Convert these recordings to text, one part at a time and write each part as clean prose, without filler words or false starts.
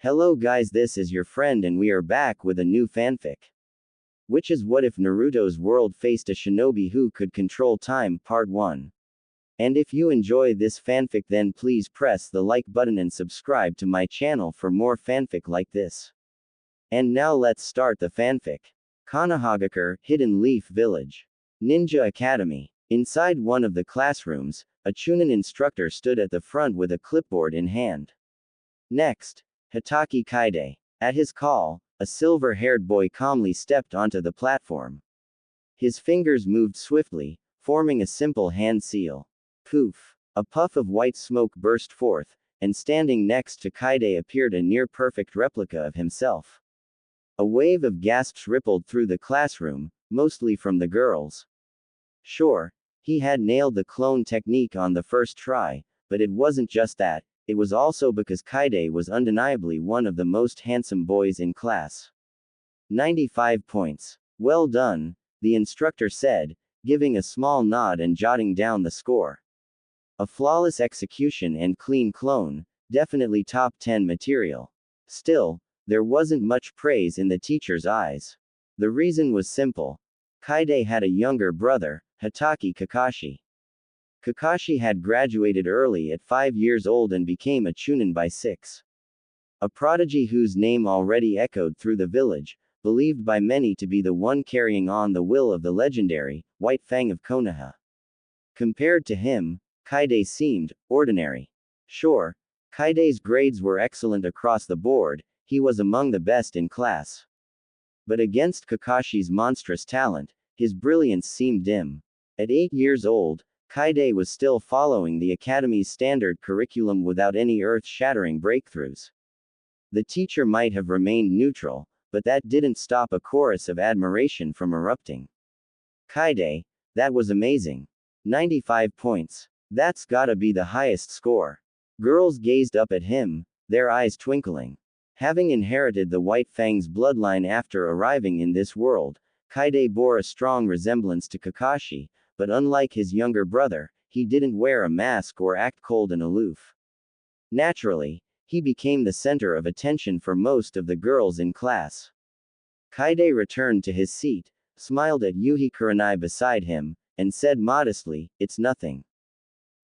Hello guys, this is your friend and we are back with a new fanfic. Which is what if Naruto's world faced a shinobi who could control time, part 1. And if you enjoy this fanfic then please press the like button and subscribe to my channel for more fanfic like this. And now let's start the fanfic. Konohagakure, Hidden Leaf Village. Ninja Academy. Inside one of the classrooms, a Chunin instructor stood at the front with a clipboard in hand. Next, Hitaki Kaide. At his call, a silver-haired boy calmly stepped onto the platform. His fingers moved swiftly, forming a simple hand seal. Poof! A puff of white smoke burst forth, and standing next to Kaide appeared a near-perfect replica of himself. A wave of gasps rippled through the classroom, mostly from the girls. Sure, he had nailed the clone technique on the first try, but it wasn't just that. It was also because Kaide was undeniably one of the most handsome boys in class. 95 points. Well done, the instructor said, giving a small nod and jotting down the score. A flawless execution and clean clone, definitely top 10 material. Still, there wasn't much praise in the teacher's eyes. The reason was simple. Kaide had a younger brother, Hitaki Kakashi. Kakashi had graduated early at 5 years old and became a Chunin by 6. A prodigy whose name already echoed through the village, believed by many to be the one carrying on the will of the legendary, White Fang of Konoha. Compared to him, Kaide seemed ordinary. Sure, Kaide's grades were excellent across the board, he was among the best in class. But against Kakashi's monstrous talent, his brilliance seemed dim. At 8 years old, Kaide was still following the academy's standard curriculum without any earth-shattering breakthroughs. The teacher might have remained neutral, but that didn't stop a chorus of admiration from erupting. Kaide, that was amazing. 95 points. That's gotta be the highest score. Girls gazed up at him, their eyes twinkling. Having inherited the White Fang's bloodline after arriving in this world, Kaide bore a strong resemblance to Kakashi, but unlike his younger brother, he didn't wear a mask or act cold and aloof. Naturally, he became the center of attention for most of the girls in class. Kaide returned to his seat, smiled at Yuhi Kurenai beside him, and said modestly, "It's nothing.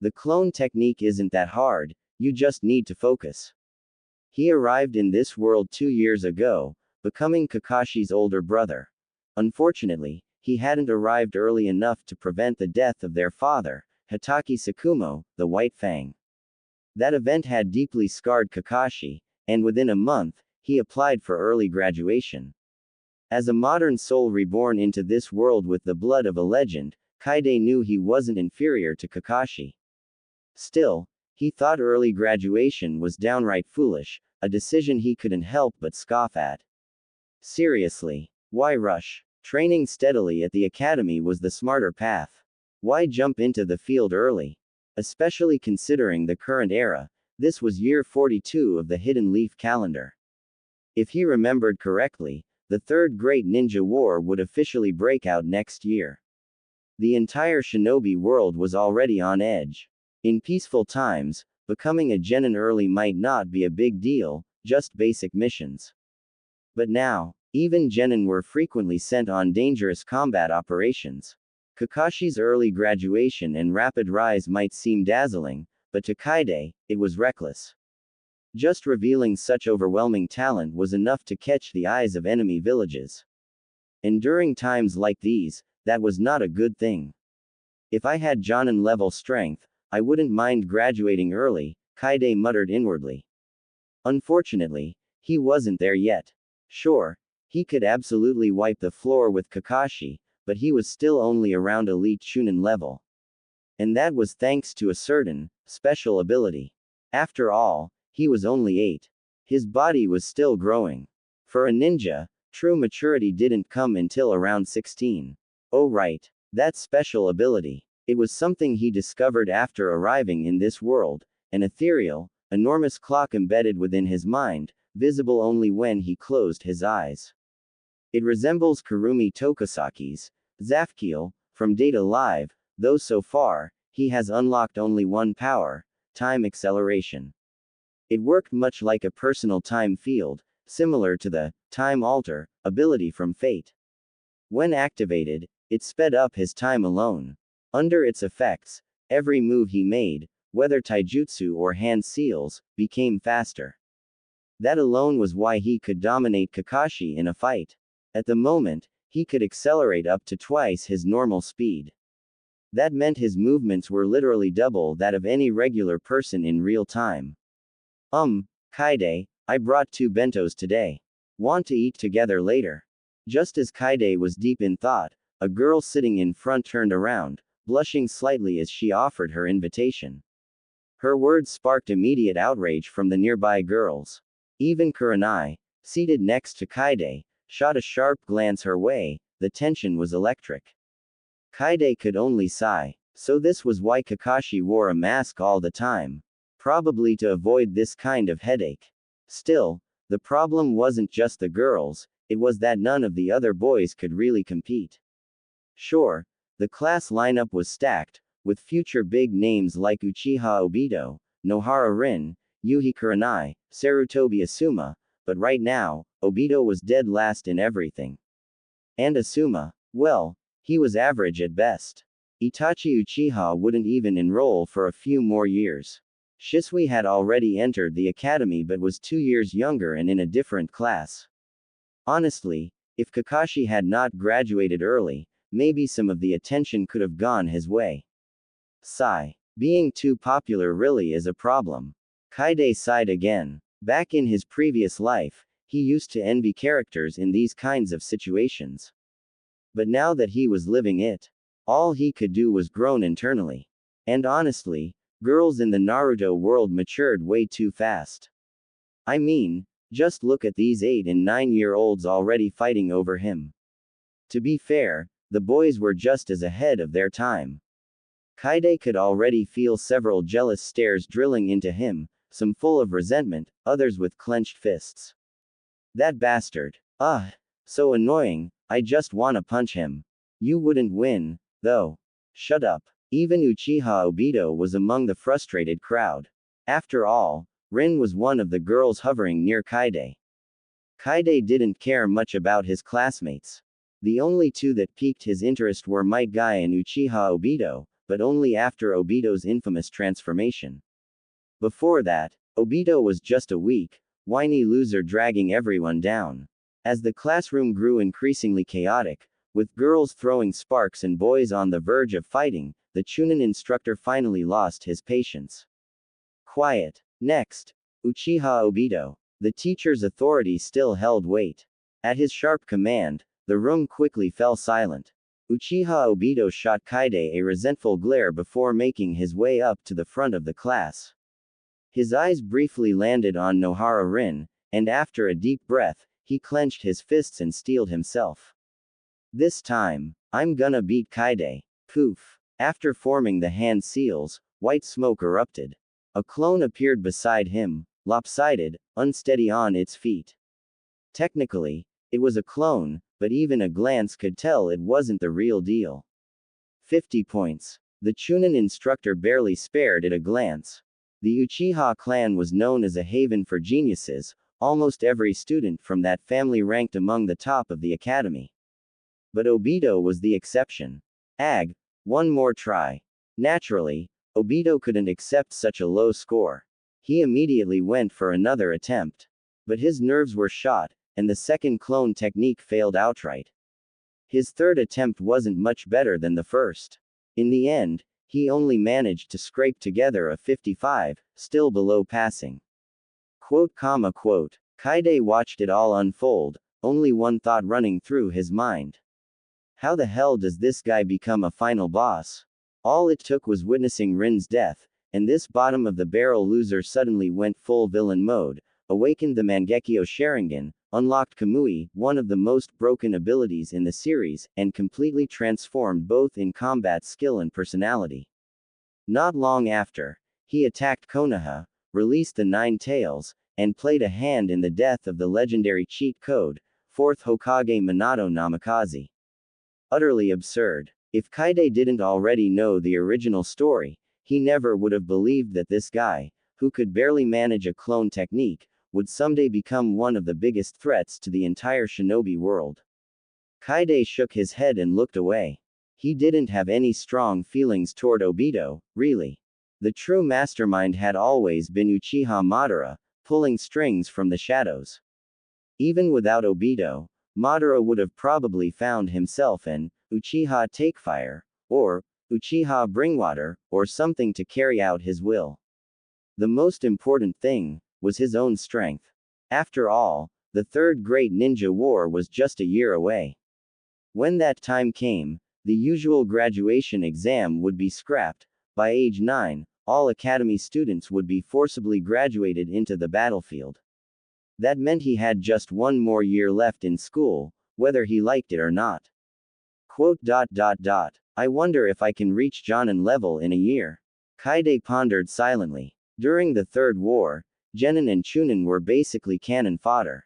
The clone technique isn't that hard, you just need to focus." He arrived in this world 2 years ago, becoming Kakashi's older brother. Unfortunately, he hadn't arrived early enough to prevent the death of their father, Hitaki Tsukumo, the White Fang. That event had deeply scarred Kakashi, and within a month, he applied for early graduation. As a modern soul reborn into this world with the blood of a legend, Kaide knew he wasn't inferior to Kakashi. Still, he thought early graduation was downright foolish, a decision he couldn't help but scoff at. Seriously, why rush? Training steadily at the academy was the smarter path. Why jump into the field early? Especially considering the current era, this was year 42 of the Hidden Leaf calendar. If he remembered correctly, the Third Great Ninja War would officially break out next year. The entire shinobi world was already on edge. In peaceful times, becoming a genin early might not be a big deal, just basic missions. But now, even genin were frequently sent on dangerous combat operations. Kakashi's early graduation and rapid rise might seem dazzling, but to Kaide, it was reckless. Just revealing such overwhelming talent was enough to catch the eyes of enemy villages. And during times like these, that was not a good thing. If I had Jonin level strength, I wouldn't mind graduating early, Kaide muttered inwardly. Unfortunately, he wasn't there yet. Sure, he could absolutely wipe the floor with Kakashi, but he was still only around elite Chunin level. And that was thanks to a certain, special ability. After all, he was only 8. His body was still growing. For a ninja, true maturity didn't come until around 16. Oh right, that special ability. It was something he discovered after arriving in this world, an ethereal, enormous clock embedded within his mind, visible only when he closed his eyes. It resembles Kurumi Tokusaki's Zafkiel from Data Live, though so far, he has unlocked only one power, time acceleration. It worked much like a personal time field, similar to the Time Alter ability from Fate. When activated, it sped up his time alone. Under its effects, every move he made, whether taijutsu or hand seals, became faster. That alone was why he could dominate Kakashi in a fight. At the moment, he could accelerate up to twice his normal speed. That meant his movements were literally double that of any regular person in real time. Kaide, I brought 2 bentos today. Want to eat together later? Just as Kaide was deep in thought, a girl sitting in front turned around, blushing slightly as she offered her invitation. Her words sparked immediate outrage from the nearby girls. Even Kurenai, seated next to Kaide, shot a sharp glance her way. The tension was electric. Kaide could only sigh. So this was why Kakashi wore a mask all the time. Probably to avoid this kind of headache. Still, the problem wasn't just the girls, it was that none of the other boys could really compete. Sure, the class lineup was stacked, with future big names like Uchiha Obito, Nohara Rin, Yuhi Kurenai, Sarutobi Asuma, but right now, Obito was dead last in everything. And Asuma, well, he was average at best. Itachi Uchiha wouldn't even enroll for a few more years. Shisui had already entered the academy but was 2 years younger and in a different class. Honestly, if Kakashi had not graduated early, maybe some of the attention could have gone his way. Sigh. Being too popular really is a problem. Kaide sighed again. Back in his previous life, he used to envy characters in these kinds of situations. But now that he was living it, all he could do was groan internally. And honestly, girls in the Naruto world matured way too fast. I mean, just look at these 8 and 9-year-olds already fighting over him. To be fair, the boys were just as ahead of their time. Kaide could already feel several jealous stares drilling into him, some full of resentment, others with clenched fists. That bastard. So annoying, I just wanna punch him. You wouldn't win, though. Shut up. Even Uchiha Obito was among the frustrated crowd. After all, Rin was one of the girls hovering near Kaide. Kaide didn't care much about his classmates. The only 2 that piqued his interest were Might Guy and Uchiha Obito, but only after Obito's infamous transformation. Before that, Obito was just a weak, whiny loser dragging everyone down. As the classroom grew increasingly chaotic, with girls throwing sparks and boys on the verge of fighting, the Chunin instructor finally lost his patience. Quiet. Next. Uchiha Obito. The teacher's authority still held weight. At his sharp command, the room quickly fell silent. Uchiha Obito shot Kaide a resentful glare before making his way up to the front of the class. His eyes briefly landed on Nohara Rin, and after a deep breath, he clenched his fists and steeled himself. This time, I'm gonna beat Kaide. Poof. After forming the hand seals, white smoke erupted. A clone appeared beside him, lopsided, unsteady on its feet. Technically, it was a clone, but even a glance could tell it wasn't the real deal. 50 points. The Chunin instructor barely spared it a glance. The Uchiha clan was known as a haven for geniuses, almost every student from that family ranked among the top of the academy. But Obito was the exception. One more try. Naturally, Obito couldn't accept such a low score. He immediately went for another attempt. But his nerves were shot, and the second clone technique failed outright. His third attempt wasn't much better than the first. In the end, he only managed to scrape together a 55, still below passing. Kaide watched it all unfold, only one thought running through his mind. How the hell does this guy become a final boss? All it took was witnessing Rin's death, and this bottom-of-the-barrel loser suddenly went full villain mode, awakened the Mangekyo Sharingan, unlocked Kamui, one of the most broken abilities in the series, and completely transformed both in combat skill and personality. Not long after, he attacked Konoha, released the 9 tails, and played a hand in the death of the legendary cheat code, 4th Hokage Minato Namikaze. Utterly absurd. If Kaide didn't already know the original story, he never would have believed that this guy, who could barely manage a clone technique, would someday become one of the biggest threats to the entire shinobi world. Kaide shook his head and looked away. He didn't have any strong feelings toward Obito, really. The true mastermind had always been Uchiha Madara, pulling strings from the shadows. Even without Obito, Madara would have probably found himself an Uchiha Takefire, or Uchiha Bringwater, or something to carry out his will. The most important thing was his own strength. After all, the Third Great Ninja War was just a year away. When that time came, the usual graduation exam would be scrapped. By age 9, all academy students would be forcibly graduated into the battlefield. That meant he had just one more year left in school, whether he liked it or not. Quote. I wonder if I can reach Jonin level in a year. Kaide pondered silently. During the Third War, Genin and Chunin were basically cannon fodder.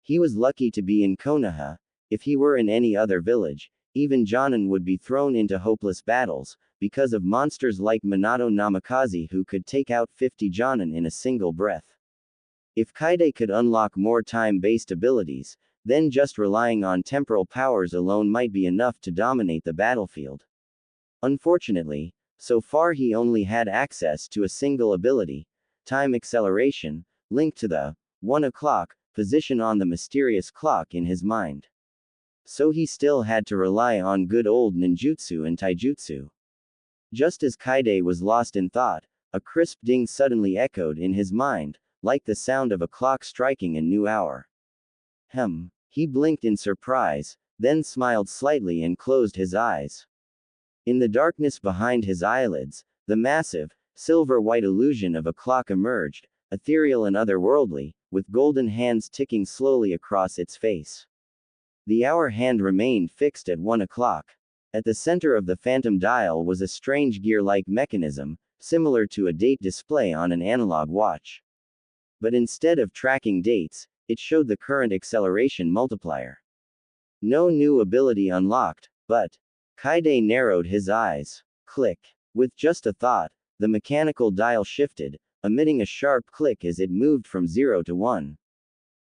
He was lucky to be in Konoha. If he were in any other village, even Jonin would be thrown into hopeless battles, because of monsters like Minato Namikaze who could take out 50 Jonin in a single breath. If Kaide could unlock more time-based abilities, then just relying on temporal powers alone might be enough to dominate the battlefield. Unfortunately, so far he only had access to a single ability, time acceleration, linked to the 1 o'clock position on the mysterious clock in his mind. So he still had to rely on good old ninjutsu and taijutsu. Just as Kaide was lost in thought, a crisp ding suddenly echoed in his mind, like the sound of a clock striking a new hour. He blinked in surprise, then smiled slightly and closed his eyes. In the darkness behind his eyelids, the massive, silver-white illusion of a clock emerged, ethereal and otherworldly, with golden hands ticking slowly across its face. The hour hand remained fixed at 1 o'clock. At the center of the phantom dial was a strange gear-like mechanism, similar to a date display on an analog watch. But instead of tracking dates, it showed the current acceleration multiplier. No new ability unlocked, but Kaide narrowed his eyes. Click. With just a thought, the mechanical dial shifted, emitting a sharp click as it moved from 0 to 1.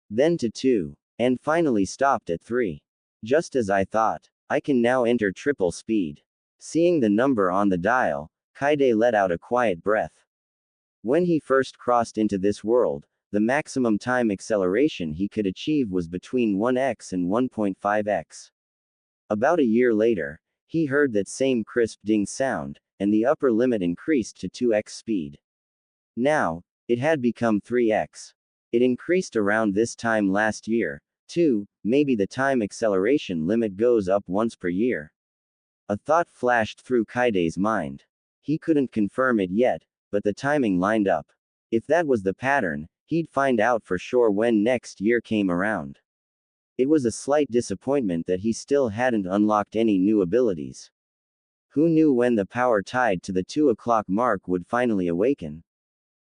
Then to 2. And finally stopped at 3. Just as I thought. I can now enter triple speed. Seeing the number on the dial, Kaide let out a quiet breath. When he first crossed into this world, the maximum time acceleration he could achieve was between 1x and 1.5x. About a year later, he heard that same crisp ding sound, and the upper limit increased to 2x speed. Now, it had become 3x. It increased around this time last year, too. Maybe the time acceleration limit goes up once per year. A thought flashed through Kaide's mind. He couldn't confirm it yet, but the timing lined up. If that was the pattern, he'd find out for sure when next year came around. It was a slight disappointment that he still hadn't unlocked any new abilities. Who knew when the power tied to the 2 o'clock mark would finally awaken?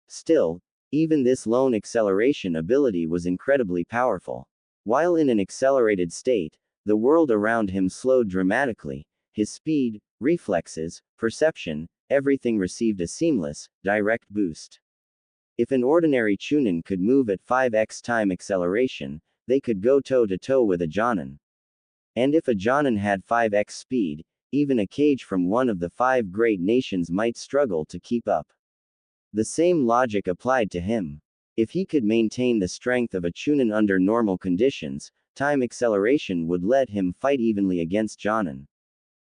Still, even this lone acceleration ability was incredibly powerful. While in an accelerated state, the world around him slowed dramatically. His speed, reflexes, perception, everything received a seamless, direct boost. If an ordinary Chunin could move at 5x time acceleration, they could go toe-to-toe with a Jonin. And if a Jonin had 5x speed, even a Kage from one of the 5 great nations might struggle to keep up. The same logic applied to him. If he could maintain the strength of a Chunin under normal conditions, time acceleration would let him fight evenly against Jonin.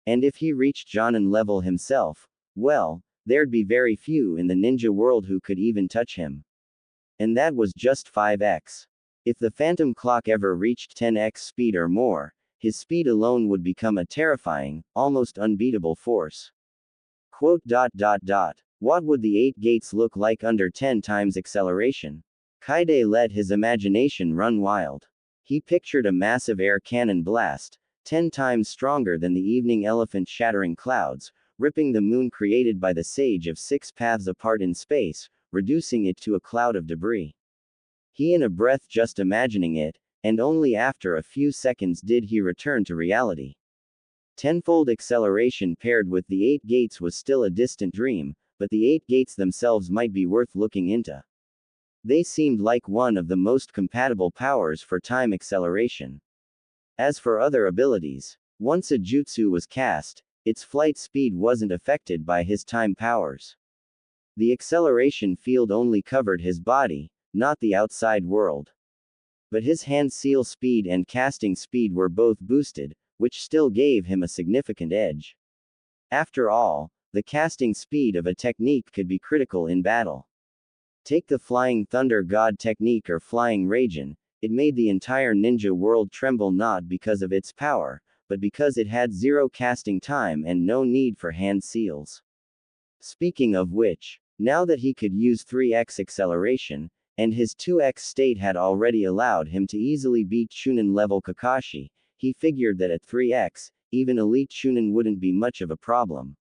And if he reached Jonin level himself, well, there'd be very few in the ninja world who could even touch him. And that was just 5x. If the phantom clock ever reached 10x speed or more, his speed alone would become a terrifying, almost unbeatable force. Quote. What would the 8 gates look like under 10 times acceleration? Kaide let his imagination run wild. He pictured a massive air cannon blast, 10 times stronger than the evening elephant shattering clouds, ripping the moon created by the sage of 6 paths apart in space, reducing it to a cloud of debris. He in a breath just imagining it, and only after a few seconds did he return to reality. Tenfold acceleration paired with the 8 gates was still a distant dream, but the 8 gates themselves might be worth looking into. They seemed like one of the most compatible powers for time acceleration. As for other abilities, once a jutsu was cast, its flight speed wasn't affected by his time powers. The acceleration field only covered his body, not the outside world. But his hand seal speed and casting speed were both boosted, which still gave him a significant edge. After all, the casting speed of a technique could be critical in battle. Take the Flying Thunder God technique or Flying Raijin. It made the entire ninja world tremble not because of its power, but because it had 0 casting time and no need for hand seals. Speaking of which, now that he could use 3x acceleration, and his 2x state had already allowed him to easily beat Chunin level Kakashi, he figured that at 3x, even elite Chunin wouldn't be much of a problem.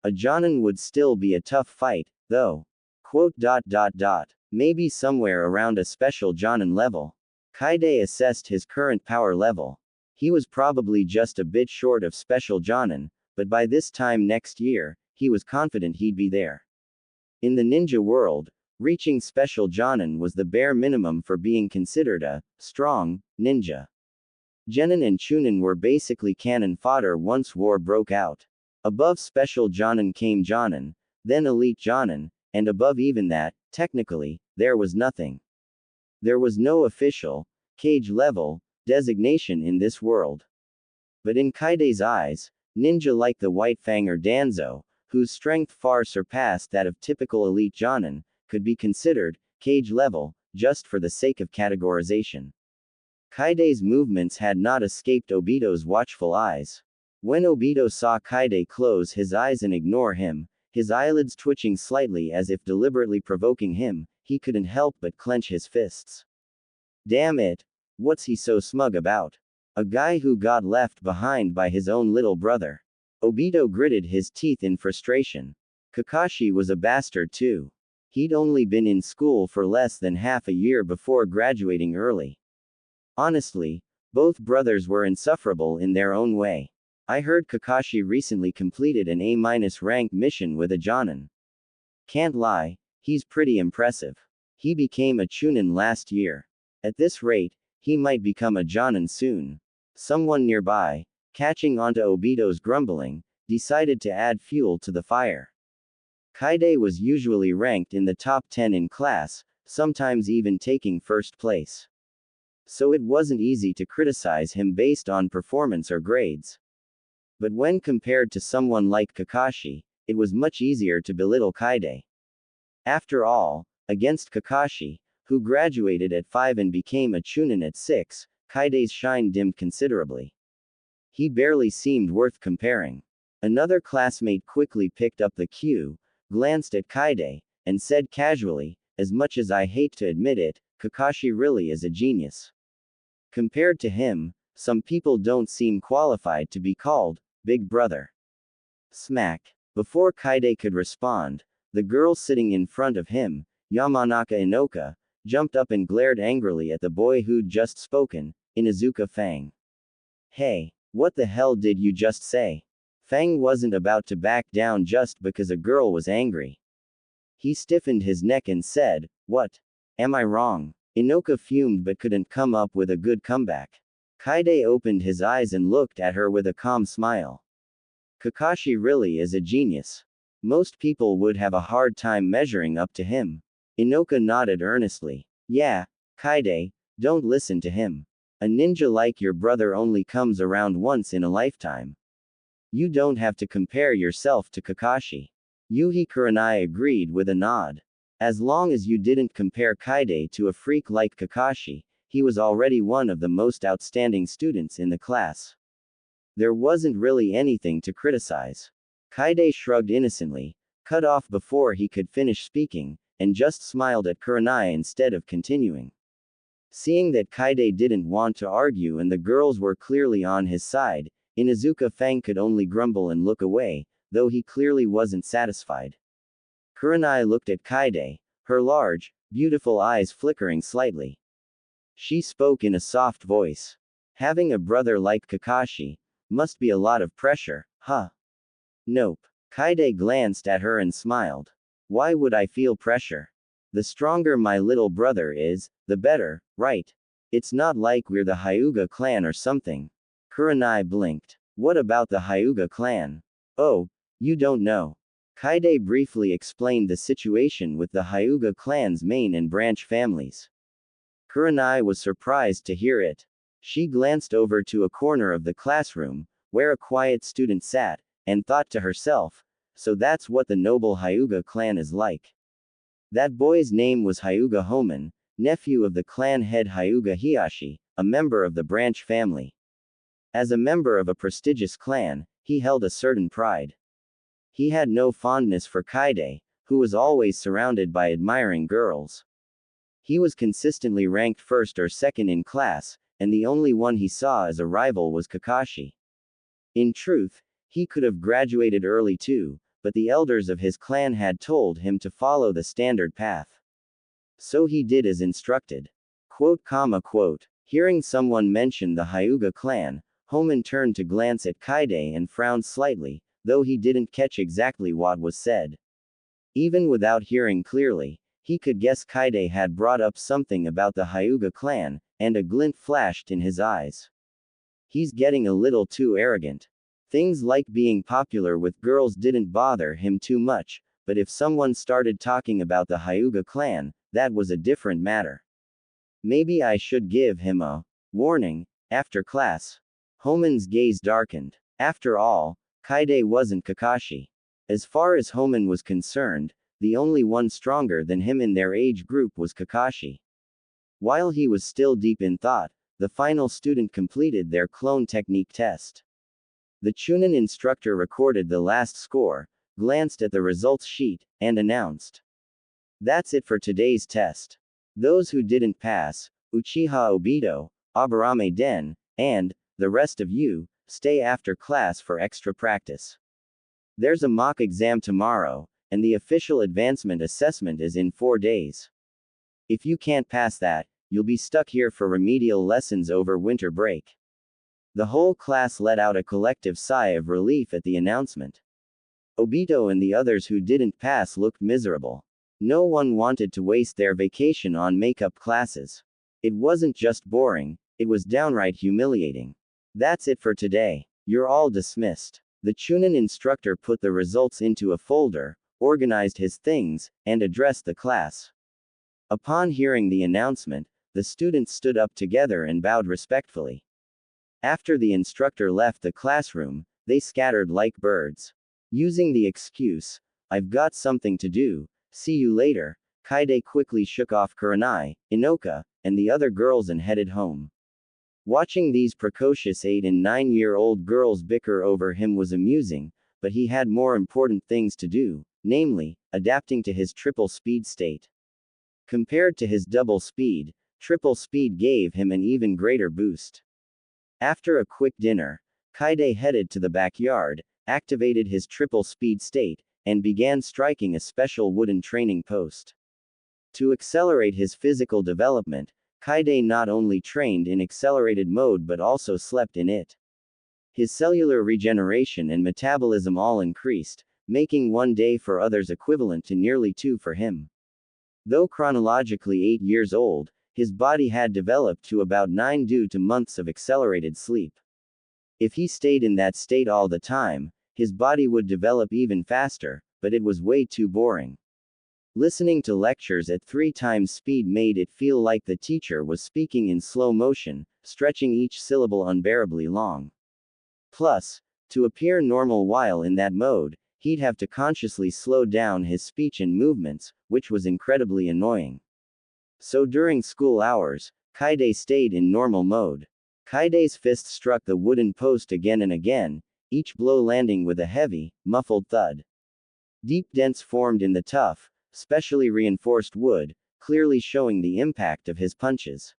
A Jonin would still be a tough fight, though. Maybe somewhere around a special Jonin level. Kaide assessed his current power level. He was probably just a bit short of special Jonin, but by this time next year, he was confident he'd be there. In the ninja world, reaching special Jonin was the bare minimum for being considered a strong ninja. Genin and Chunin were basically cannon fodder once war broke out. Above special Jonin came Jonin, then elite Jonin, and above even that, technically, there was nothing. There was no official, cage level, designation in this world. But in Kaide's eyes, ninja like the White Fang or Danzo, whose strength far surpassed that of typical elite Jonin, could be considered cage level, just for the sake of categorization. Kaide's movements had not escaped Obito's watchful eyes. When Obito saw Kaide close his eyes and ignore him, his eyelids twitching slightly as if deliberately provoking him, he couldn't help but clench his fists. Damn it! What's he so smug about? A guy who got left behind by his own little brother. Obito gritted his teeth in frustration. Kakashi was a bastard too. He'd only been in school for less than half a year before graduating early. Honestly, both brothers were insufferable in their own way. I heard Kakashi recently completed an A- rank mission with a Jonin. Can't lie, he's pretty impressive. He became a Chunin last year. At this rate, he might become a Jonin soon. Someone nearby, catching onto Obito's grumbling, decided to add fuel to the fire. Kaide was usually ranked in the top 10 in class, sometimes even taking first place. So it wasn't easy to criticize him based on performance or grades. But when compared to someone like Kakashi, it was much easier to belittle Kaide. After all, against Kakashi, who graduated at 5 and became a Chunin at 6, Kaide's shine dimmed considerably. He barely seemed worth comparing. Another classmate quickly picked up the cue, glanced at Kaide, and said casually, "As much as I hate to admit it, Kakashi really is a genius. Compared to him, some people don't seem qualified to be called Big Brother." Smack. Before Kaide could respond, the girl sitting in front of him, Yamanaka Inoka, jumped up and glared angrily at the boy who'd just spoken, Inuzuka Fang. Hey, what the hell did you just say? Fang wasn't about to back down just because a girl was angry. He stiffened his neck and said, "What? Am I wrong?" Inoka fumed but couldn't come up with a good comeback. Kaide opened his eyes and looked at her with a calm smile. Kakashi really is a genius. Most people would have a hard time measuring up to him. Inoka nodded earnestly. Yeah, Kaide, don't listen to him. A ninja like your brother only comes around once in a lifetime. You don't have to compare yourself to Kakashi. Yuhi Kurenai agreed with a nod. As long as you didn't compare Kaide to a freak like Kakashi, he was already one of the most outstanding students in the class. There wasn't really anything to criticize. Kaide shrugged innocently, cut off before he could finish speaking, and just smiled at Kurenai instead of continuing. Seeing that Kaide didn't want to argue and the girls were clearly on his side, Inuzuka Fang could only grumble and look away, though he clearly wasn't satisfied. Kurenai looked at Kaide, her large, beautiful eyes flickering slightly. She spoke in a soft voice. Having a brother like Kakashi must be a lot of pressure, huh? Nope. Kaide glanced at her and smiled. Why would I feel pressure? The stronger my little brother is, the better, right? It's not like we're the Hyuga clan or something. Kurenai blinked. What about the Hyuga clan? Oh, you don't know. Kaide briefly explained the situation with the Hyuga clan's main and branch families. Kurenai was surprised to hear it. She glanced over to a corner of the classroom, where a quiet student sat, and thought to herself, so that's what the noble Hyuga clan is like. That boy's name was Hyuga Homan, nephew of the clan head Hyuga Hiyashi, a member of the branch family. As a member of a prestigious clan, he held a certain pride. He had no fondness for Kaide, who was always surrounded by admiring girls. He was consistently ranked first or second in class, and the only one he saw as a rival was Kakashi. In truth, he could have graduated early too, but the elders of his clan had told him to follow the standard path. So he did as instructed. Quote. Hearing someone mention the Hyuga clan, Homan turned to glance at Kaide and frowned slightly, though he didn't catch exactly what was said. Even without hearing clearly, he could guess Kaide had brought up something about the Hyuga clan, and a glint flashed in his eyes. He's getting a little too arrogant. Things like being popular with girls didn't bother him too much, but if someone started talking about the Hyuga clan, that was a different matter. Maybe I should give him a warning after class. Homan's gaze darkened. After all, Kaide wasn't Kakashi. As far as Homan was concerned, the only one stronger than him in their age group was Kakashi. While he was still deep in thought, the final student completed their clone technique test. The Chunin instructor recorded the last score, glanced at the results sheet, and announced. That's it for today's test. Those who didn't pass, Uchiha Obito, Aburame Den, and the rest of you, stay after class for extra practice. There's a mock exam tomorrow, and the official advancement assessment is in 4 days. If you can't pass that, you'll be stuck here for remedial lessons over winter break. The whole class let out a collective sigh of relief at the announcement. Obito and the others who didn't pass looked miserable. No one wanted to waste their vacation on makeup classes. It wasn't just boring, it was downright humiliating. That's it for today. You're all dismissed. The Chunin instructor put the results into a folder, organized his things, and addressed the class. Upon hearing the announcement, the students stood up together and bowed respectfully. After the instructor left the classroom, they scattered like birds. Using the excuse, "I've got something to do, see you later," Kaide quickly shook off Kurenai, Inoka, and the other girls and headed home. Watching these precocious 8 and 9-year-old girls bicker over him was amusing, but he had more important things to do, namely, adapting to his triple speed state. Compared to his double speed, triple speed gave him an even greater boost. After a quick dinner, Kaide headed to the backyard, activated his triple speed state, and began striking a special wooden training post. To accelerate his physical development, Kaide not only trained in accelerated mode but also slept in it. His cellular regeneration and metabolism all increased, making 1 day for others equivalent to nearly 2 for him. Though chronologically 8 years old, his body had developed to about 9 due to months of accelerated sleep. If he stayed in that state all the time, his body would develop even faster, but it was way too boring. Listening to lectures at 3 times speed made it feel like the teacher was speaking in slow motion, stretching each syllable unbearably long. Plus, to appear normal while in that mode, he'd have to consciously slow down his speech and movements, which was incredibly annoying. So during school hours, Kaide stayed in normal mode. Kaide's fist struck the wooden post again and again, each blow landing with a heavy, muffled thud. Deep dents formed in the tough, specially reinforced wood, clearly showing the impact of his punches.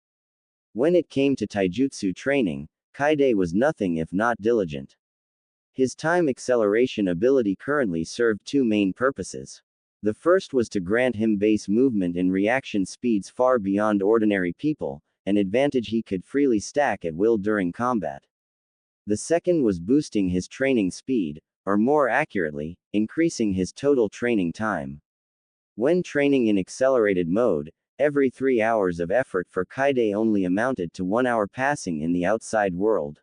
When it came to taijutsu training, Kaide was nothing if not diligent. His time acceleration ability currently served 2 main purposes. The first was to grant him base movement and reaction speeds far beyond ordinary people, an advantage he could freely stack at will during combat. The second was boosting his training speed, or more accurately, increasing his total training time. When training in accelerated mode, every 3 hours of effort for Kaide only amounted to 1 hour passing in the outside world.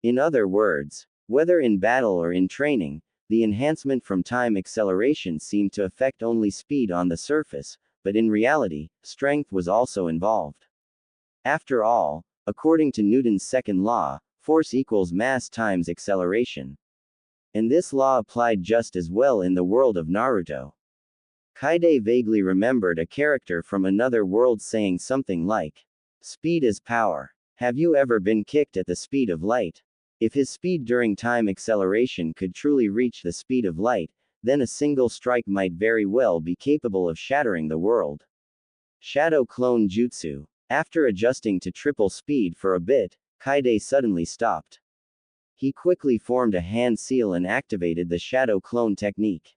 In other words, whether in battle or in training, the enhancement from time acceleration seemed to affect only speed on the surface, but in reality, strength was also involved. After all, according to Newton's second law, force equals mass times acceleration. And this law applied just as well in the world of Naruto. Kaide vaguely remembered a character from another world saying something like, "Speed is power. Have you ever been kicked at the speed of light?" If his speed during time acceleration could truly reach the speed of light, then a single strike might very well be capable of shattering the world. Shadow Clone Jutsu. After adjusting to triple speed for a bit, Kaide suddenly stopped. He quickly formed a hand seal and activated the Shadow Clone technique.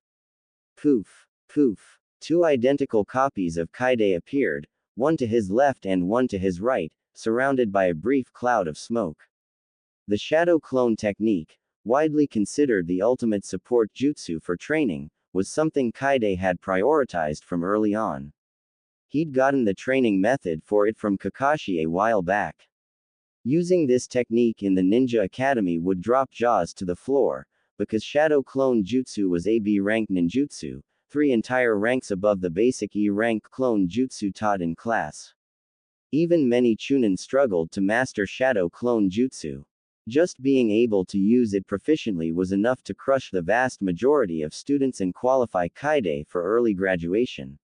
Poof! Poof! 2 identical copies of Kaide appeared, one to his left and one to his right, surrounded by a brief cloud of smoke. The Shadow Clone technique, widely considered the ultimate support jutsu for training, was something Kaide had prioritized from early on. He'd gotten the training method for it from Kakashi a while back. Using this technique in the Ninja Academy would drop jaws to the floor, because Shadow Clone Jutsu was a B rank ninjutsu, 3 entire ranks above the basic E rank clone jutsu taught in class. Even many Chunin struggled to master Shadow Clone Jutsu. Just being able to use it proficiently was enough to crush the vast majority of students and qualify Kaide for early graduation.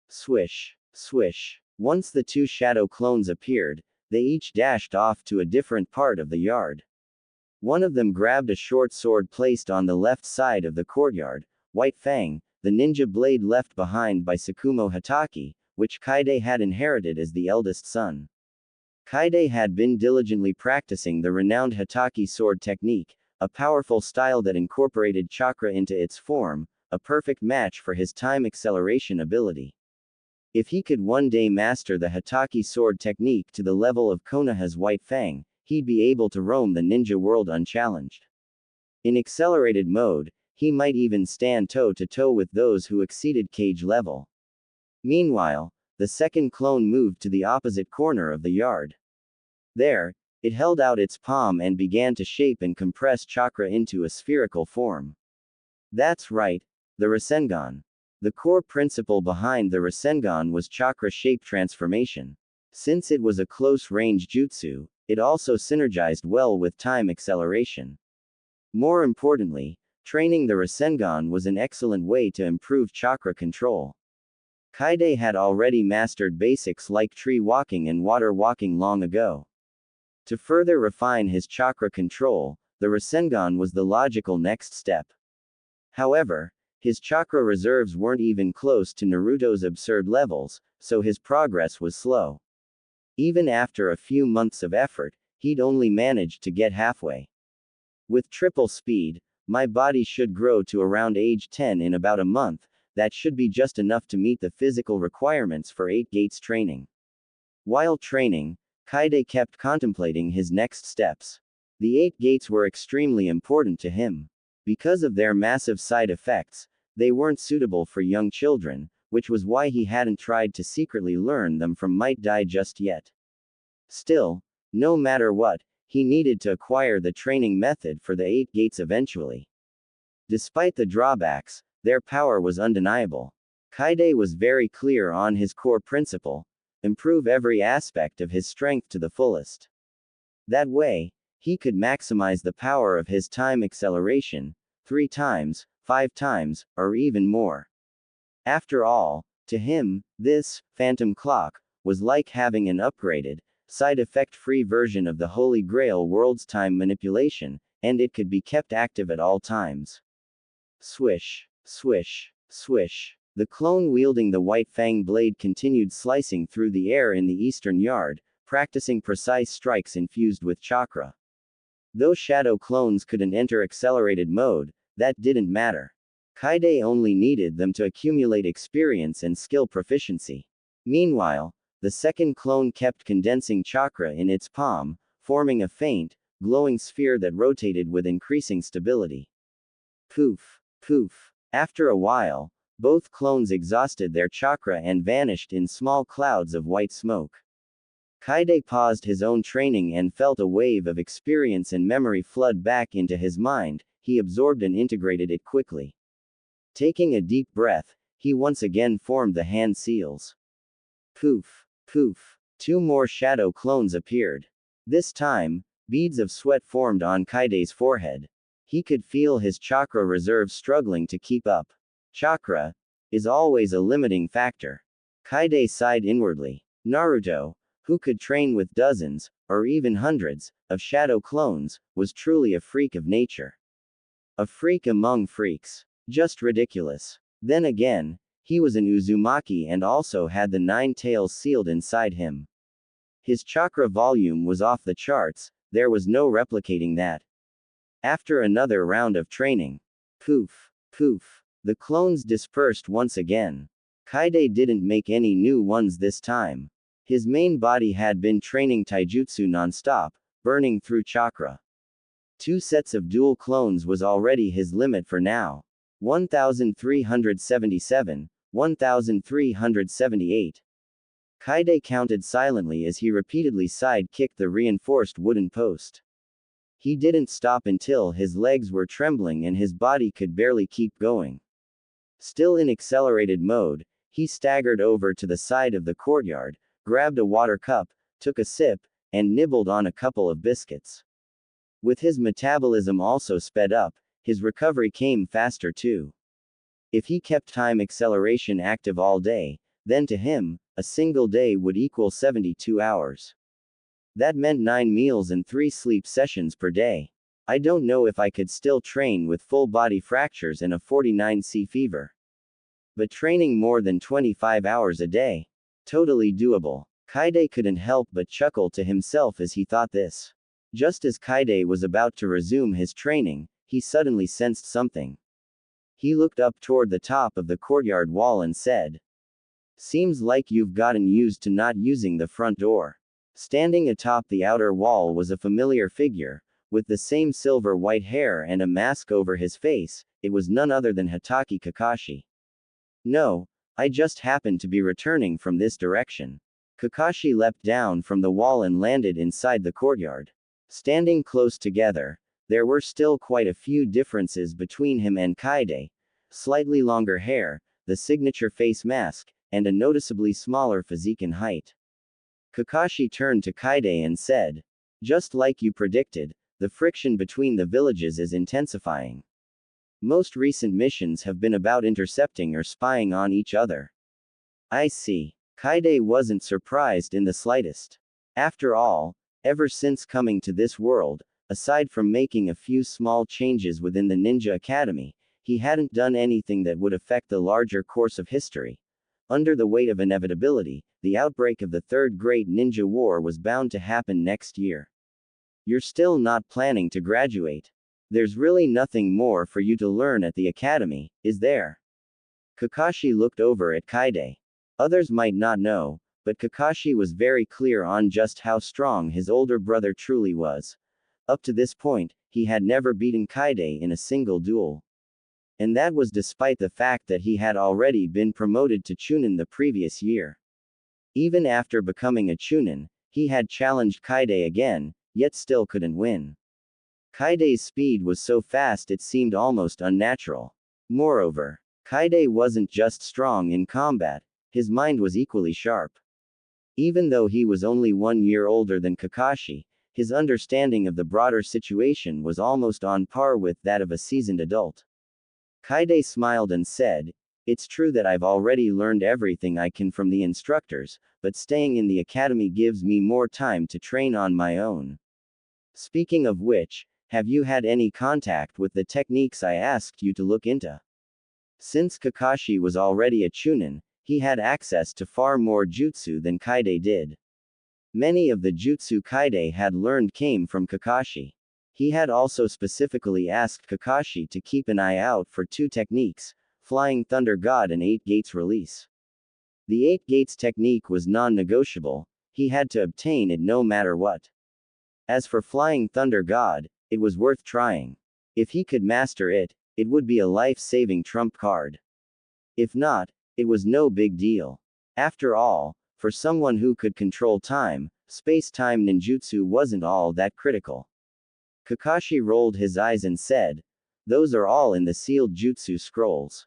Swish. Swish. Once the 2 shadow clones appeared, they each dashed off to a different part of the yard. One of them grabbed a short sword placed on the left side of the courtyard, White Fang, the ninja blade left behind by Tsukumo Hatake, which Kaide had inherited as the eldest son. Kaide had been diligently practicing the renowned Hatake sword technique, a powerful style that incorporated chakra into its form, a perfect match for his time acceleration ability. If he could one day master the Hatake sword technique to the level of Konoha's White Fang, he'd be able to roam the ninja world unchallenged. In accelerated mode, he might even stand toe-to-toe with those who exceeded cage level. Meanwhile, the second clone moved to the opposite corner of the yard. There, it held out its palm and began to shape and compress chakra into a spherical form. That's right, the Rasengan. The core principle behind the Rasengan was chakra shape transformation. Since it was a close-range jutsu, it also synergized well with time acceleration. More importantly, training the Rasengan was an excellent way to improve chakra control. Kaide had already mastered basics like tree walking and water walking long ago. To further refine his chakra control, the Rasengan was the logical next step. However, his chakra reserves weren't even close to Naruto's absurd levels, so his progress was slow. Even after a few months of effort, he'd only managed to get halfway. With triple speed, my body should grow to around age 10 in about a month. That should be just enough to meet the physical requirements for 8 gates training. While training, Kaide kept contemplating his next steps. The 8 gates were extremely important to him. Because of their massive side effects, they weren't suitable for young children, which was why he hadn't tried to secretly learn them from Might Dai just yet. Still, no matter what, he needed to acquire the training method for the 8 gates eventually. Despite the drawbacks, their power was undeniable. Kaide was very clear on his core principle: improve every aspect of his strength to the fullest. That way, he could maximize the power of his time acceleration, 3 times, 5 times, or even more. After all, to him, this phantom clock was like having an upgraded, side effect-free version of the Holy Grail world's time manipulation, and it could be kept active at all times. Swish. Swish. Swish. The clone wielding the White Fang blade continued slicing through the air in the eastern yard, practicing precise strikes infused with chakra. Though shadow clones couldn't enter accelerated mode, that didn't matter. Kaide only needed them to accumulate experience and skill proficiency. Meanwhile, the second clone kept condensing chakra in its palm, forming a faint, glowing sphere that rotated with increasing stability. Poof, poof. After a while, both clones exhausted their chakra and vanished in small clouds of white smoke. Kaide paused his own training and felt a wave of experience and memory flood back into his mind. He absorbed and integrated it quickly. Taking a deep breath, he once again formed the hand seals. Poof, poof. Two more shadow clones appeared. This time, beads of sweat formed on Kaide's forehead. He could feel his chakra reserve struggling to keep up. Chakra is always a limiting factor. Kaide sighed inwardly. Naruto, who could train with dozens, or even hundreds, of shadow clones, was truly a freak of nature. A freak among freaks. Just ridiculous. Then again, he was an Uzumaki and also had the 9 tails sealed inside him. His chakra volume was off the charts, there was no replicating that. After another round of training, poof, poof, the clones dispersed once again. Kaide didn't make any new ones this time. His main body had been training taijutsu non-stop, burning through chakra. 2 sets of dual clones was already his limit for now. 1377, 1378. Kaide counted silently as he repeatedly side-kicked the reinforced wooden post. He didn't stop until his legs were trembling and his body could barely keep going. Still in accelerated mode, he staggered over to the side of the courtyard, grabbed a water cup, took a sip, and nibbled on a couple of biscuits. With his metabolism also sped up, his recovery came faster too. If he kept time acceleration active all day, then to him, a single day would equal 72 hours. That meant 9 meals and 3 sleep sessions per day. I don't know if I could still train with full body fractures and a 49C fever. But training more than 25 hours a day? Totally doable. Kaide couldn't help but chuckle to himself as he thought this. Just as Kaide was about to resume his training, he suddenly sensed something. He looked up toward the top of the courtyard wall and said, "Seems like you've gotten used to not using the front door." Standing atop the outer wall was a familiar figure, with the same silver-white hair and a mask over his face. It was none other than Hatake Kakashi. "No, I just happened to be returning from this direction." Kakashi leapt down from the wall and landed inside the courtyard. Standing close together, there were still quite a few differences between him and Kaide. Slightly longer hair, the signature face mask, and a noticeably smaller physique and height. Kakashi turned to Kaide and said, "Just like you predicted, the friction between the villages is intensifying. Most recent missions have been about intercepting or spying on each other." "I see." Kaide wasn't surprised in the slightest. After all, ever since coming to this world, aside from making a few small changes within the Ninja Academy, he hadn't done anything that would affect the larger course of history. Under the weight of inevitability, the outbreak of the Third Great Ninja War was bound to happen next year. "You're still not planning to graduate. There's really nothing more for you to learn at the academy, is there?" Kakashi looked over at Kaide. Others might not know, but Kakashi was very clear on just how strong his older brother truly was. Up to this point, he had never beaten Kaide in a single duel. And that was despite the fact that he had already been promoted to Chunin the previous year. Even after becoming a Chunin, he had challenged Kaide again, yet still couldn't win. Kaide's speed was so fast it seemed almost unnatural. Moreover, Kaide wasn't just strong in combat, his mind was equally sharp. Even though he was only 1 year older than Kakashi, his understanding of the broader situation was almost on par with that of a seasoned adult. Kaide smiled and said, "It's true that I've already learned everything I can from the instructors, but staying in the academy gives me more time to train on my own. Speaking of which, have you had any contact with the techniques I asked you to look into?" Since Kakashi was already a Chunin, he had access to far more jutsu than Kaide did. Many of the jutsu Kaide had learned came from Kakashi. He had also specifically asked Kakashi to keep an eye out for 2 techniques, Flying Thunder God and 8 Gates Release. The 8 Gates technique was non-negotiable, he had to obtain it no matter what. As for Flying Thunder God, it was worth trying. If he could master it, it would be a life-saving trump card. If not, it was no big deal. After all, for someone who could control time, space-time ninjutsu wasn't all that critical. Kakashi rolled his eyes and said, "Those are all in the sealed jutsu scrolls.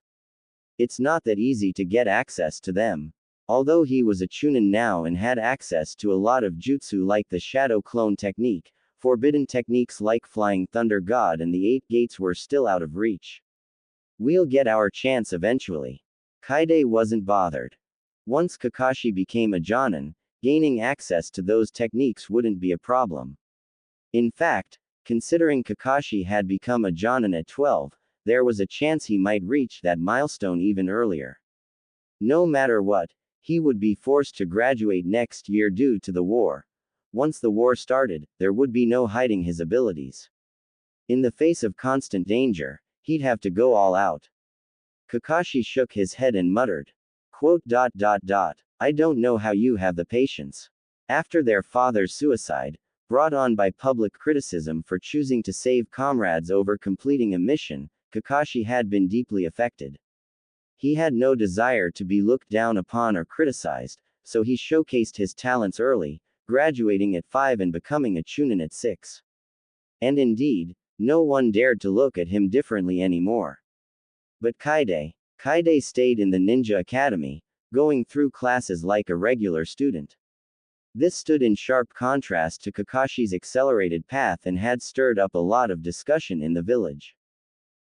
It's not that easy to get access to them." Although he was a chunin now and had access to a lot of jutsu like the shadow clone technique, forbidden techniques like Flying Thunder God and the Eight Gates were still out of reach. "We'll get our chance eventually." Kaide wasn't bothered. Once Kakashi became a Jonin, gaining access to those techniques wouldn't be a problem. In fact, considering Kakashi had become a Jonin at 12, there was a chance he might reach that milestone even earlier. No matter what, he would be forced to graduate next year due to the war. Once the war started, there would be no hiding his abilities. In the face of constant danger, he'd have to go all out. Kakashi shook his head and muttered, quote, "I don't know how you have the patience." After their father's suicide, brought on by public criticism for choosing to save comrades over completing a mission, Kakashi had been deeply affected. He had no desire to be looked down upon or criticized, so he showcased his talents early, graduating at 5 and becoming a chunin at 6. And no one dared to look at him differently anymore. But Kaide stayed in the ninja academy, going through classes like a regular student. This stood in sharp contrast to Kakashi's accelerated path and had stirred up a lot of discussion in the village.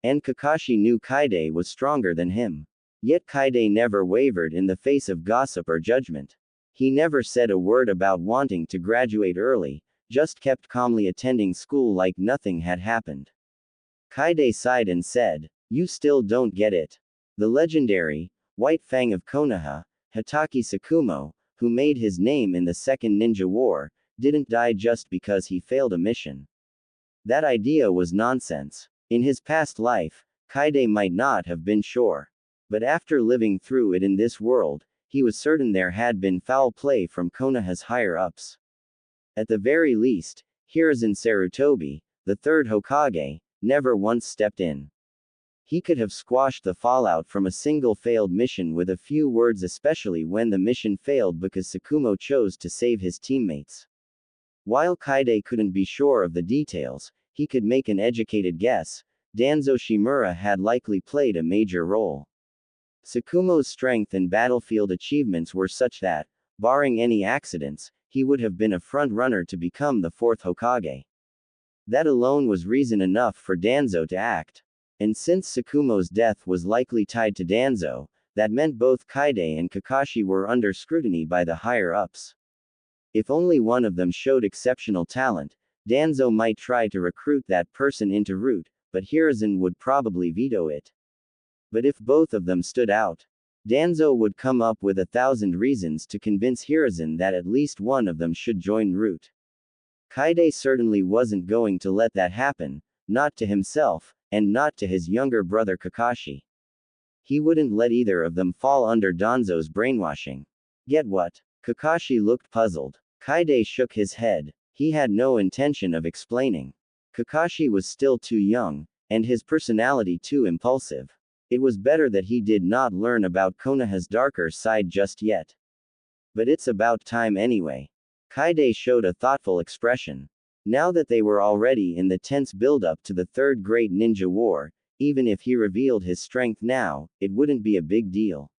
And Kakashi knew Kaide was stronger than him. Yet Kaide never wavered in the face of gossip or judgment. He never said a word about wanting to graduate early, just kept calmly attending school like nothing had happened. Kaide sighed and said, "You still don't get it. The legendary, White Fang of Konoha, Hitaki Tsukumo, who made his name in the Second Ninja War, didn't die just because he failed a mission. That idea was nonsense. In his past life, Kaide might not have been sure. But after living through it in this world, he was certain there had been foul play from Konoha's higher-ups. At the very least, Hiruzen Sarutobi, the third Hokage, never once stepped in. He could have squashed the fallout from a single failed mission with a few words, especially when the mission failed because Tsukumo chose to save his teammates. While Kaide couldn't be sure of the details, he could make an educated guess. Danzo Shimura had likely played a major role. Tsukumo's strength and battlefield achievements were such that, barring any accidents, he would have been a front-runner to become the fourth Hokage. That alone was reason enough for Danzo to act. And since Tsukumo's death was likely tied to Danzo, that meant both Kaide and Kakashi were under scrutiny by the higher-ups. If only one of them showed exceptional talent, Danzo might try to recruit that person into Root, but Hiruzen would probably veto it. But if both of them stood out, Danzo would come up with 1,000 reasons to convince Hiruzen that at least one of them should join Root. Kaide certainly wasn't going to let that happen, not to himself, and not to his younger brother Kakashi. He wouldn't let either of them fall under Danzo's brainwashing. Get what? Kakashi looked puzzled. Kaide shook his head. He had no intention of explaining. Kakashi was still too young, and his personality too impulsive. It was better that he did not learn about Konoha's darker side just yet. But it's about time anyway. Kaide showed a thoughtful expression. Now that they were already in the tense build-up to the Third Great Ninja War, even if he revealed his strength now, it wouldn't be a big deal.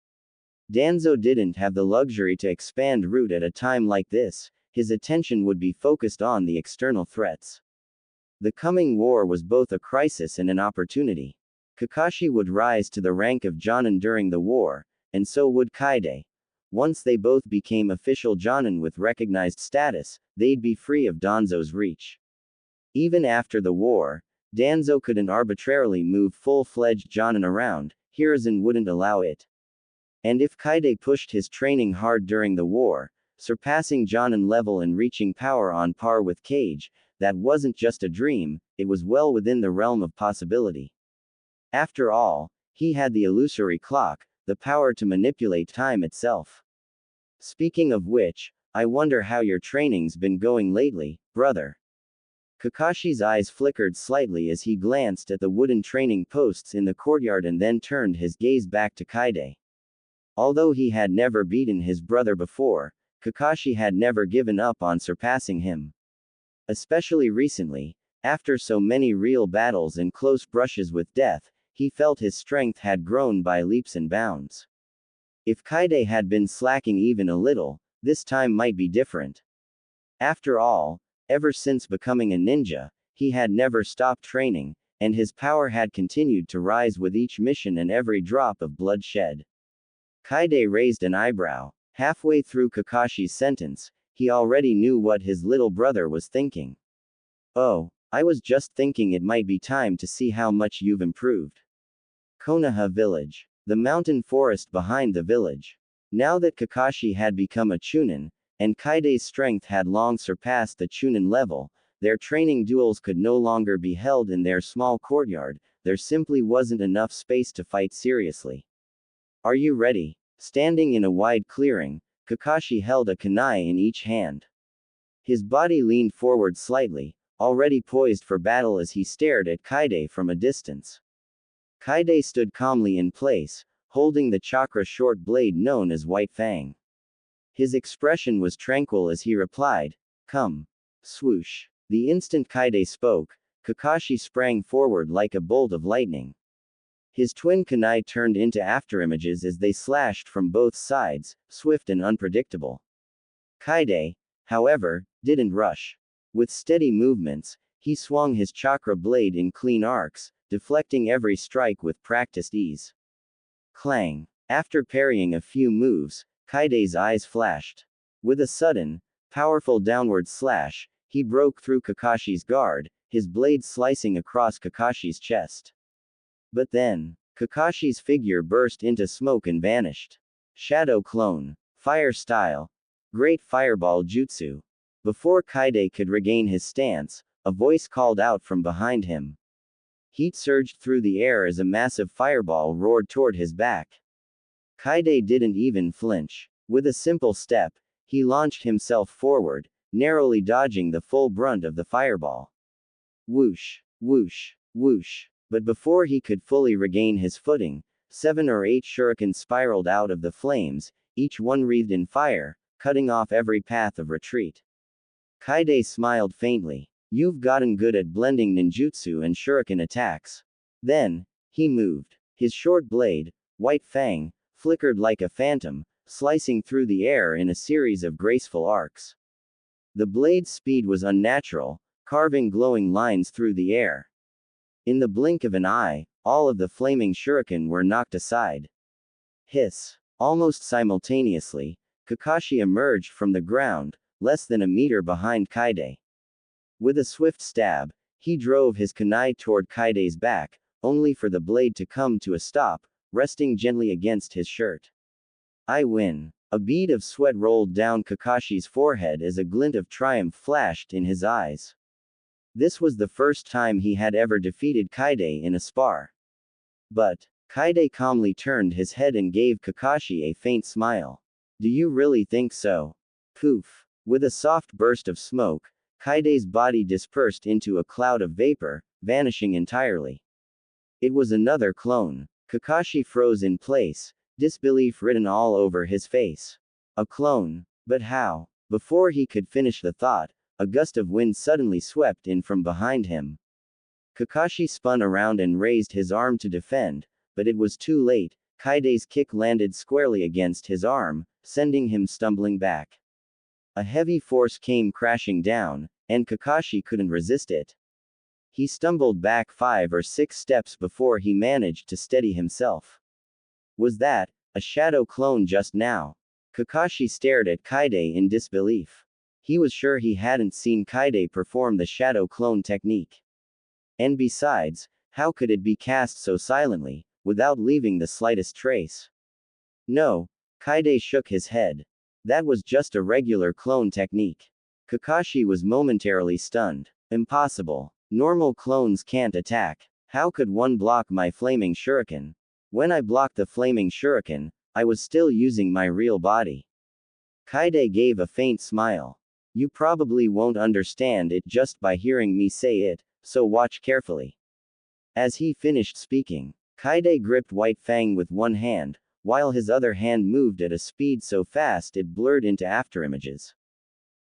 Danzo didn't have the luxury to expand Root at a time like this. His attention would be focused on the external threats. The coming war was both a crisis and an opportunity. Kakashi would rise to the rank of Jonin during the war, and so would Kaide. Once they both became official Jonin with recognized status, they'd be free of Danzo's reach. Even after the war, Danzo couldn't arbitrarily move full-fledged Jonin around. Hiruzen wouldn't allow it. And if Kaide pushed his training hard during the war, surpassing Jonin level and reaching power on par with Kage, that wasn't just a dream, it was well within the realm of possibility. After all, he had the illusory clock, the power to manipulate time itself. Speaking of which, I wonder how your training's been going lately, brother. Kakashi's eyes flickered slightly as he glanced at the wooden training posts in the courtyard and then turned his gaze back to Kaide. Although he had never beaten his brother before, Kakashi had never given up on surpassing him. Especially recently, after so many real battles and close brushes with death, he felt his strength had grown by leaps and bounds. If Kaide had been slacking even a little, this time might be different. After all, ever since becoming a ninja, he had never stopped training, and his power had continued to rise with each mission and every drop of blood shed. Kaide raised an eyebrow. Halfway through Kakashi's sentence, he already knew what his little brother was thinking. Oh, I was just thinking it might be time to see how much you've improved. Konoha Village. The mountain forest behind the village. Now that Kakashi had become a Chunin, and Kaide's strength had long surpassed the Chunin level, their training duels could no longer be held in their small courtyard, there simply wasn't enough space to fight seriously. Are you ready? Standing in a wide clearing, Kakashi held a kunai in each hand. His body leaned forward slightly, already poised for battle as he stared at Kaide from a distance. Kaide stood calmly in place, holding the chakra short blade known as White Fang. His expression was tranquil as he replied, "Come." Swoosh. The instant Kaide spoke, Kakashi sprang forward like a bolt of lightning. His twin kunai turned into afterimages as they slashed from both sides, swift and unpredictable. Kaide, however, didn't rush. With steady movements, he swung his chakra blade in clean arcs, deflecting every strike with practiced ease. Clang. After parrying a few moves, Kaide's eyes flashed. With a sudden, powerful downward slash, he broke through Kakashi's guard, his blade slicing across Kakashi's chest. But then, Kakashi's figure burst into smoke and vanished. Shadow Clone. Fire Style. Great Fireball Jutsu. Before Kaide could regain his stance, a voice called out from behind him. Heat surged through the air as a massive fireball roared toward his back. Kaide didn't even flinch. With a simple step, he launched himself forward, narrowly dodging the full brunt of the fireball. Whoosh, whoosh, whoosh. But before he could fully regain his footing, 7 or 8 shurikens spiraled out of the flames, each one wreathed in fire, cutting off every path of retreat. Kaide smiled faintly. You've gotten good at blending ninjutsu and shuriken attacks. Then, he moved. His short blade, White Fang, flickered like a phantom, slicing through the air in a series of graceful arcs. The blade's speed was unnatural, carving glowing lines through the air. In the blink of an eye, all of the flaming shuriken were knocked aside. Hiss. Almost simultaneously, Kakashi emerged from the ground, less than a meter behind Kaide. With a swift stab, he drove his kunai toward Kaide's back, only for the blade to come to a stop, resting gently against his shirt. I win. A bead of sweat rolled down Kakashi's forehead as a glint of triumph flashed in his eyes. This was the first time he had ever defeated Kaide in a spar. But, Kaide calmly turned his head and gave Kakashi a faint smile. Do you really think so? Poof. With a soft burst of smoke, Kaide's body dispersed into a cloud of vapor, vanishing entirely. It was another clone. Kakashi froze in place, disbelief written all over his face. A clone? But how? Before he could finish the thought, a gust of wind suddenly swept in from behind him. Kakashi spun around and raised his arm to defend, but it was too late. Kaide's kick landed squarely against his arm, sending him stumbling back. A heavy force came crashing down, and Kakashi couldn't resist it. He stumbled back 5 or 6 steps before he managed to steady himself. Was that a shadow clone just now? Kakashi stared at Kaide in disbelief. He was sure he hadn't seen Kaide perform the shadow clone technique. And besides, how could it be cast so silently, without leaving the slightest trace? No, Kaide shook his head. That was just a regular clone technique. Kakashi was momentarily stunned. Impossible. Normal clones can't attack. How could one block my flaming shuriken? When I blocked the flaming shuriken, I was still using my real body. Kaide gave a faint smile. You probably won't understand it just by hearing me say it, so watch carefully. As he finished speaking, Kaide gripped White Fang with one hand, while his other hand moved at a speed so fast it blurred into afterimages.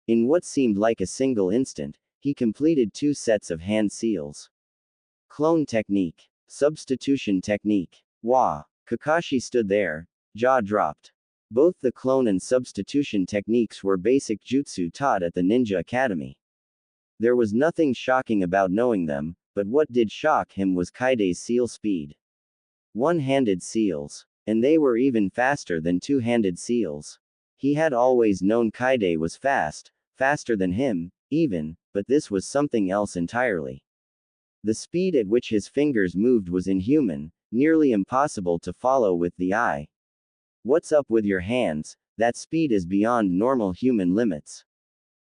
In what seemed like a single instant, he completed 2 sets of hand seals. Clone technique. Substitution technique. Wah! Kakashi stood there, jaw dropped. Both the clone and substitution techniques were basic jutsu taught at the Ninja Academy. There was nothing shocking about knowing them, but what did shock him was Kaide's seal speed. One-handed seals. And they were even faster than two-handed seals. He had always known Kaide was fast, faster than him, even, but this was something else entirely. The speed at which his fingers moved was inhuman, nearly impossible to follow with the eye. What's up with your hands? That speed is beyond normal human limits.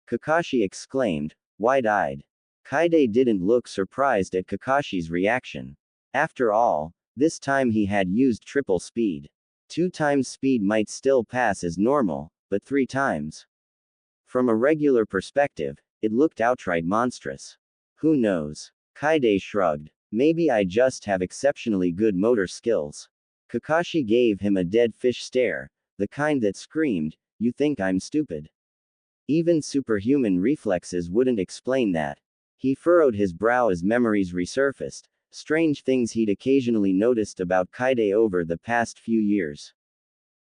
Kakashi exclaimed, wide-eyed. Kaide didn't look surprised at Kakashi's reaction. After all, this time he had used triple speed. 2 times speed might still pass as normal, but 3 times. From a regular perspective, it looked outright monstrous. Who knows? Kaide shrugged. Maybe I just have exceptionally good motor skills. Kakashi gave him a dead fish stare, the kind that screamed, you think I'm stupid? Even superhuman reflexes wouldn't explain that. He furrowed his brow as memories resurfaced, strange things he'd occasionally noticed about Kaide over the past few years.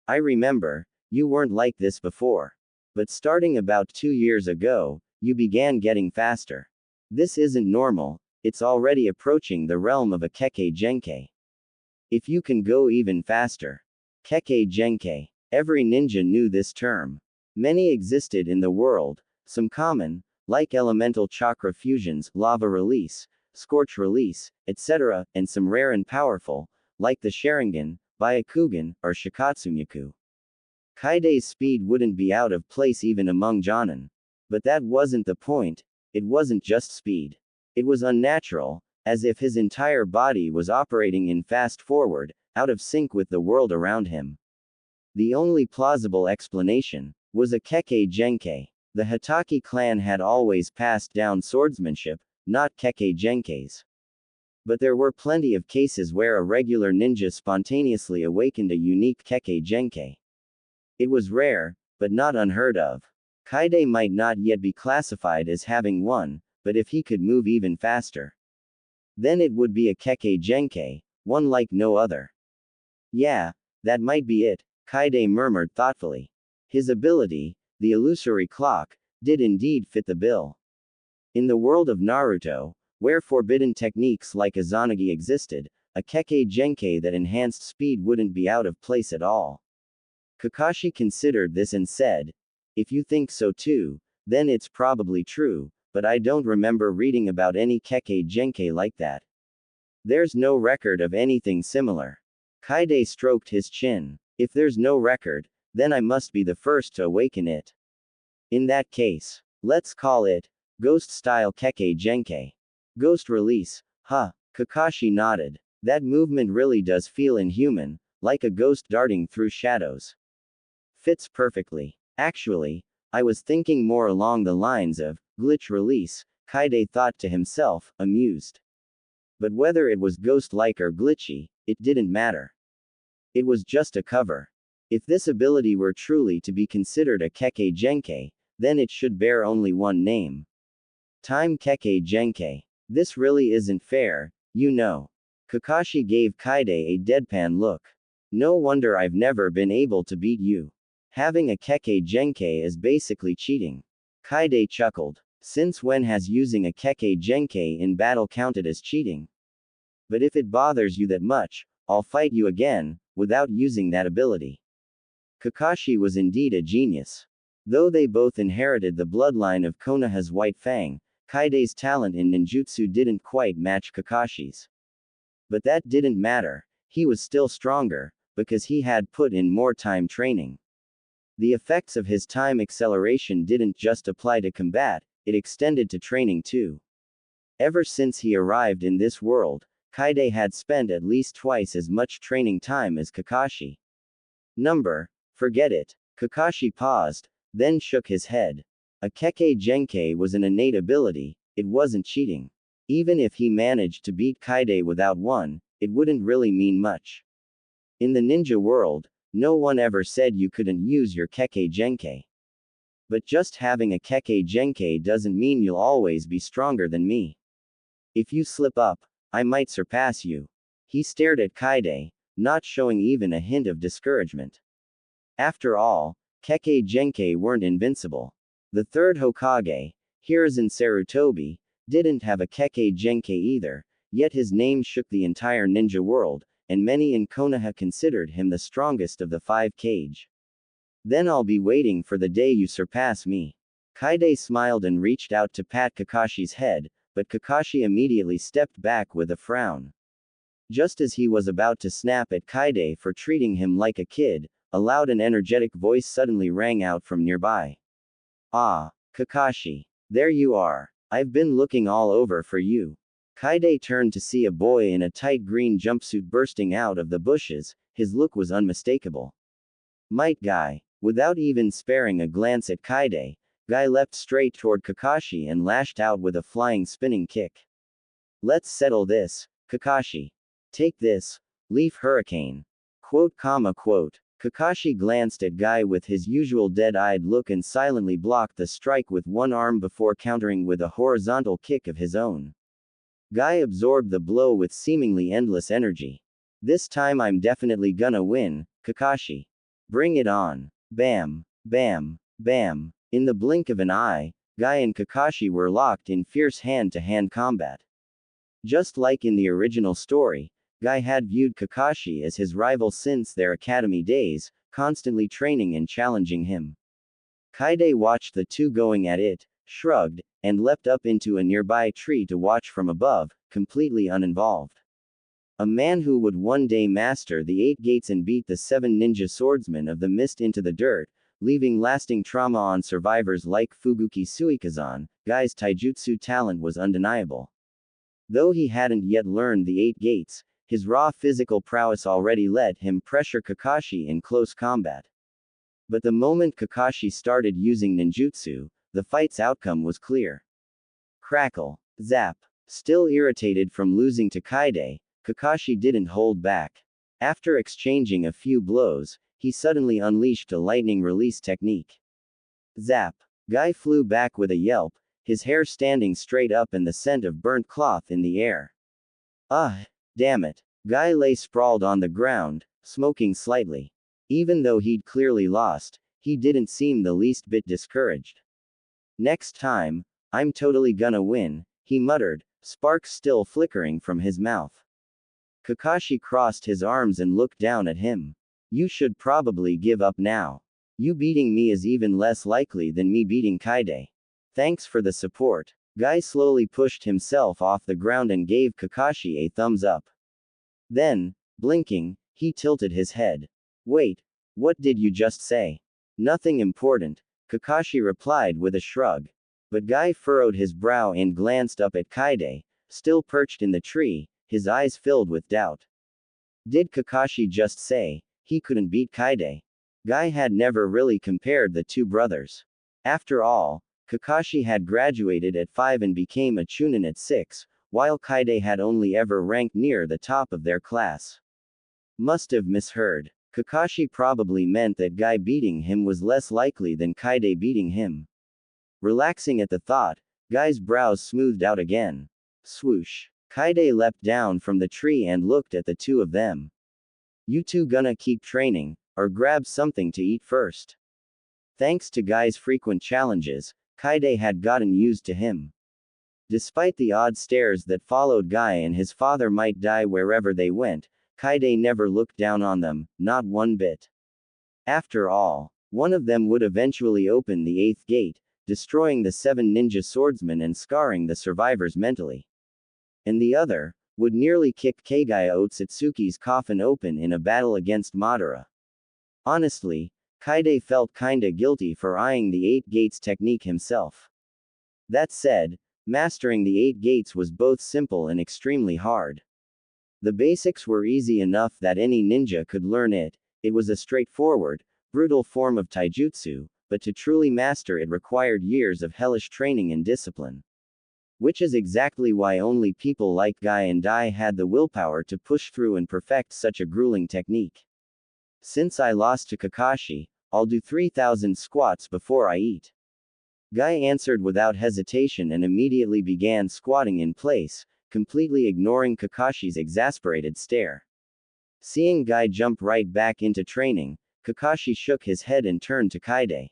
I remember, you weren't like this before. But starting about 2 years ago, you began getting faster. This isn't normal, it's already approaching the realm of a Kekkei Genkai. If you can go even faster. Kekkei Genkai. Every ninja knew this term. Many existed in the world, some common, like elemental chakra fusions, lava release, scorch release, etc., and some rare and powerful, like the Sharingan, Byakugan, or Shikatsumyaku. Kaide's speed wouldn't be out of place even among Jonin. But that wasn't the point, it wasn't just speed. It was unnatural, as if his entire body was operating in fast forward, out of sync with the world around him. The only plausible explanation was a Kekkei Genkai. The Hitaki clan had always passed down swordsmanship, not Kekkei Genkais. But there were plenty of cases where a regular ninja spontaneously awakened a unique Kekkei Genkai. It was rare, but not unheard of. Kaide might not yet be classified as having one, but if he could move even faster, then it would be a Kekkei Genkai, one like no other. Yeah, that might be it, Kaide murmured thoughtfully. His ability, the illusory clock, did indeed fit the bill. In the world of Naruto, where forbidden techniques like Izanagi existed, a Kekkei Genkai that enhanced speed wouldn't be out of place at all. Kakashi considered this and said, if you think so too, then it's probably true, but I don't remember reading about any Kekkei Genkai like that. There's no record of anything similar. Kaide stroked his chin. If there's no record, then I must be the first to awaken it. In that case, let's call it Ghost-style Kekkei Genkai. Ghost release, huh? Kakashi nodded. That movement really does feel inhuman, like a ghost darting through shadows. Fits perfectly. Actually, I was thinking more along the lines of glitch release, Kaide thought to himself, amused. But whether it was ghost-like or glitchy, it didn't matter. It was just a cover. If this ability were truly to be considered a Kekkei Genkai, then it should bear only one name. Time Kekkei Genkai. This really isn't fair, you know. Kakashi gave Kaide a deadpan look. No wonder I've never been able to beat you. Having a Kekkei Genkai is basically cheating. Kaide chuckled. Since when has using a Kekkei Genkai in battle counted as cheating? But if it bothers you that much, I'll fight you again, without using that ability. Kakashi was indeed a genius. Though they both inherited the bloodline of Konoha's White Fang, Kaide's talent in ninjutsu didn't quite match Kakashi's. But that didn't matter, he was still stronger, because he had put in more time training. The effects of his time acceleration didn't just apply to combat, it extended to training too. Ever since he arrived in this world, Kaide had spent at least twice as much training time as Kakashi. Forget it. Kakashi paused, then shook his head. A Kekkei Genkai was an innate ability, it wasn't cheating. Even if he managed to beat Kaide without one, it wouldn't really mean much. In the ninja world, no one ever said you couldn't use your Kekkei Genkai. But just having a Kekkei Genkai doesn't mean you'll always be stronger than me. If you slip up, I might surpass you. He stared at Kaide, not showing even a hint of discouragement. After all, Kekkei Genkai weren't invincible. The third Hokage, Hiruzen Sarutobi, didn't have a Kekkei Genkai either, yet his name shook the entire ninja world, and many in Konoha considered him the strongest of the 5 Kage. Then I'll be waiting for the day you surpass me. Kaide smiled and reached out to pat Kakashi's head, but Kakashi immediately stepped back with a frown. Just as he was about to snap at Kaide for treating him like a kid, a loud and energetic voice suddenly rang out from nearby. Ah, Kakashi. There you are. I've been looking all over for you. Kaide turned to see a boy in a tight green jumpsuit bursting out of the bushes, his look was unmistakable. Might Guy. Without even sparing a glance at Kaide, Guy leapt straight toward Kakashi and lashed out with a flying spinning kick. Let's settle this, Kakashi. Take this, Leaf Hurricane. Quote. Kakashi glanced at Guy with his usual dead-eyed look and silently blocked the strike with one arm before countering with a horizontal kick of his own. Guy absorbed the blow with seemingly endless energy. This time I'm definitely gonna win, Kakashi. Bring it on. Bam, bam, bam. In the blink of an eye, Guy and Kakashi were locked in fierce hand-to-hand combat. Just like in the original story, Guy had viewed Kakashi as his rival since their academy days, constantly training and challenging him. Kaide watched the two going at it, shrugged, and leapt up into a nearby tree to watch from above, completely uninvolved. A man who would one day master the 8 gates and beat the 7 ninja swordsmen of the mist into the dirt, leaving lasting trauma on survivors like Fubuki Suikazan, Guy's taijutsu talent was undeniable. Though he hadn't yet learned the 8 gates, his raw physical prowess already let him pressure Kakashi in close combat. But the moment Kakashi started using ninjutsu, the fight's outcome was clear. Crackle. Zap. Still irritated from losing to Kaide, Kakashi didn't hold back. After exchanging a few blows, he suddenly unleashed a lightning release technique. Zap. Guy flew back with a yelp, his hair standing straight up and the scent of burnt cloth in the air. Damn it. Guy lay sprawled on the ground, smoking slightly. Even though he'd clearly lost, he didn't seem the least bit discouraged. Next time, I'm totally gonna win, he muttered, sparks still flickering from his mouth. Kakashi crossed his arms and looked down at him. You should probably give up now. You beating me is even less likely than me beating Kaide. Thanks for the support. Guy slowly pushed himself off the ground and gave Kakashi a thumbs up. Then, blinking, he tilted his head. Wait, what did you just say? Nothing important, Kakashi replied with a shrug. But Guy furrowed his brow and glanced up at Kaide, still perched in the tree, his eyes filled with doubt. Did Kakashi just say he couldn't beat Kaide? Guy had never really compared the two brothers. After all, Kakashi had graduated at 5 and became a Chunin at 6, while Kaide had only ever ranked near the top of their class. Must have misheard. Kakashi probably meant that Guy beating him was less likely than Kaide beating him. Relaxing at the thought, Guy's brows smoothed out again. Swoosh. Kaide leapt down from the tree and looked at the two of them. You two gonna keep training, or grab something to eat first? Thanks to Guy's frequent challenges, Kaide had gotten used to him. Despite the odd stares that followed Guy and his father might die wherever they went, Kaide never looked down on them, not one bit. After all, one of them would eventually open the 8th gate, destroying the 7 ninja swordsmen and scarring the survivors mentally. And the other would nearly kick Kagaya Otsutsuki's coffin open in a battle against Madara. Honestly, Kaide felt kinda guilty for eyeing the 8 gates technique himself. That said, mastering the 8 gates was both simple and extremely hard. The basics were easy enough that any ninja could learn it. It was a straightforward, brutal form of taijutsu, but to truly master it required years of hellish training and discipline. Which is exactly why only people like Guy and Dai had the willpower to push through and perfect such a grueling technique. Since I lost to Kakashi, I'll do 3,000 squats before I eat. Guy answered without hesitation and immediately began squatting in place, completely ignoring Kakashi's exasperated stare. Seeing Guy jump right back into training, Kakashi shook his head and turned to Kaide.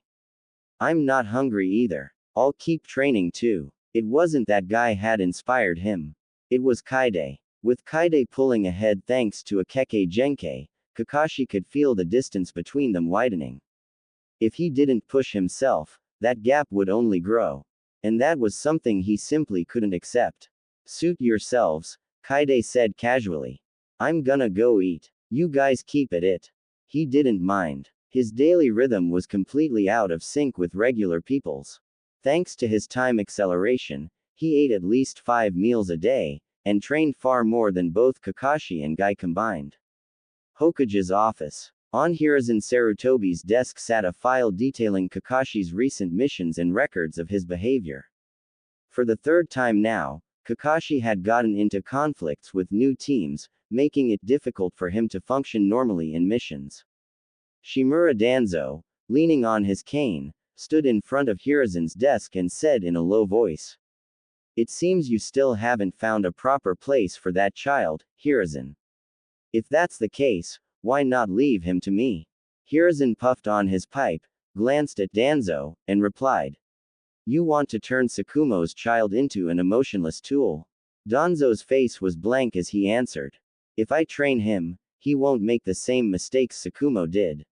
I'm not hungry either. I'll keep training too. It wasn't that Guy had inspired him. It was Kaide. With Kaide pulling ahead thanks to a Kekkei Genkai, Kakashi could feel the distance between them widening. If he didn't push himself, that gap would only grow. And that was something he simply couldn't accept. Suit yourselves, Kaide said casually. I'm gonna go eat. You guys keep at it. He didn't mind. His daily rhythm was completely out of sync with regular people's. Thanks to his time acceleration, he ate at least 5 meals a day, and trained far more than both Kakashi and Guy combined. Hokage's office. On Hiruzen Sarutobi's desk sat a file detailing Kakashi's recent missions and records of his behavior. For the third time now, Kakashi had gotten into conflicts with new teams, making it difficult for him to function normally in missions. Shimura Danzo, leaning on his cane, stood in front of Hiruzen's desk and said in a low voice. It seems you still haven't found a proper place for that child, Hiruzen. If that's the case, why not leave him to me? Hiruzen puffed on his pipe, glanced at Danzo, and replied. You want to turn Tsukumo's child into an emotionless tool? Danzo's face was blank as he answered. If I train him, he won't make the same mistakes Tsukumo did.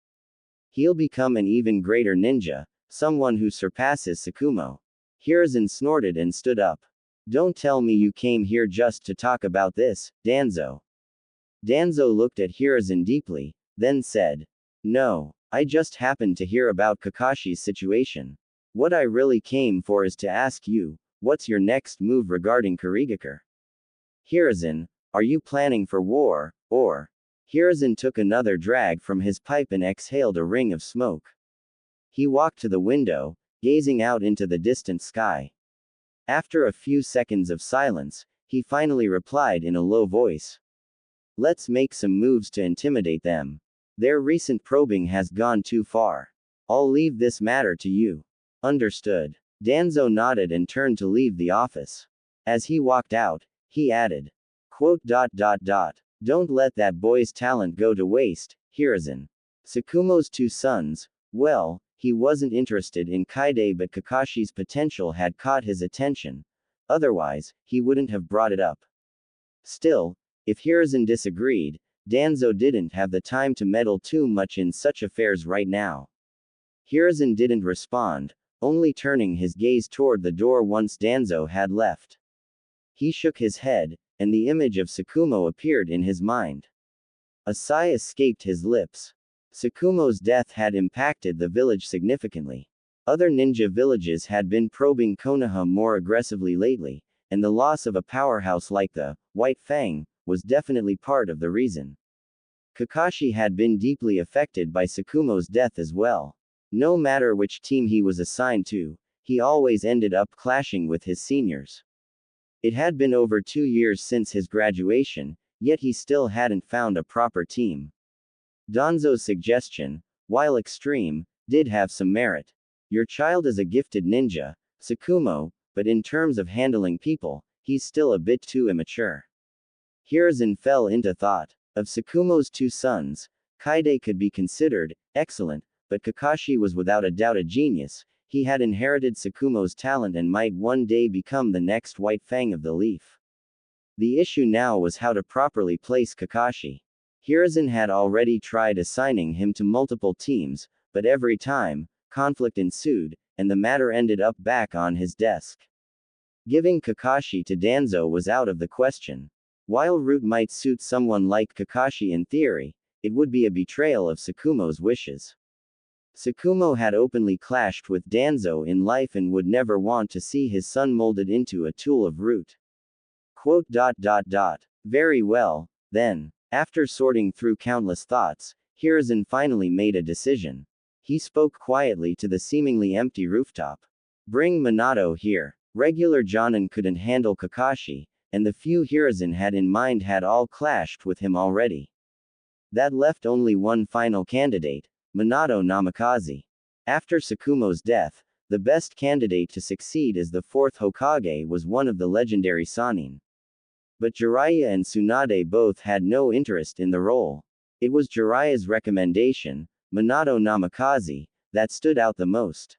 He'll become an even greater ninja, someone who surpasses Tsukumo. Hiruzen snorted and stood up. Don't tell me you came here just to talk about this, Danzo. Danzo looked at Hiruzen deeply, then said. No, I just happened to hear about Kakashi's situation. What I really came for is to ask you, what's your next move regarding Kurigakure? Hiruzen, are you planning for war, or? Hiruzen took another drag from his pipe and exhaled a ring of smoke. He walked to the window, gazing out into the distant sky. After a few seconds of silence, he finally replied in a low voice. Let's make some moves to intimidate them. Their recent probing has gone too far. I'll leave this matter to you. Understood. Danzo nodded and turned to leave the office. As he walked out, he added. Quote. Don't let that boy's talent go to waste, Hiruzen. Tsukumo's 2 sons, well, he wasn't interested in Kaide but Kakashi's potential had caught his attention. Otherwise, he wouldn't have brought it up. Still, if Hiruzen disagreed, Danzo didn't have the time to meddle too much in such affairs right now. Hiruzen didn't respond, only turning his gaze toward the door once Danzo had left. He shook his head, and the image of Tsukumo appeared in his mind. A sigh escaped his lips. Tsukumo's death had impacted the village significantly. Other ninja villages had been probing Konoha more aggressively lately, and the loss of a powerhouse like the White Fang was definitely part of the reason. Kakashi had been deeply affected by Tsukumo's death as well. No matter which team he was assigned to, he always ended up clashing with his seniors. It had been over 2 years since his graduation, yet he still hadn't found a proper team. Danzo's suggestion, while extreme, did have some merit. Your child is a gifted ninja, Tsukumo, but in terms of handling people, he's still a bit too immature. Hiruzen fell into thought. Of Tsukumo's 2 sons, Kaide could be considered excellent, but Kakashi was without a doubt a genius. He had inherited Tsukumo's talent and might one day become the next White Fang of the Leaf. The issue now was how to properly place Kakashi. Hiruzen had already tried assigning him to multiple teams, but every time, conflict ensued, and the matter ended up back on his desk. Giving Kakashi to Danzo was out of the question. While Root might suit someone like Kakashi in theory, it would be a betrayal of Tsukumo's wishes. Tsukumo had openly clashed with Danzo in life and would never want to see his son molded into a tool of Root. Quote. Very well, then. After sorting through countless thoughts, Hiruzen finally made a decision. He spoke quietly to the seemingly empty rooftop. Bring Minato here. Regular Jonin couldn't handle Kakashi, and the few Hiruzen had in mind had all clashed with him already. That left only one final candidate, Minato Namikaze. After Tsukumo's death, the best candidate to succeed as the fourth Hokage was one of the legendary Sannin. But Jiraiya and Tsunade both had no interest in the role. It was Jiraiya's recommendation, Minato Namikaze, that stood out the most.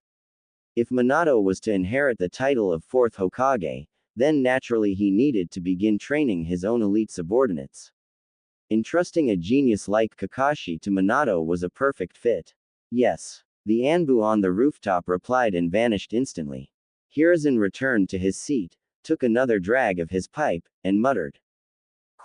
If Minato was to inherit the title of fourth Hokage, then naturally he needed to begin training his own elite subordinates. Entrusting a genius like Kakashi to Minato was a perfect fit. Yes. The Anbu on the rooftop replied and vanished instantly. Hiruzen returned to his seat, took another drag of his pipe, and muttered.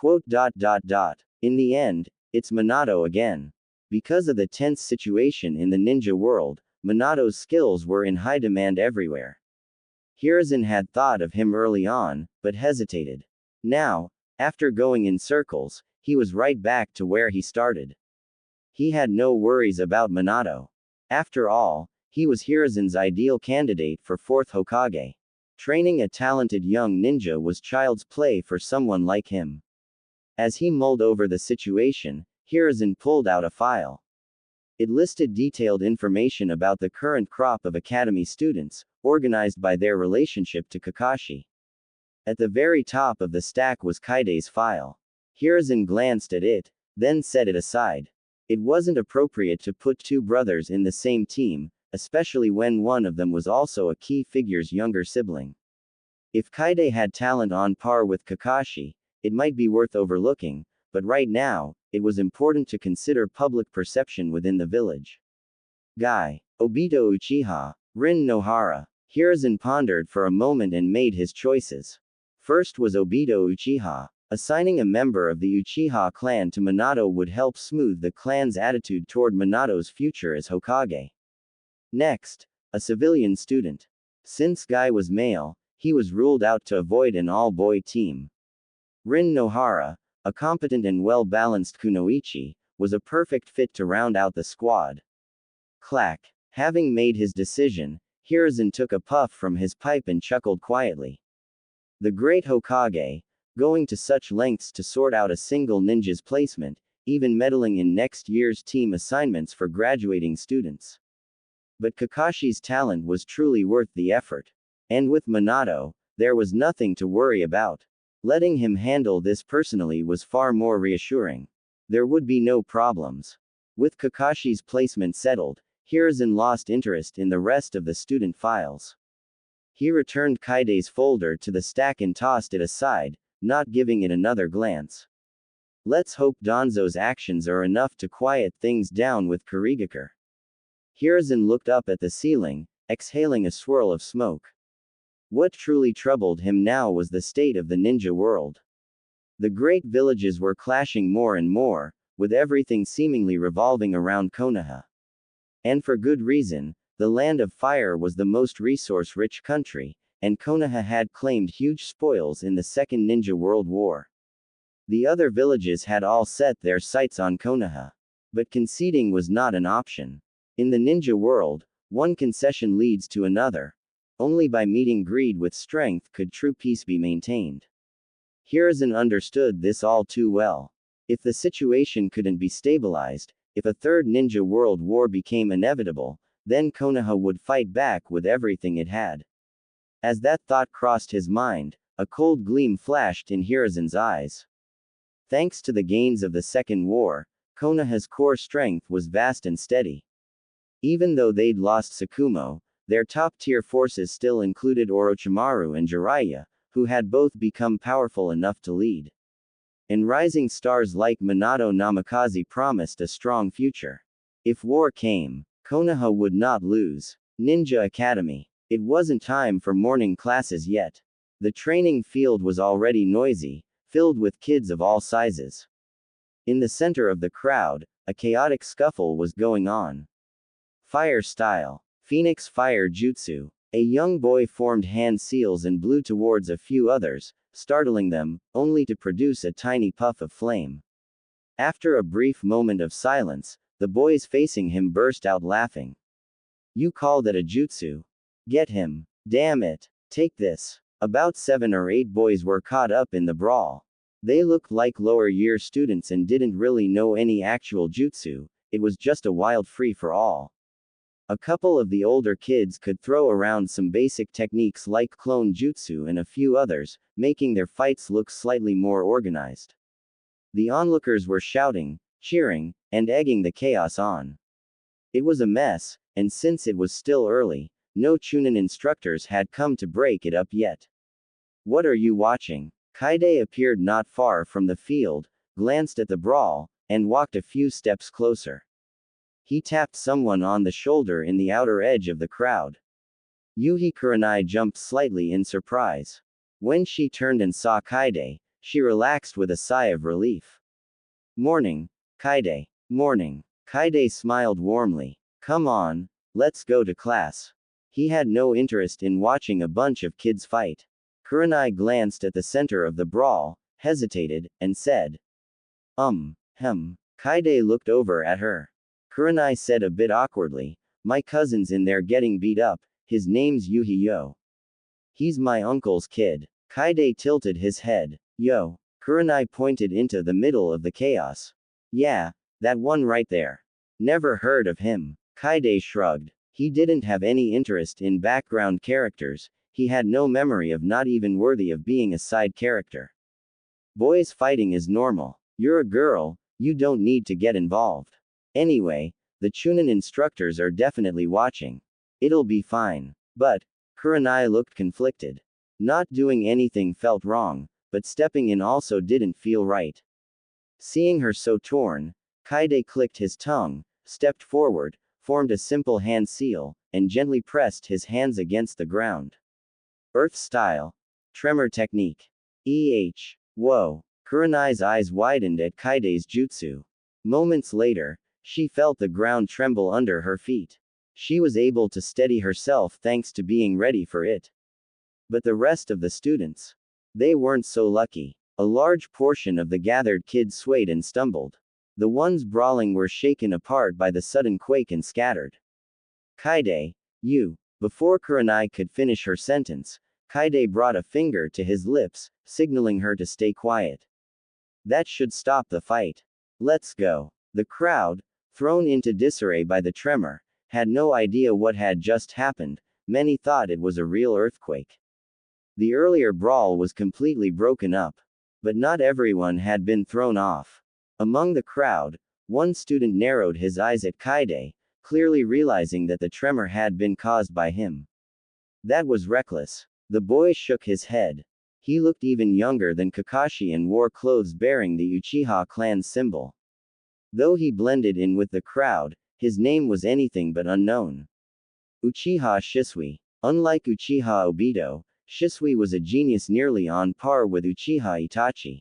In the end, it's Minato again. Because of the tense situation in the ninja world, Minato's skills were in high demand everywhere. Hiruzen had thought of him early on, but hesitated. Now, after going in circles, he was right back to where he started. He had no worries about Minato. After all, he was Hiruzen's ideal candidate for fourth Hokage. Training a talented young ninja was child's play for someone like him. As he mulled over the situation, Hiruzen pulled out a file. It listed detailed information about the current crop of academy students, organized by their relationship to Kakashi. At the very top of the stack was Kaide's file. Hiruzen glanced at it, then set it aside. It wasn't appropriate to put two brothers in the same team, especially when one of them was also a key figure's younger sibling. If Kaide had talent on par with Kakashi, it might be worth overlooking, but right now, it was important to consider public perception within the village. Guy, Obito Uchiha, Rin Nohara. Hiruzen pondered for a moment and made his choices. First was Obito Uchiha. Assigning a member of the Uchiha clan to Minato would help smooth the clan's attitude toward Minato's future as Hokage. Next, a civilian student. Since Guy was male, he was ruled out to avoid an all-boy team. Rin Nohara, a competent and well-balanced kunoichi, was a perfect fit to round out the squad. Clack. Having made his decision, Hiruzen took a puff from his pipe and chuckled quietly. The great Hokage, going to such lengths to sort out a single ninja's placement, even meddling in next year's team assignments for graduating students. But Kakashi's talent was truly worth the effort. And with Minato, there was nothing to worry about. Letting him handle this personally was far more reassuring. There would be no problems. With Kakashi's placement settled, Hiruzen lost interest in the rest of the student files. He returned Kaide's folder to the stack and tossed it aside, not giving it another glance. Let's hope Danzo's actions are enough to quiet things down with Kurigakure. Hiruzen looked up at the ceiling, exhaling a swirl of smoke. What truly troubled him now was the state of the ninja world. The great villages were clashing more and more, with everything seemingly revolving around Konoha. And for good reason, the Land of Fire was the most resource-rich country, and Konoha had claimed huge spoils in the Second Ninja World War. The other villages had all set their sights on Konoha. But conceding was not an option. In the ninja world, one concession leads to another. Only by meeting greed with strength could true peace be maintained. Hiruzen understood this all too well. If the situation couldn't be stabilized, if a third ninja world war became inevitable, then Konoha would fight back with everything it had. As that thought crossed his mind, a cold gleam flashed in Hiruzen's eyes. Thanks to the gains of the Second War, Konoha's core strength was vast and steady. Even though they'd lost Tsukumo, their top-tier forces still included Orochimaru and Jiraiya, who had both become powerful enough to lead. And rising stars like Minato Namikaze promised a strong future. If war came, Konoha would not lose. Ninja Academy. It wasn't time for morning classes yet. The training field was already noisy, filled with kids of all sizes. In the center of the crowd, a chaotic scuffle was going on. Fire style. Phoenix Fire Jutsu. A young boy formed hand seals and blew towards a few others, startling them, only to produce a tiny puff of flame. After a brief moment of silence, The boys facing him burst out laughing. You call that a jutsu? Get him. Damn it. Take this. About 7 or 8 boys were caught up in the brawl. They looked like lower year students and didn't really know any actual jutsu, it was just a wild free-for-all. A couple of the older kids could throw around some basic techniques like clone jutsu and a few others, making their fights look slightly more organized. The onlookers were shouting, cheering, and egging the chaos on. It was a mess, and since it was still early, no Chunin instructors had come to break it up yet. What are you watching? Kaide appeared not far from the field, glanced at the brawl, and walked a few steps closer. He tapped someone on the shoulder in the outer edge of the crowd. Yuhi Kurenai jumped slightly in surprise. When she turned and saw Kaide, she relaxed with a sigh of relief. Morning, Kaide. Morning. Kaide smiled warmly. Come on, let's go to class. He had no interest in watching a bunch of kids fight. Kurenai glanced at the center of the brawl, hesitated, and said, Kaide looked over at her. Kurenai said a bit awkwardly, my cousin's in there getting beat up, his name's Yuhi Yo. He's my uncle's kid. Kaide tilted his head. Yo. Kurenai pointed into the middle of the chaos. Yeah, that one right there. Never heard of him. Kaide shrugged. He didn't have any interest in background characters, he had no memory of not even worthy of being a side character. Boys fighting is normal. You're a girl, you don't need to get involved. Anyway, the Chunin instructors are definitely watching. It'll be fine. But, Kurenai looked conflicted. Not doing anything felt wrong, but stepping in also didn't feel right. Seeing her so torn, Kaide clicked his tongue, stepped forward, formed a simple hand seal, and gently pressed his hands against the ground. Earth style. Tremor technique. Whoa. Kurenai's eyes widened at Kaide's jutsu. Moments later, she felt the ground tremble under her feet. She was able to steady herself thanks to being ready for it. But the rest of the students? They weren't so lucky. A large portion of the gathered kids swayed and stumbled. The ones brawling were shaken apart by the sudden quake and scattered. Kaide, you. Before Kurenai could finish her sentence, Kaide brought a finger to his lips, signaling her to stay quiet. That should stop the fight. Let's go. The crowd, thrown into disarray by the tremor, had no idea what had just happened. Many thought it was a real earthquake. The earlier brawl was completely broken up. But not everyone had been thrown off. Among the crowd, one student narrowed his eyes at Kaide, clearly realizing that the tremor had been caused by him. That was reckless. The boy shook his head. He looked even younger than Kakashi and wore clothes bearing the Uchiha clan's symbol. Though he blended in with the crowd, his name was anything but unknown. Uchiha Shisui. Unlike Uchiha Obito, Shisui was a genius nearly on par with Uchiha Itachi.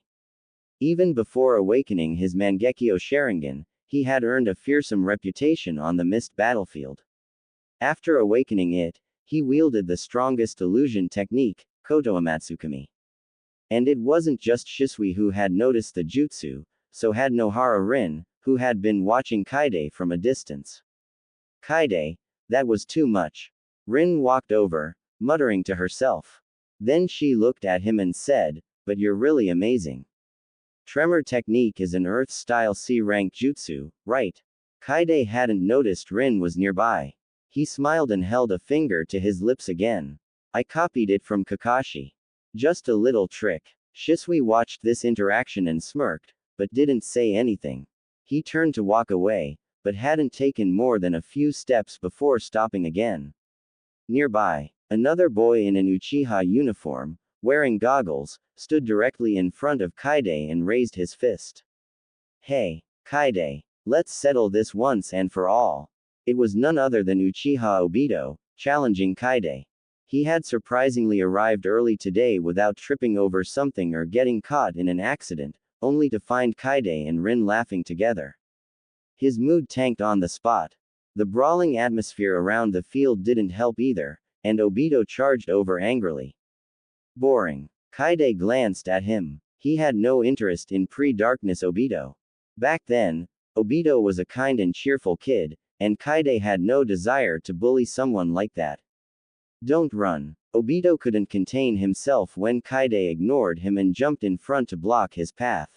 Even before awakening his Mangekyo Sharingan, he had earned a fearsome reputation on the mist battlefield. After awakening it, he wielded the strongest illusion technique, Koto Amatsukami. And it wasn't just Shisui who had noticed the jutsu, so had Nohara Rin, who had been watching Kaide from a distance. Kaide, that was too much. Rin walked over, muttering to herself. Then she looked at him and said, but you're really amazing. Tremor technique is an earth-style C-rank jutsu, right? Kaide hadn't noticed Rin was nearby. He smiled and held a finger to his lips again. I copied it from Kakashi. Just a little trick. Shisui watched this interaction and smirked, but didn't say anything. He turned to walk away, but hadn't taken more than a few steps before stopping again. Nearby, another boy in an Uchiha uniform, wearing goggles, stood directly in front of Kaide and raised his fist. Hey, Kaide, let's settle this once and for all. It was none other than Uchiha Obito, challenging Kaide. He had surprisingly arrived early today without tripping over something or getting caught in an accident, only to find Kaide and Rin laughing together. His mood tanked on the spot. The brawling atmosphere around the field didn't help either, and Obito charged over angrily. Boring. Kaide glanced at him. He had no interest in pre-darkness Obito. Back then, Obito was a kind and cheerful kid, and Kaide had no desire to bully someone like that. Don't run. Obito couldn't contain himself when Kaide ignored him and jumped in front to block his path.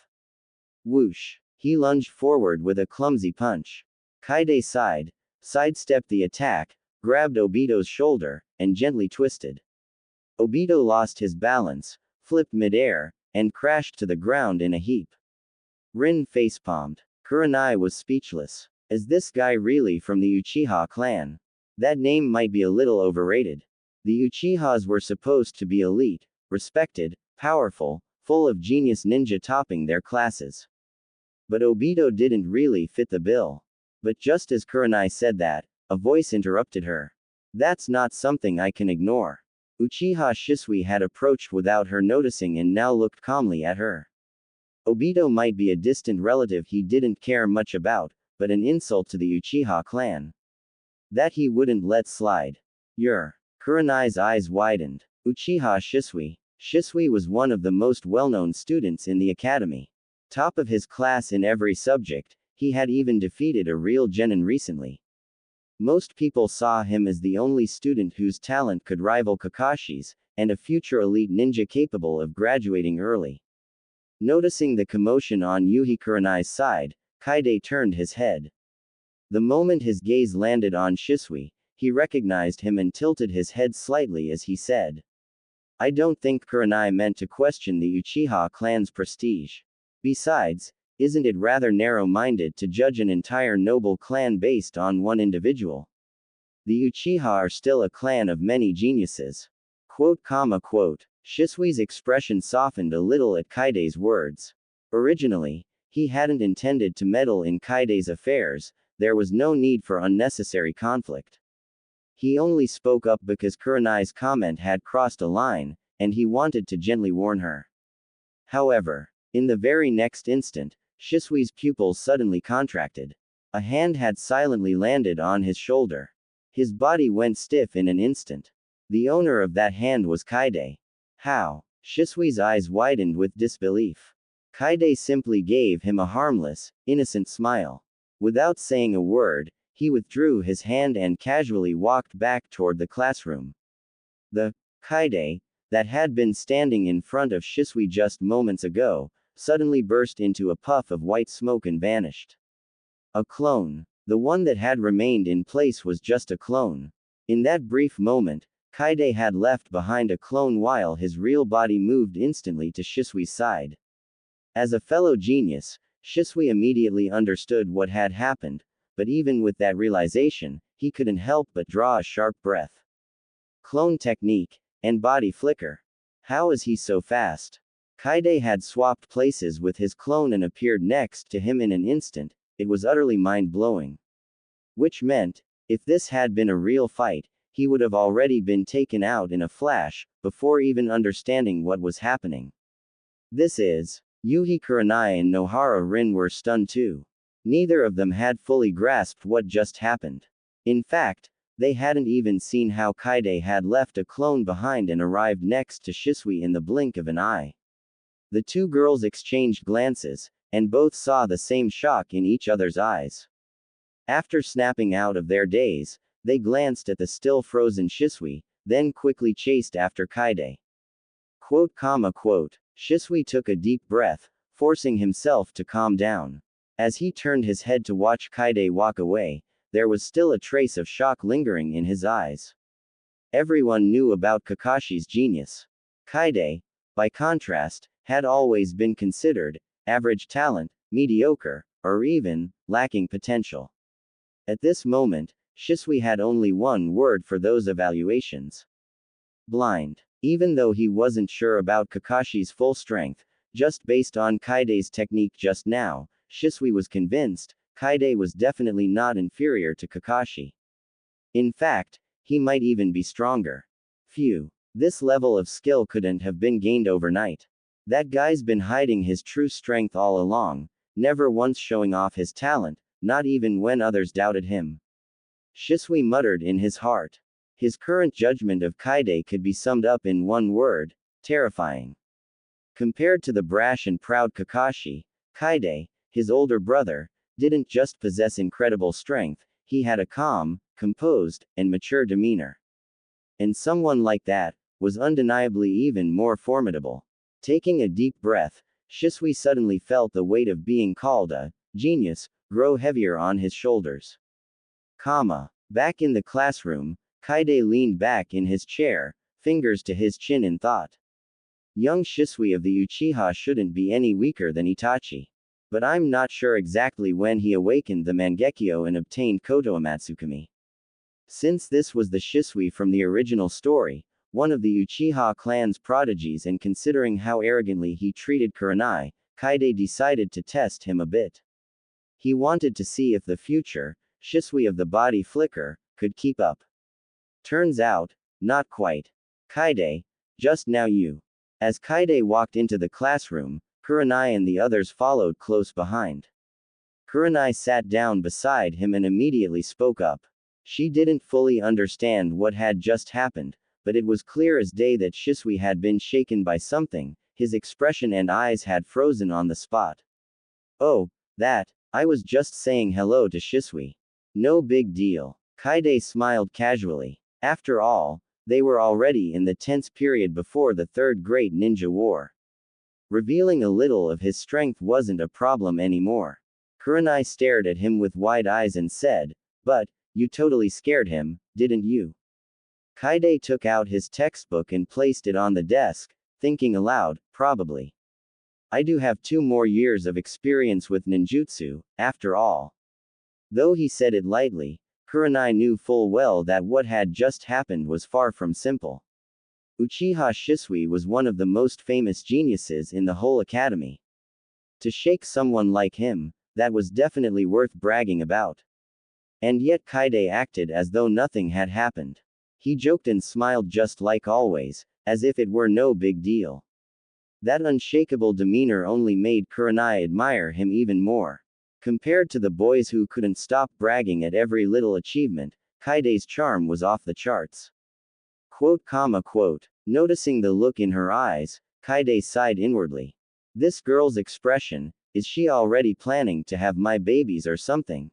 Whoosh. He lunged forward with a clumsy punch. Kaide sighed, sidestepped the attack, grabbed Obito's shoulder, and gently twisted. Obito lost his balance, flipped midair, and crashed to the ground in a heap. Rin facepalmed. Kurenai was speechless. Is this guy really from the Uchiha clan? That name might be a little overrated. The Uchihas were supposed to be elite, respected, powerful, full of genius ninja topping their classes. But Obito didn't really fit the bill. But just as Kurenai said that, a voice interrupted her. That's not something I can ignore. Uchiha Shisui had approached without her noticing and now looked calmly at her. Obito might be a distant relative he didn't care much about, but an insult to the Uchiha clan. That he wouldn't let slide. Kurenai's eyes widened. Uchiha Shisui. Shisui was one of the most well-known students in the academy. Top of his class in every subject, he had even defeated a real genin recently. Most people saw him as the only student whose talent could rival Kakashi's, and a future elite ninja capable of graduating early. Noticing the commotion on Yuhi Kurenai's side, Kaide turned his head. The moment his gaze landed on Shisui, he recognized him and tilted his head slightly as he said. I don't think Kurenai meant to question the Uchiha clan's prestige. Besides, isn't it rather narrow-minded to judge an entire noble clan based on one individual? The Uchiha are still a clan of many geniuses. Quote. Shisui's expression softened a little at Kaide's words. Originally, he hadn't intended to meddle in Kaide's affairs, there was no need for unnecessary conflict. He only spoke up because Kurenai's comment had crossed a line, and he wanted to gently warn her. However, in the very next instant, Shisui's pupils suddenly contracted. A hand had silently landed on his shoulder. His body went stiff in an instant. The owner of that hand was Kaide. How? Shisui's eyes widened with disbelief. Kaide simply gave him a harmless, innocent smile. Without saying a word, he withdrew his hand and casually walked back toward the classroom. The Kaide that had been standing in front of Shisui just moments ago, suddenly burst into a puff of white smoke and vanished. A clone. The one that had remained in place was just a clone. In that brief moment, Kaide had left behind a clone while his real body moved instantly to Shisui's side. As a fellow genius, Shisui immediately understood what had happened, but even with that realization, he couldn't help but draw a sharp breath. Clone technique, and body flicker. How is he so fast? Kaide had swapped places with his clone and appeared next to him in an instant. It was utterly mind-blowing. Which meant, if this had been a real fight, he would have already been taken out in a flash, before even understanding what was happening. This is. Yuhi Kurenai and Nohara Rin were stunned too. Neither of them had fully grasped what just happened. In fact, they hadn't even seen how Kaide had left a clone behind and arrived next to Shisui in the blink of an eye. The two girls exchanged glances, and both saw the same shock in each other's eyes. After snapping out of their daze, they glanced at the still frozen Shisui, then quickly chased after Kaide. Quote. Shisui took a deep breath, forcing himself to calm down. As he turned his head to watch Kaide walk away, there was still a trace of shock lingering in his eyes. Everyone knew about Kakashi's genius. Kaide, by contrast, had always been considered average talent, mediocre, or even lacking potential. At this moment, Shisui had only one word for those evaluations. Blind. Even though he wasn't sure about Kakashi's full strength, just based on Kaide's technique just now, Shisui was convinced Kaide was definitely not inferior to Kakashi. In fact, he might even be stronger. Phew. This level of skill couldn't have been gained overnight. That guy's been hiding his true strength all along, never once showing off his talent, not even when others doubted him. Shisui muttered in his heart. His current judgment of Kaide could be summed up in one word: terrifying. Compared to the brash and proud Kakashi, Kaide, his older brother, didn't just possess incredible strength, he had a calm, composed, and mature demeanor. And someone like that was undeniably even more formidable. Taking a deep breath, Shisui suddenly felt the weight of being called a genius grow heavier on his shoulders. Back in the classroom, Kaide leaned back in his chair, fingers to his chin in thought. Young Shisui of the Uchiha shouldn't be any weaker than Itachi. But I'm not sure exactly when he awakened the Mangekyo and obtained Koto Amatsukami. Since this was the Shisui from the original story, one of the Uchiha clan's prodigies, and considering how arrogantly he treated Kurenai, Kaide decided to test him a bit. He wanted to see if the future Shisui of the body flicker could keep up. Turns out, not quite. Kaide, just now you. As Kaide walked into the classroom, Kurenai and the others followed close behind. Kurenai sat down beside him and immediately spoke up. She didn't fully understand what had just happened, but it was clear as day that Shisui had been shaken by something. His expression and eyes had frozen on the spot. Oh, that. I was just saying hello to Shisui. No big deal. Kaide smiled casually. After all, they were already in the tense period before the Third Great Ninja War. Revealing a little of his strength wasn't a problem anymore. Kurenai stared at him with wide eyes and said, "But, you totally scared him, didn't you?" Kaide took out his textbook and placed it on the desk, thinking aloud, "Probably. I do have 2 more years of experience with ninjutsu, after all." Though he said it lightly, Kurenai knew full well that what had just happened was far from simple. Uchiha Shisui was one of the most famous geniuses in the whole academy. To shake someone like him, that was definitely worth bragging about. And yet Kaide acted as though nothing had happened. He joked and smiled just like always, as if it were no big deal. That unshakable demeanor only made Kurenai admire him even more. Compared to the boys who couldn't stop bragging at every little achievement, Kaide's charm was off the charts. Quote. Noticing the look in her eyes, Kaide sighed inwardly. This girl's expression, is she already planning to have my babies or something?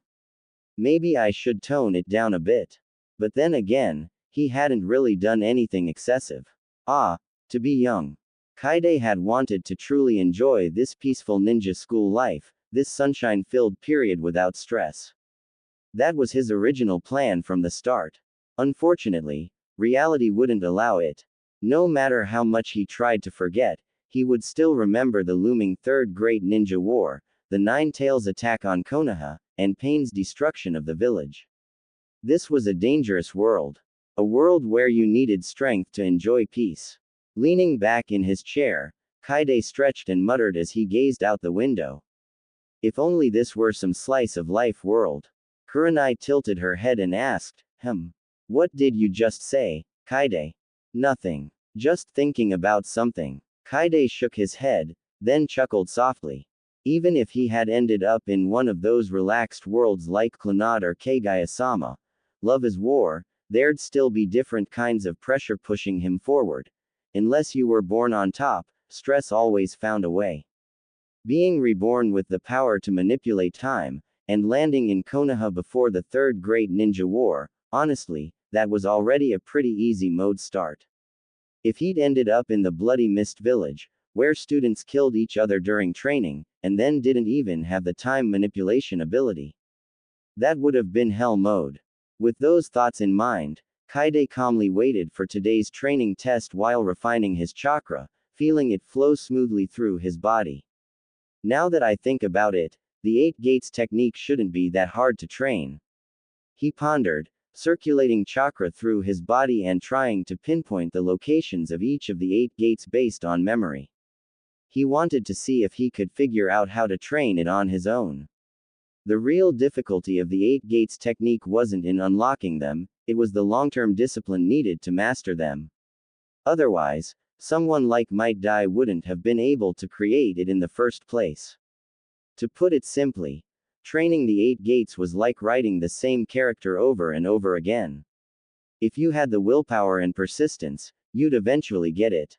Maybe I should tone it down a bit. But then again, he hadn't really done anything excessive. To be young. Kaide had wanted to truly enjoy this peaceful ninja school life, this sunshine-filled period without stress. That was his original plan from the start. Unfortunately, reality wouldn't allow it. No matter how much he tried to forget, he would still remember the looming Third Great Ninja War, the Nine Tails attack on Konoha, and Pain's destruction of the village. This was a dangerous world. A world where you needed strength to enjoy peace. Leaning back in his chair, Kaide stretched and muttered as he gazed out the window. If only this were some slice of life world. Kurenai tilted her head and asked, What did you just say, Kaide? Nothing. Just thinking about something. Kaide shook his head, then chuckled softly. Even if he had ended up in one of those relaxed worlds like Clannad or Kaguya-sama, Love is War, there'd still be different kinds of pressure pushing him forward. Unless you were born on top, stress always found a way. Being reborn with the power to manipulate time, and landing in Konoha before the Third Great Ninja War, honestly, that was already a pretty easy mode start. If he'd ended up in the Bloody Mist Village, where students killed each other during training, and then didn't even have the time manipulation ability, that would have been hell mode. With those thoughts in mind, Kaide calmly waited for today's training test while refining his chakra, feeling it flow smoothly through his body. Now that I think about it, the 8 gates technique shouldn't be that hard to train. He pondered, circulating chakra through his body and trying to pinpoint the locations of each of the 8 gates based on memory. He wanted to see if he could figure out how to train it on his own. The real difficulty of the 8 gates technique wasn't in unlocking them, it was the long-term discipline needed to master them. Otherwise, someone like Might Dai wouldn't have been able to create it in the first place. To put it simply, training the 8 gates was like writing the same character over and over again. If you had the willpower and persistence, you'd eventually get it.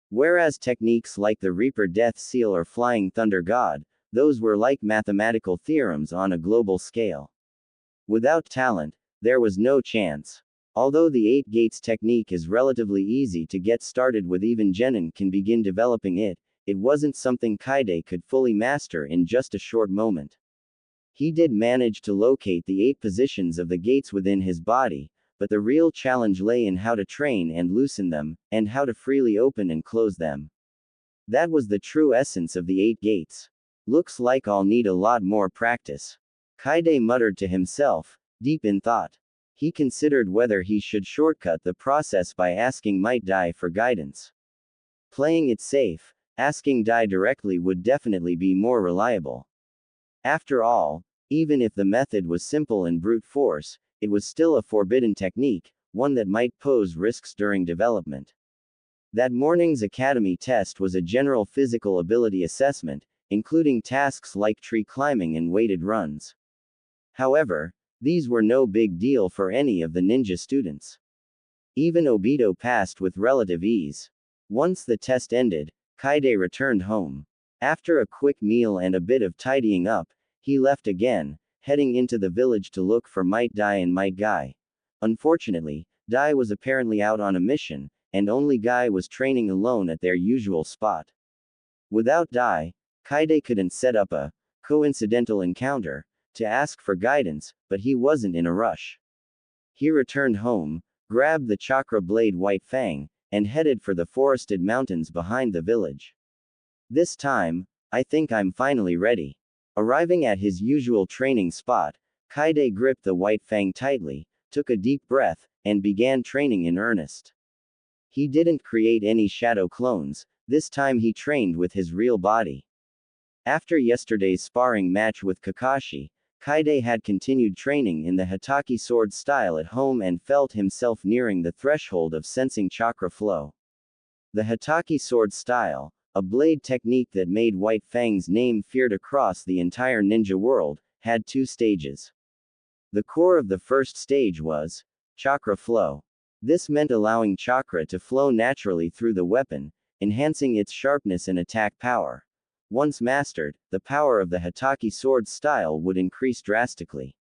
Whereas techniques like the Reaper Death Seal or Flying Thunder God, Those were like mathematical theorems on a global scale. Without talent, there was no chance. Although the 8 gates technique is relatively easy to get started with, even genin can begin developing it, it wasn't something Kaide could fully master in just a short moment. He did manage to locate the 8 positions of the gates within his body, but the real challenge lay in how to train and loosen them, and how to freely open and close them. That was the true essence of the 8 gates. Looks like I'll need a lot more practice. Kaide muttered to himself, deep in thought. He considered whether he should shortcut the process by asking Might Dai for guidance. Playing it safe, asking Dai directly would definitely be more reliable. After all, even if the method was simple and brute force, it was still a forbidden technique, one that might pose risks during development. That morning's academy test was a general physical ability assessment, including tasks like tree climbing and weighted runs. However, these were no big deal for any of the ninja students. Even Obito passed with relative ease. Once the test ended, Kaide returned home. After a quick meal and a bit of tidying up, he left again, heading into the village to look for Might Dai and Might Guy. Unfortunately, Dai was apparently out on a mission, and only Guy was training alone at their usual spot. Without Dai, Kaide couldn't set up a coincidental encounter to ask for guidance, but he wasn't in a rush. He returned home, grabbed the chakra blade White Fang, and headed for the forested mountains behind the village. This time, I think I'm finally ready. Arriving at his usual training spot, Kaide gripped the White Fang tightly, took a deep breath, and began training in earnest. He didn't create any shadow clones, this time he trained with his real body. After yesterday's sparring match with Kakashi, Kaide had continued training in the Hataki sword style at home and felt himself nearing the threshold of sensing chakra flow. The Hataki sword style, a blade technique that made White Fang's name feared across the entire ninja world, had 2 stages. The core of the first stage was chakra flow. This meant allowing chakra to flow naturally through the weapon, enhancing its sharpness and attack power. Once mastered, the power of the Hataki sword style would increase drastically.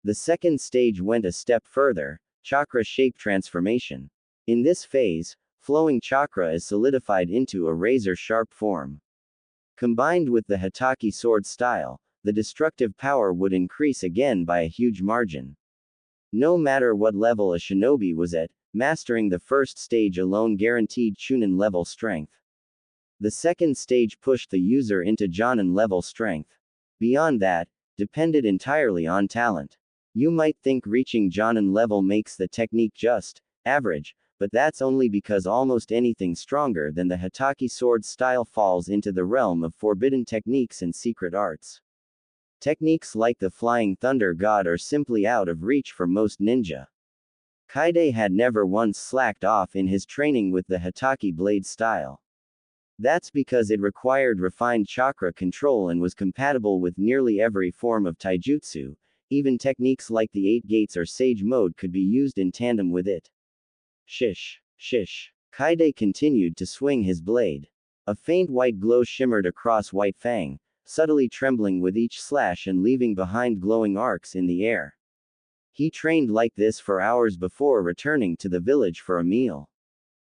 The second stage went a step further, chakra shape transformation. In this phase, flowing chakra is solidified into a razor-sharp form. Combined with the Hataki sword style, the destructive power would increase again by a huge margin. No matter what level a shinobi was at, mastering the first stage alone guaranteed Chunin level strength. The second stage pushed the user into Jonin level strength. Beyond that, depended entirely on talent. You might think reaching Jonin level makes the technique just average, but that's only because almost anything stronger than the Hataki sword style falls into the realm of forbidden techniques and secret arts. Techniques like the Flying Thunder God are simply out of reach for most ninja. Kaide had never once slacked off in his training with the Hataki blade style. That's because it required refined chakra control and was compatible with nearly every form of taijutsu. Even techniques like the 8 gates or sage mode could be used in tandem with it. Shish. Shish. Kaide continued to swing his blade. A faint white glow shimmered across White Fang, subtly trembling with each slash and leaving behind glowing arcs in the air. He trained like this for hours before returning to the village for a meal.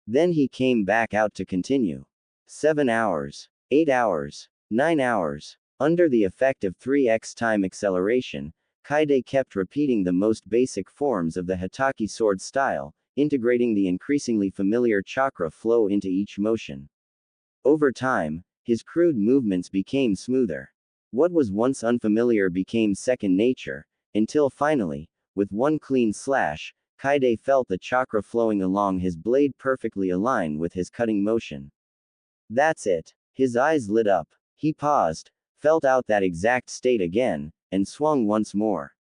Then he came back out to continue. 7 hours, 8 hours, 9 hours. Under the effect of 3x time acceleration, Kaide kept repeating the most basic forms of the Hataki sword style, integrating the increasingly familiar chakra flow into each motion. Over time, his crude movements became smoother. What was once unfamiliar became second nature, until finally, with one clean slash, Kaide felt the chakra flowing along his blade perfectly aligned with his cutting motion. That's it. His eyes lit up. He paused, felt out that exact state again, and swung once more.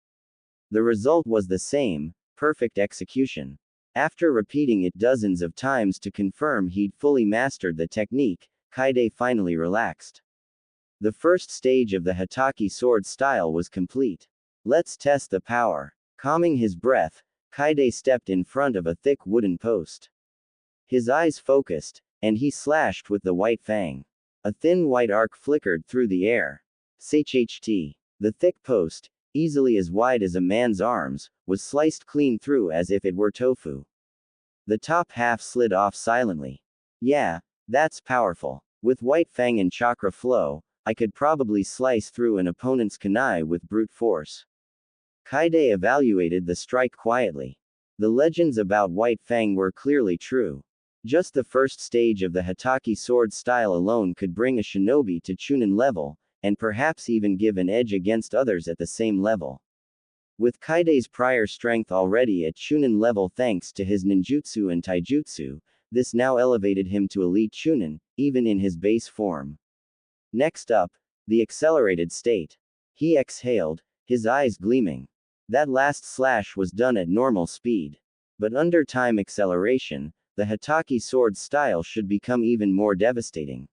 The result was the same, perfect execution. After repeating it dozens of times to confirm he'd fully mastered the technique, Kaide finally relaxed. The first stage of the Hataki sword style was complete. Let's test the power. Calming his breath, Kaide stepped in front of a thick wooden post. His eyes focused, and he slashed with the White Fang. A thin white arc flickered through the air. SHT. The thick post, easily as wide as a man's arms, was sliced clean through as if it were tofu. The top half slid off silently. Yeah, that's powerful. With White Fang and chakra flow, I could probably slice through an opponent's kunai with brute force. Kaide evaluated the strike quietly. The legends about White Fang were clearly true. Just the first stage of the Hataki sword style alone could bring a shinobi to Chunin level, and perhaps even give an edge against others at the same level. With Kaide's prior strength already at Chunin level thanks to his ninjutsu and taijutsu, this now elevated him to elite Chunin, even in his base form. Next up, the accelerated state. He exhaled, his eyes gleaming. That last slash was done at normal speed. But under time acceleration, the Hataki sword style should become even more devastating.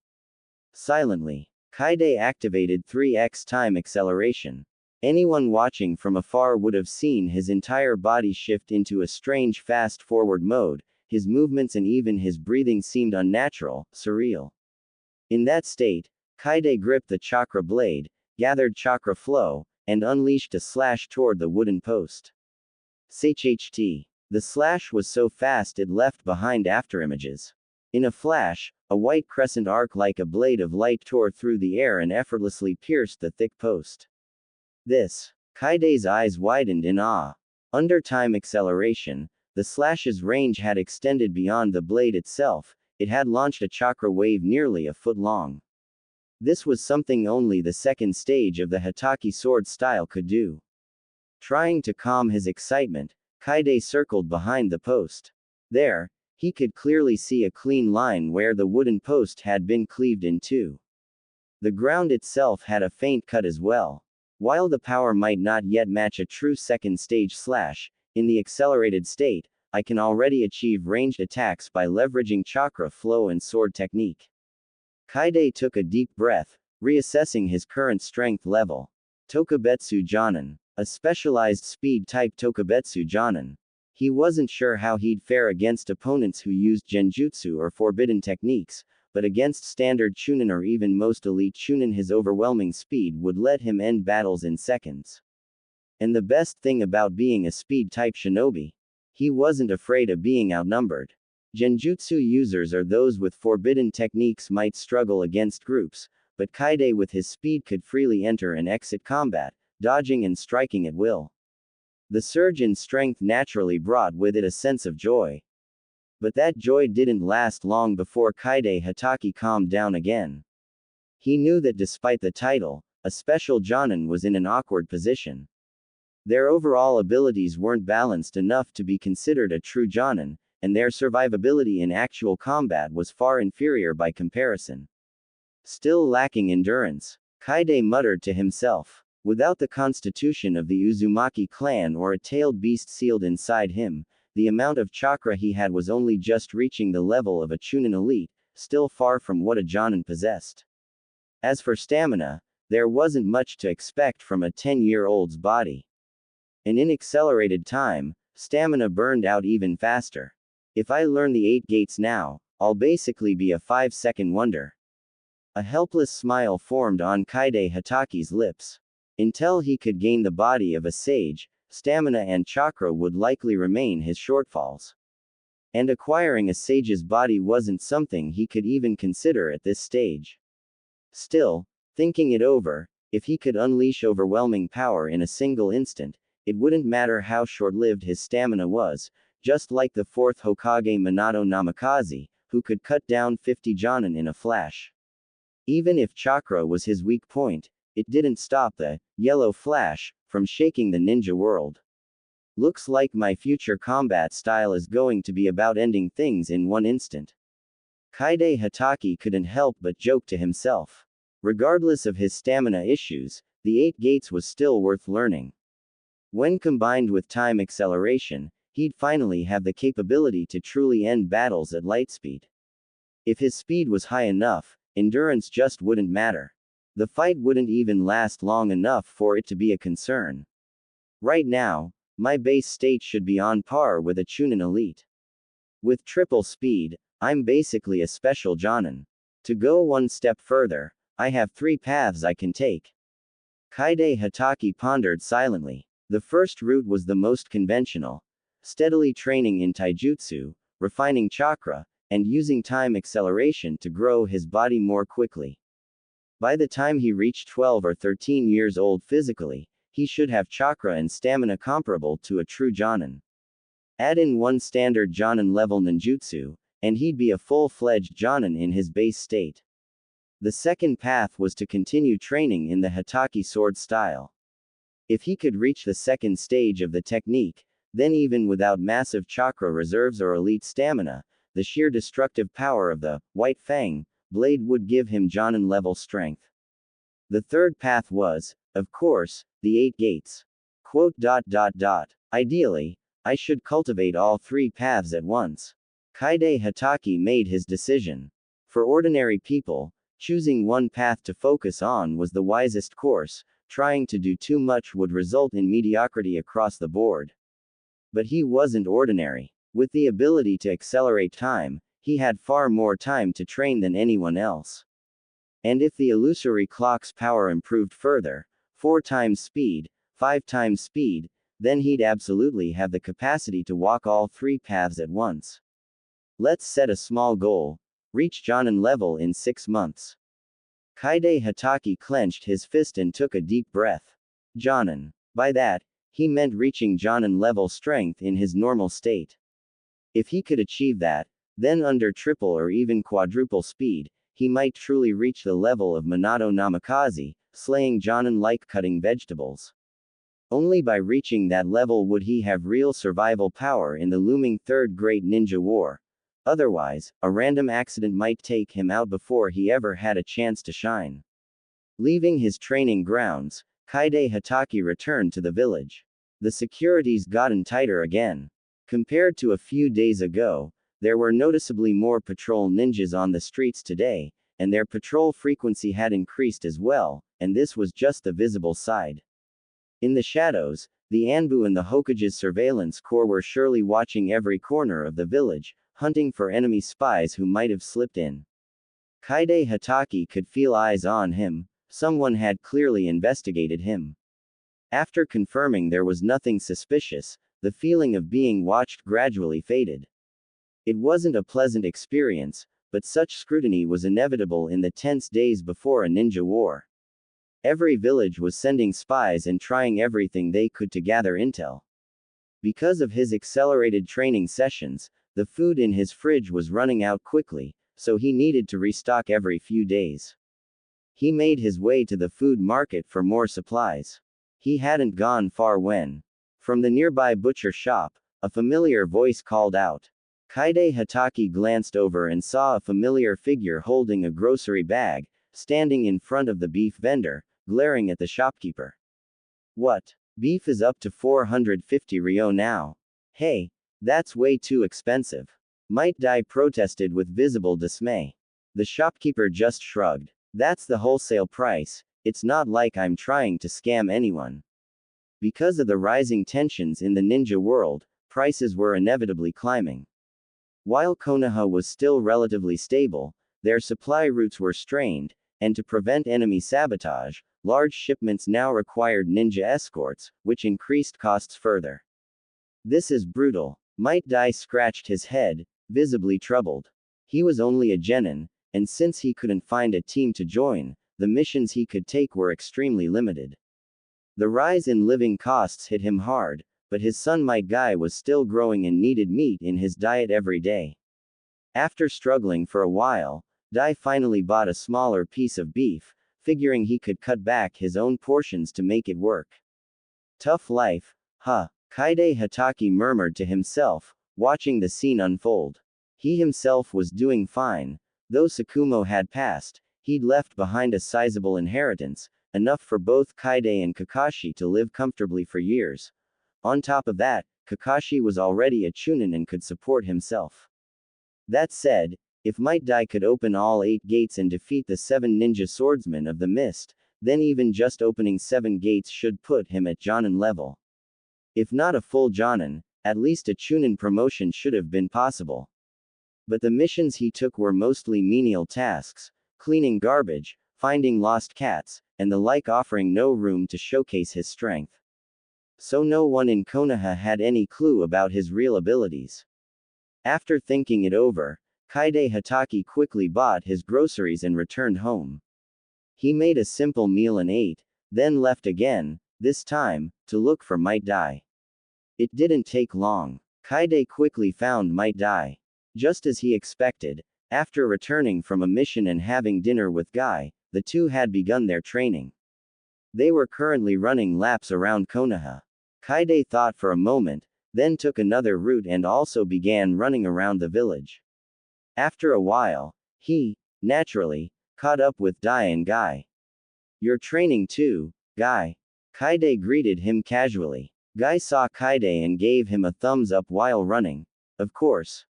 Silently, Kaide activated 3x time acceleration. Anyone watching from afar would have seen his entire body shift into a strange fast-forward mode. His movements and even his breathing seemed unnatural, surreal. In that state, Kaide gripped the chakra blade, gathered chakra flow, and unleashed a slash toward the wooden post. SHT. The slash was so fast it left behind afterimages. In a flash, a white crescent arc like a blade of light tore through the air and effortlessly pierced the thick post. Kaide's eyes widened in awe. Under time acceleration, the slash's range had extended beyond the blade itself. It had launched a chakra wave nearly a foot long. This was something only the second stage of the Hataki sword style could do. Trying to calm his excitement, Kaide circled behind the post. There, he could clearly see a clean line where the wooden post had been cleaved in two. The ground itself had a faint cut as well. While the power might not yet match a true second stage slash, in the accelerated state, I can already achieve ranged attacks by leveraging chakra flow and sword technique. Kaide took a deep breath, reassessing his current strength level. Tokubetsu Jonin. A specialized speed-type Tokubetsu Jonin. He wasn't sure how he'd fare against opponents who used genjutsu or forbidden techniques, but against standard Chunin or even most elite Chunin his overwhelming speed would let him end battles in seconds. And the best thing about being a speed-type shinobi? He wasn't afraid of being outnumbered. Genjutsu users or those with forbidden techniques might struggle against groups, but Kaide with his speed could freely enter and exit combat, dodging and striking at will. The surge in strength naturally brought with it a sense of joy. But that joy didn't last long before Kaide Hataki calmed down again. He knew that despite the title, a special Jonin was in an awkward position. Their overall abilities weren't balanced enough to be considered a true Jonin, and their survivability in actual combat was far inferior by comparison. Still lacking endurance, Kaide muttered to himself. Without the constitution of the Uzumaki clan or a tailed beast sealed inside him, the amount of chakra he had was only just reaching the level of a Chunin elite, still far from what a Jonin possessed. As for stamina, there wasn't much to expect from a 10-year-old's body. And in accelerated time, stamina burned out even faster. If I learn the 8 gates now, I'll basically be a 5-second wonder. A helpless smile formed on Kaide Hataki's lips. Until he could gain the body of a sage, stamina and chakra would likely remain his shortfalls. And acquiring a sage's body wasn't something he could even consider at this stage. Still, thinking it over, if he could unleash overwhelming power in a single instant, it wouldn't matter how short-lived his stamina was, just like the 4th Hokage Minato Namikaze, who could cut down 50 Jonin in a flash. Even if chakra was his weak point, it didn't stop the yellow flash from shaking the ninja world. Looks like my future combat style is going to be about ending things in one instant. Kaide Hataki couldn't help but joke to himself. Regardless of his stamina issues, the 8 gates was still worth learning. When combined with time acceleration, he'd finally have the capability to truly end battles at light speed. If his speed was high enough, endurance just wouldn't matter. The fight wouldn't even last long enough for it to be a concern. Right now, my base state should be on par with a Chunin elite. With triple speed, I'm basically a special Jonin. To go one step further, I have 3 paths I can take. Kaide Hatake pondered silently. The first route was the most conventional. Steadily training in taijutsu, refining chakra, and using time acceleration to grow his body more quickly. By the time he reached 12 or 13 years old physically, he should have chakra and stamina comparable to a true Jonin. Add in one standard Jonin level ninjutsu, and he'd be a full-fledged Jonin in his base state. The second path was to continue training in the Hatake sword style. If he could reach the second stage of the technique, then even without massive chakra reserves or elite stamina, the sheer destructive power of the White Fang blade would give him Jonin level strength. The third path was, of course, the 8 gates. Ideally, I should cultivate all 3 paths at once. Kaide Hatake made his decision. For ordinary people, choosing one path to focus on was the wisest course. Trying to do too much would result in mediocrity across the board. But he wasn't ordinary. With the ability to accelerate time, he had far more time to train than anyone else. And if the illusory clock's power improved further, 4 times speed, 5 times speed, then he'd absolutely have the capacity to walk all 3 paths at once. Let's set a small goal. Reach Jonin level in 6 months. Kaide Hatake clenched his fist and took a deep breath. Jonin. By that, he meant reaching Jonin level strength in his normal state. If he could achieve that, then under triple or even quadruple speed, he might truly reach the level of Minato Namikaze, slaying Jonin like cutting vegetables. Only by reaching that level would he have real survival power in the looming Third Great Ninja War. Otherwise, a random accident might take him out before he ever had a chance to shine. Leaving his training grounds, Kaide Hatake returned to the village. The security's gotten tighter again. Compared to a few days ago, there were noticeably more patrol ninjas on the streets today, and their patrol frequency had increased as well, and this was just the visible side. In the shadows, the Anbu and the Hokage's surveillance corps were surely watching every corner of the village, hunting for enemy spies who might have slipped in. Kaide Hatake could feel eyes on him. Someone had clearly investigated him. After confirming there was nothing suspicious, the feeling of being watched gradually faded. It wasn't a pleasant experience, but such scrutiny was inevitable in the tense days before a ninja war. Every village was sending spies and trying everything they could to gather intel. Because of his accelerated training sessions, the food in his fridge was running out quickly, so he needed to restock every few days. He made his way to the food market for more supplies. He hadn't gone far when, from the nearby butcher shop, a familiar voice called out. Kaide Hatake glanced over and saw a familiar figure holding a grocery bag, standing in front of the beef vendor, glaring at the shopkeeper. What? Beef is up to 450 ryo now. Hey, that's way too expensive. Might Dai protested with visible dismay. The shopkeeper just shrugged. That's the wholesale price, it's not like I'm trying to scam anyone. Because of the rising tensions in the ninja world, prices were inevitably climbing. While Konoha was still relatively stable, their supply routes were strained, and to prevent enemy sabotage, large shipments now required ninja escorts, which increased costs further. This is brutal. Might Dai scratched his head, visibly troubled. He was only a genin, and since he couldn't find a team to join, the missions he could take were extremely limited. The rise in living costs hit him hard, but his son Might Dai was still growing and needed meat in his diet every day. After struggling for a while, Dai finally bought a smaller piece of beef, figuring he could cut back his own portions to make it work. Tough life, huh? Kaide Hatake murmured to himself, watching the scene unfold. He himself was doing fine. Though Sakumo had passed, he'd left behind a sizable inheritance, enough for both Kaide and Kakashi to live comfortably for years. On top of that, Kakashi was already a chunin and could support himself. That said, if Might Dai could open all 8 gates and defeat the 7 ninja swordsmen of the mist, then even just opening 7 gates should put him at Jonin level. If not a full Jonin, at least a chunin promotion should have been possible. But the missions he took were mostly menial tasks, cleaning garbage, finding lost cats, and the like, offering no room to showcase his strength. So no one in Konoha had any clue about his real abilities. After thinking it over, Kaide Hatake quickly bought his groceries and returned home. He made a simple meal and ate, then left again, this time, to look for Might Dai. It didn't take long. Kaide quickly found Might Dai. Just as he expected, after returning from a mission and having dinner with Guy, the two had begun their training. They were currently running laps around Konoha. Kaide thought for a moment, then took another route and also began running around the village. After a while, he, naturally, caught up with Dai and Guy. "You're training too, Guy?" Kaide greeted him casually. Guy saw Kaide and gave him a thumbs up while running. Of course.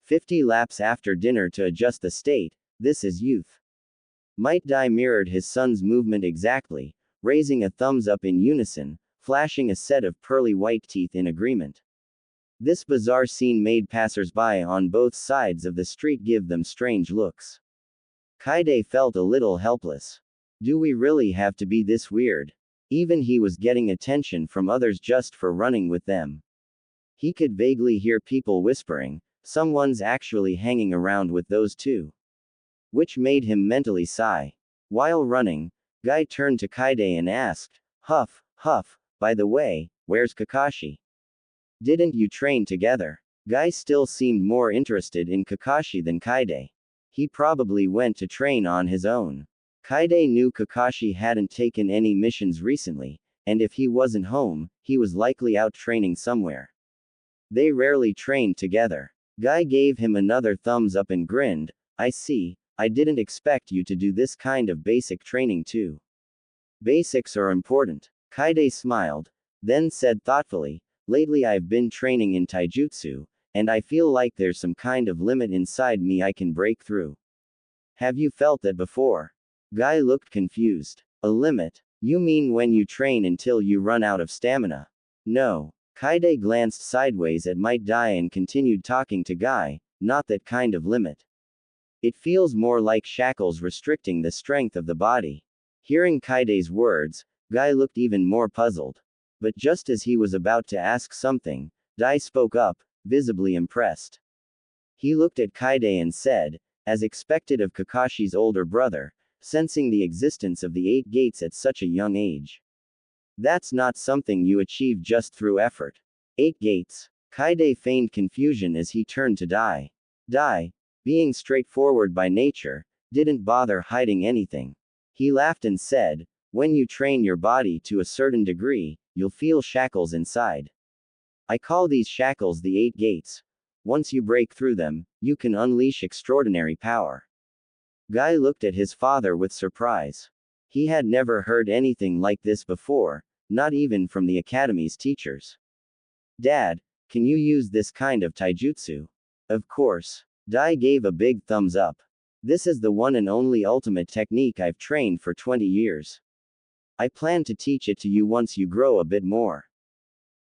50 laps after dinner to adjust the state, this is youth. Might Dai mirrored his son's movement exactly, raising a thumbs up in unison, flashing a set of pearly white teeth in agreement. This bizarre scene made passers-by on both sides of the street give them strange looks. Kaide felt a little helpless. Do we really have to be this weird? Even he was getting attention from others just for running with them. He could vaguely hear people whispering, "Someone's actually hanging around with those two." Which made him mentally sigh. While running, Guy turned to Kaide and asked, "Huff, Huff, by the way, where's Kakashi? Didn't you train together?" Guy still seemed more interested in Kakashi than Kaide. He probably went to train on his own. Kaide knew Kakashi hadn't taken any missions recently, and if he wasn't home, he was likely out training somewhere. They rarely trained together. Guy gave him another thumbs up and grinned, "I see, I didn't expect you to do this kind of basic training too." "Basics are important." Kaide smiled, then said thoughtfully, "Lately I've been training in taijutsu, and I feel like there's some kind of limit inside me I can break through." "Have you felt that before?" Guy looked confused. "A limit? You mean when you train until you run out of stamina?" "No." Kaide glanced sideways at Might Dai and continued talking to Guy, "Not that kind of limit. It feels more like shackles restricting the strength of the body." Hearing Kaide's words, Guy looked even more puzzled. But just as he was about to ask something, Dai spoke up, visibly impressed. He looked at Kaide and said, as expected of Kakashi's older brother, sensing the existence of the 8 gates at such a young age. "That's not something you achieve just through effort." 8 gates. Kaide feigned confusion as he turned to Dai. Dai, being straightforward by nature, didn't bother hiding anything. He laughed and said, "When you train your body to a certain degree, you'll feel shackles inside. I call these shackles the 8 gates. Once you break through them, you can unleash extraordinary power." Guy looked at his father with surprise. He had never heard anything like this before, not even from the academy's teachers. "Dad, can you use this kind of taijutsu?" "Of course." Dai gave a big thumbs up. "This is the one and only ultimate technique I've trained for 20 years. I plan to teach it to you once you grow a bit more."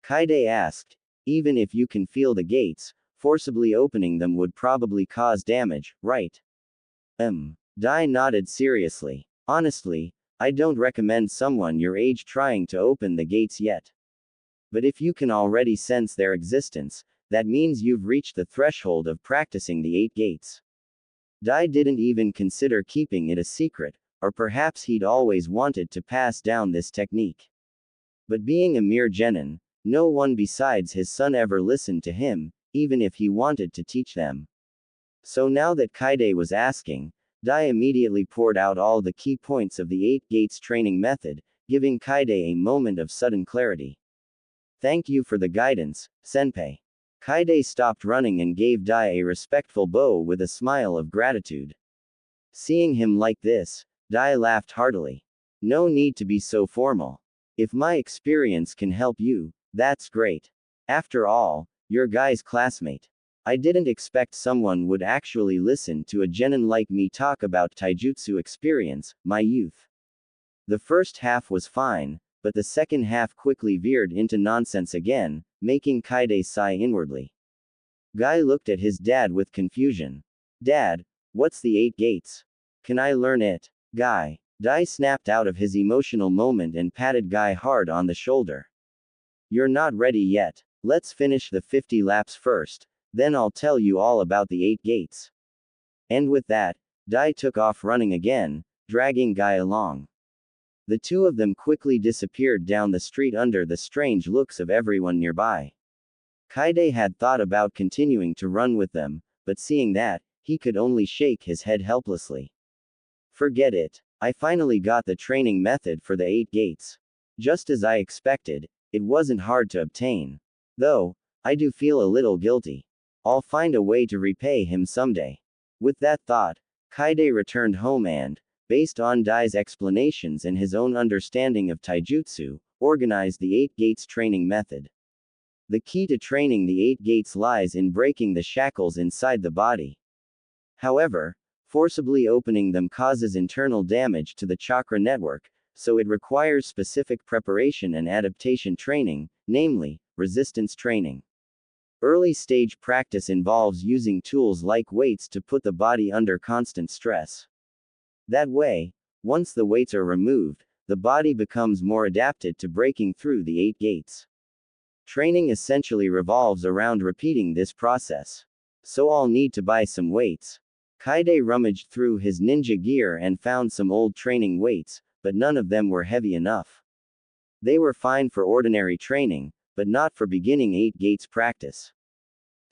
Kaide asked, "Even if you can feel the gates, forcibly opening them would probably cause damage, right?" Dai nodded seriously. "Honestly, I don't recommend someone your age trying to open the gates yet. But if you can already sense their existence, that means you've reached the threshold of practicing the 8 gates." Dai didn't even consider keeping it a secret, or perhaps he'd always wanted to pass down this technique. But being a mere genin, no one besides his son ever listened to him, even if he wanted to teach them. So now that Kaide was asking, Dai immediately poured out all the key points of the 8 gates training method, giving Kaide a moment of sudden clarity. "Thank you for the guidance, Senpai." Kaide stopped running and gave Dai a respectful bow with a smile of gratitude. Seeing him like this, Dai laughed heartily. "No need to be so formal. If my experience can help you, that's great. After all, you're Guy's classmate. I didn't expect someone would actually listen to a genin like me talk about taijutsu experience, my youth." The first half was fine, but the second half quickly veered into nonsense again, making Kaide sigh inwardly. Guy looked at his dad with confusion. "Dad, what's the 8 gates? Can I learn it?" "Guy, Dai snapped out of his emotional moment and patted Guy hard on the shoulder. You're not ready yet. Let's finish the 50 laps first, then I'll tell you all about the 8 gates. And with that, Dai took off running again, dragging Guy along. The two of them quickly disappeared down the street under the strange looks of everyone nearby. Kaide had thought about continuing to run with them, but seeing that, he could only shake his head helplessly. Forget it. I finally got the training method for the 8 gates. Just as I expected, it wasn't hard to obtain. Though, I do feel a little guilty. I'll find a way to repay him someday. With that thought, Kaide returned home and, based on Dai's explanations and his own understanding of taijutsu, organized the 8 gates training method. The key to training the 8 gates lies in breaking the shackles inside the body. However, forcibly opening them causes internal damage to the chakra network, so it requires specific preparation and adaptation training, namely, resistance training. Early stage practice involves using tools like weights to put the body under constant stress. That way, once the weights are removed, the body becomes more adapted to breaking through the 8 gates. Training essentially revolves around repeating this process. So I'll need to buy some weights. Kaide rummaged through his ninja gear and found some old training weights, but none of them were heavy enough. They were fine for ordinary training, but not for beginning 8 gates practice.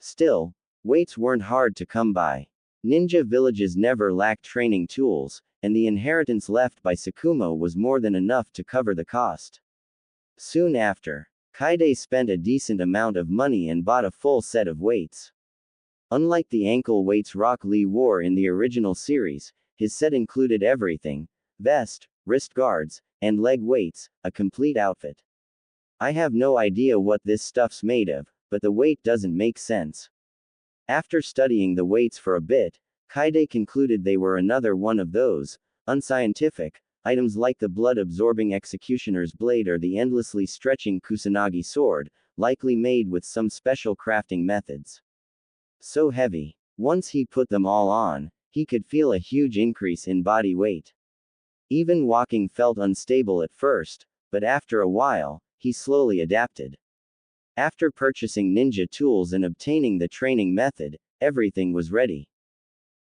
Still, weights weren't hard to come by. Ninja villages never lacked training tools, and the inheritance left by Sakumo was more than enough to cover the cost. Soon after, Kaide spent a decent amount of money and bought a full set of weights. Unlike the ankle weights Rock Lee wore in the original series, his set included everything: vest, wrist guards, and leg weights, a complete outfit. I have no idea what this stuff's made of, but the weight doesn't make sense. After studying the weights for a bit, Kaide concluded they were another one of those unscientific items like the blood-absorbing executioner's blade or the endlessly stretching kusanagi sword, likely made with some special crafting methods. So heavy. Once he put them all on, he could feel a huge increase in body weight. Even walking felt unstable at first, but after a while, he slowly adapted. After purchasing ninja tools and obtaining the training method, everything was ready.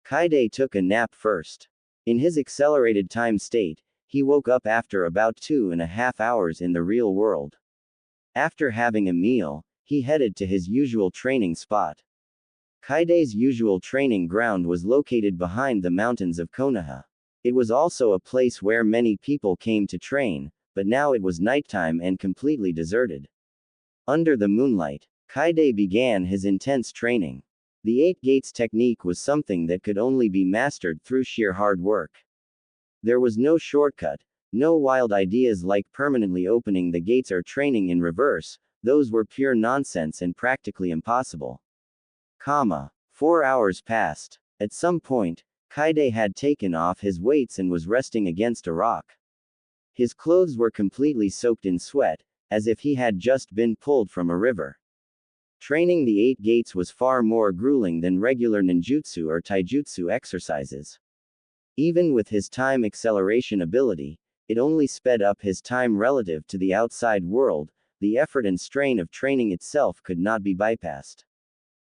Kaide took a nap first. In his accelerated time state, he woke up after about 2.5 hours in the real world. After having a meal, he headed to his usual training spot. Kaide's usual training ground was located behind the mountains of Konoha. It was also a place where many people came to train, but now it was nighttime and completely deserted. Under the moonlight, Kaide began his intense training. The 8 gates technique was something that could only be mastered through sheer hard work. There was no shortcut, no wild ideas like permanently opening the gates or training in reverse, those were pure nonsense and practically impossible. 4 hours passed. At some point, Kaide had taken off his weights and was resting against a rock. His clothes were completely soaked in sweat, as if he had just been pulled from a river. Training the 8 gates was far more grueling than regular ninjutsu or taijutsu exercises. Even with his time acceleration ability, it only sped up his time relative to the outside world. The effort and strain of training itself could not be bypassed.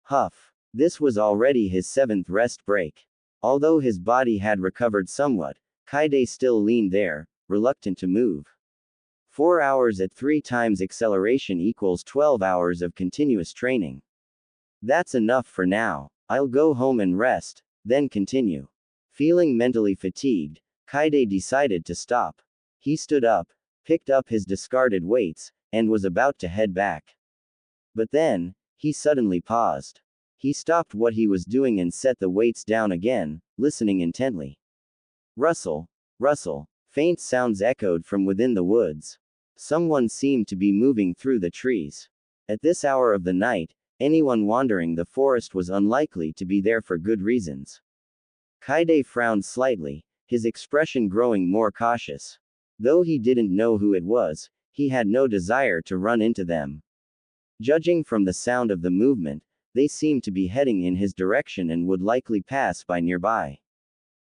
Huff. This was already his 7th rest break. Although his body had recovered somewhat, Kaide still leaned there, reluctant to move. 4 hours at 3 times acceleration equals 12 hours of continuous training. That's enough for now. I'll go home and rest, then continue. Feeling mentally fatigued, Kaide decided to stop. He stood up, picked up his discarded weights, and was about to head back. But then, he suddenly paused. He stopped what he was doing and set the weights down again, listening intently. Rustle, rustle, faint sounds echoed from within the woods. Someone seemed to be moving through the trees. At this hour of the night, anyone wandering the forest was unlikely to be there for good reasons. Kaide frowned slightly, his expression growing more cautious. Though he didn't know who it was, he had no desire to run into them. Judging from the sound of the movement, they seemed to be heading in his direction and would likely pass by nearby.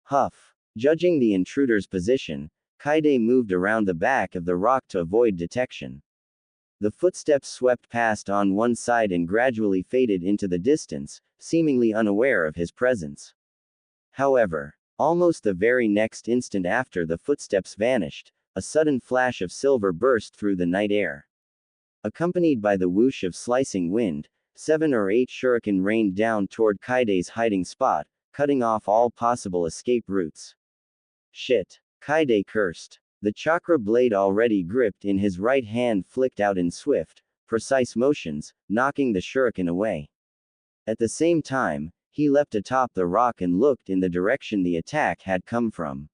Huff. Judging the intruder's position, Kaide moved around the back of the rock to avoid detection. The footsteps swept past on one side and gradually faded into the distance, seemingly unaware of his presence. However, almost the very next instant after the footsteps vanished, a sudden flash of silver burst through the night air. Accompanied by the whoosh of slicing wind, 7 or 8 shuriken rained down toward Kaide's hiding spot, cutting off all possible escape routes. Shit! Kaide cursed. The chakra blade already gripped in his right hand flicked out in swift, precise motions, knocking the shuriken away. At the same time, he leapt atop the rock and looked in the direction the attack had come from.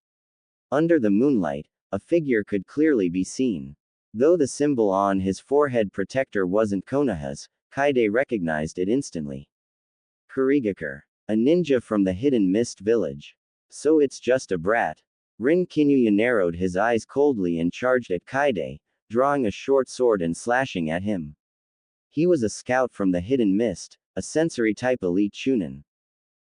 Under the moonlight, a figure could clearly be seen. Though the symbol on his forehead protector wasn't Konoha's, Kaide recognized it instantly. Kurigakure. A ninja from the Hidden Mist village. So it's just a brat. Rin Kinuya narrowed his eyes coldly and charged at Kaide, drawing a short sword and slashing at him. He was a scout from the Hidden Mist, a sensory-type elite chunin.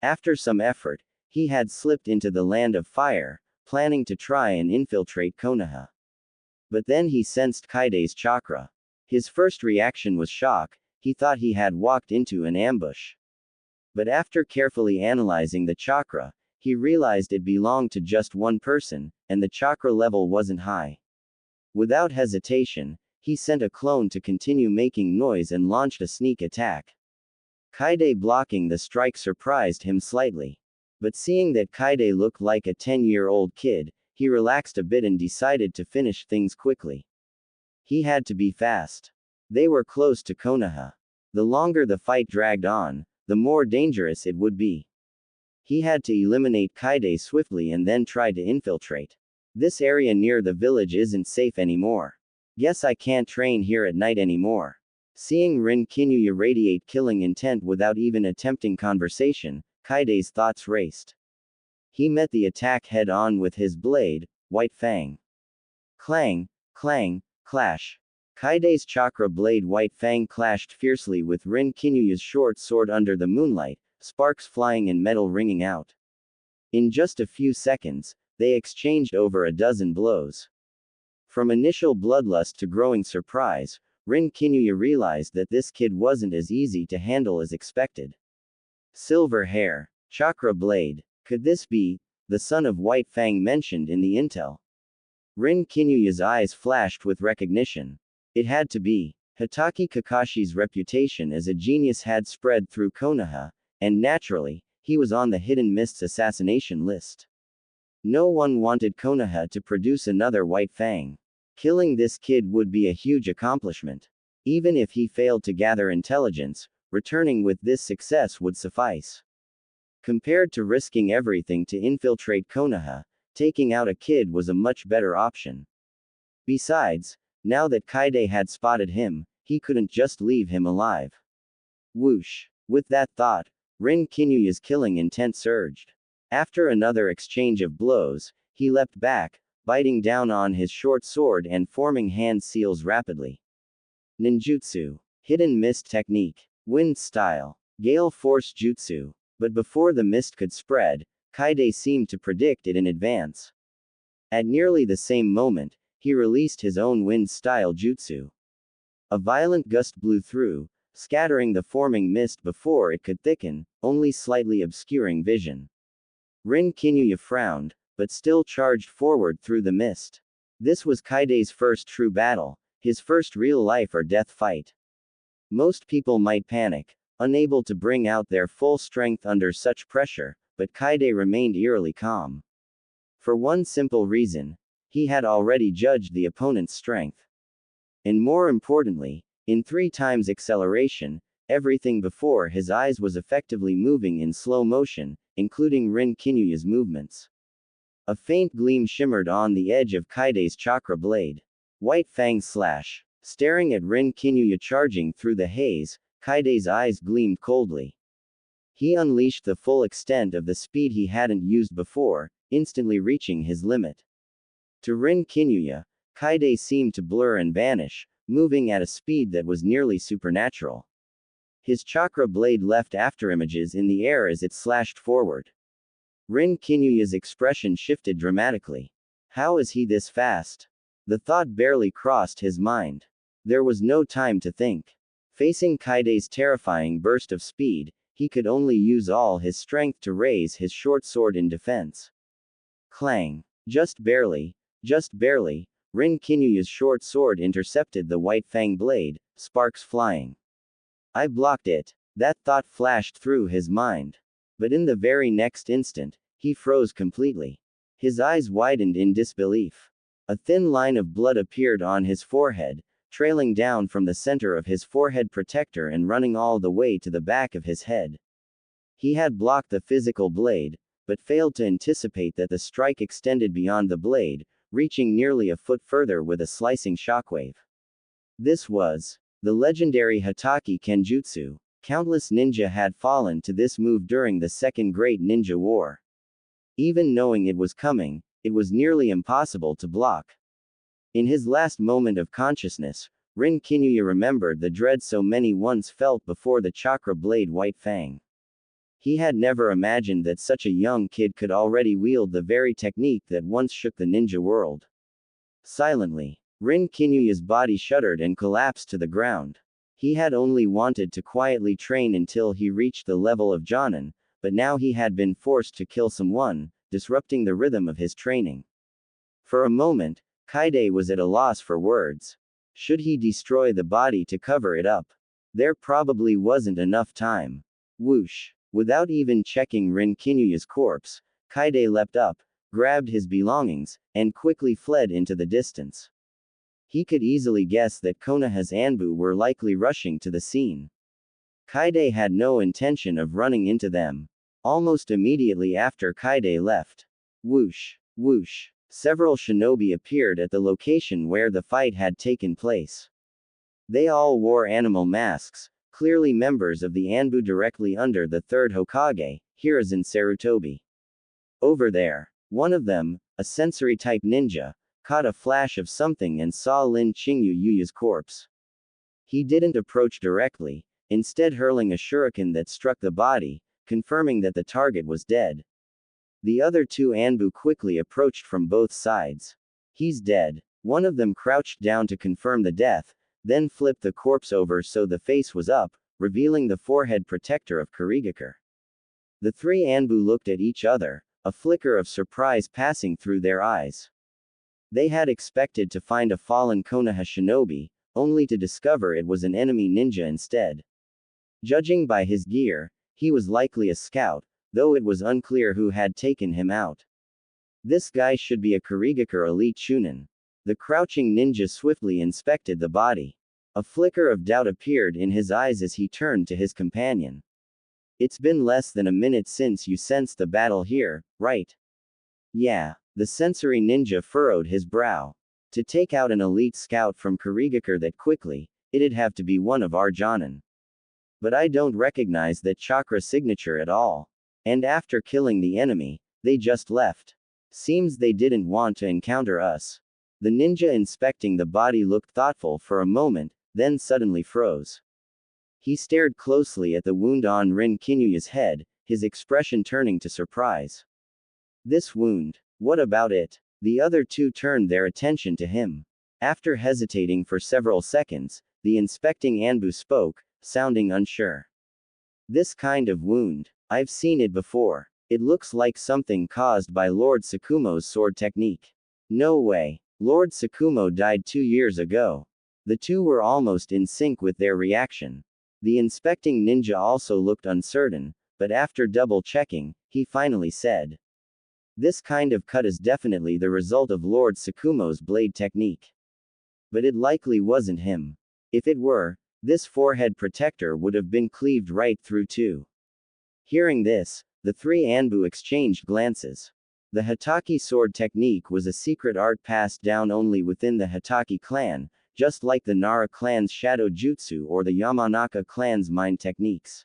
After some effort, he had slipped into the Land of Fire, planning to try and infiltrate Konoha. But then he sensed Kaide's chakra. His first reaction was shock, he thought he had walked into an ambush. But after carefully analyzing the chakra, he realized it belonged to just one person, and the chakra level wasn't high. Without hesitation, he sent a clone to continue making noise and launched a sneak attack. Kaide blocking the strike surprised him slightly. But seeing that Kaide looked like a 10-year-old kid, he relaxed a bit and decided to finish things quickly. He had to be fast. They were close to Konoha. The longer the fight dragged on, the more dangerous it would be. He had to eliminate Kaide swiftly and then try to infiltrate. This area near the village isn't safe anymore. Guess I can't train here at night anymore. Seeing Rin Kinuya radiate killing intent without even attempting conversation, Kaide's thoughts raced. He met the attack head-on with his blade, White Fang. Clang, clang, clash. Kaide's chakra blade White Fang clashed fiercely with Rin Kinuya's short sword under the moonlight, sparks flying and metal ringing out. In just a few seconds, they exchanged over a dozen blows. From initial bloodlust to growing surprise, Rin Kinuya realized that this kid wasn't as easy to handle as expected. Silver hair, chakra blade, could this be the son of White Fang mentioned in the intel? Rin Kinuya's eyes flashed with recognition. It had to be. Hatake Kakashi's reputation as a genius had spread through Konoha, and naturally, he was on the Hidden Mist's assassination list. No one wanted Konoha to produce another White Fang. Killing this kid would be a huge accomplishment. Even if he failed to gather intelligence, returning with this success would suffice. Compared to risking everything to infiltrate Konoha, taking out a kid was a much better option. Besides, now that Kaide had spotted him, he couldn't just leave him alive. Whoosh. With that thought, Rin Kinuya's killing intent surged. After another exchange of blows, he leapt back, biting down on his short sword and forming hand seals rapidly. Ninjutsu. Hidden Mist Technique. Wind Style. Gale Force Jutsu. But before the mist could spread, Kaide seemed to predict it in advance. At nearly the same moment, he released his own wind-style jutsu. A violent gust blew through, scattering the forming mist before it could thicken, only slightly obscuring vision. Rin Kinuya frowned, but still charged forward through the mist. This was Kaide's first true battle, his first real life or death fight. Most people might panic, unable to bring out their full strength under such pressure, but Kaide remained eerily calm. For one simple reason, he had already judged the opponent's strength. And more importantly, in 3 times acceleration, everything before his eyes was effectively moving in slow motion, including Rin Kinuya's movements. A faint gleam shimmered on the edge of Kaide's chakra blade. White Fang slash. Staring at Rin Kinuya charging through the haze, Kaide's eyes gleamed coldly. He unleashed the full extent of the speed he hadn't used before, instantly reaching his limit. To Rin Kinuya, Kaide seemed to blur and vanish, moving at a speed that was nearly supernatural. His chakra blade left afterimages in the air as it slashed forward. Rin Kinyuya's expression shifted dramatically. How is he this fast? The thought barely crossed his mind. There was no time to think. Facing Kaide's terrifying burst of speed, he could only use all his strength to raise his short sword in defense. Clang. Just barely, Rin Kinyuya's short sword intercepted the white fang blade, sparks flying. I blocked it. That thought flashed through his mind. But in the very next instant, he froze completely. His eyes widened in disbelief. A thin line of blood appeared on his forehead, trailing down from the center of his forehead protector and running all the way to the back of his head. He had blocked the physical blade, but failed to anticipate that the strike extended beyond the blade, reaching nearly a foot further with a slicing shockwave. This was the legendary Hataki Kenjutsu. Countless ninja had fallen to this move during the Second Great Ninja War. Even knowing it was coming, it was nearly impossible to block. In his last moment of consciousness, Rin Kinyuya remembered the dread so many once felt before the chakra blade White Fang. He had never imagined that such a young kid could already wield the very technique that once shook the ninja world. Silently, Rin Kinyuya's body shuddered and collapsed to the ground. He had only wanted to quietly train until he reached the level of Jonin, but now he had been forced to kill someone, disrupting the rhythm of his training. For a moment, Kaide was at a loss for words. Should he destroy the body to cover it up? There probably wasn't enough time. Whoosh! Without even checking Rin Kinyuya's corpse, Kaide leapt up, grabbed his belongings, and quickly fled into the distance. He could easily guess that Konoha's Anbu were likely rushing to the scene. Kaide had no intention of running into them. Almost immediately after Kaide left, whoosh, whoosh, several shinobi appeared at the location where the fight had taken place. They all wore animal masks, clearly members of the Anbu directly under the third Hokage, Hiruzen Sarutobi. Over there, one of them, a sensory-type ninja, caught a flash of something and saw Lin Qingyu's corpse. He didn't approach directly, instead hurling a shuriken that struck the body, confirming that the target was dead. The other two Anbu quickly approached from both sides. He's dead. One of them crouched down to confirm the death, then flipped the corpse over so the face was up, revealing the forehead protector of Kurigakure. The three Anbu looked at each other, a flicker of surprise passing through their eyes. They had expected to find a fallen Konoha shinobi, only to discover it was an enemy ninja instead. Judging by his gear, he was likely a scout, though it was unclear who had taken him out. This guy should be a Kurigakure elite Chunin. The crouching ninja swiftly inspected the body. A flicker of doubt appeared in his eyes as he turned to his companion. It's been less than a minute since you sensed the battle here, right? Yeah. The sensory ninja furrowed his brow. To take out an elite scout from Kurigakure that quickly, it'd have to be one of our Jonin. But I don't recognize that chakra signature at all. And after killing the enemy, they just left. Seems they didn't want to encounter us. The ninja inspecting the body looked thoughtful for a moment, then suddenly froze. He stared closely at the wound on Rin Kinyuya's head, his expression turning to surprise. This wound. What about it? The other two turned their attention to him. After hesitating for several seconds, the inspecting Anbu spoke, sounding unsure. This kind of wound. I've seen it before. It looks like something caused by Lord Tsukumo's sword technique. No way. Lord Tsukumo died 2 years ago. The two were almost in sync with their reaction. The inspecting ninja also looked uncertain, but after double checking, he finally said, "This kind of cut is definitely the result of Lord Tsukumo's blade technique. But it likely wasn't him. If it were, this forehead protector would have been cleaved right through too." Hearing this, the three Anbu exchanged glances. The Hataki sword technique was a secret art passed down only within the Hataki clan, just like the Nara clan's shadow jutsu or the Yamanaka clan's mind techniques.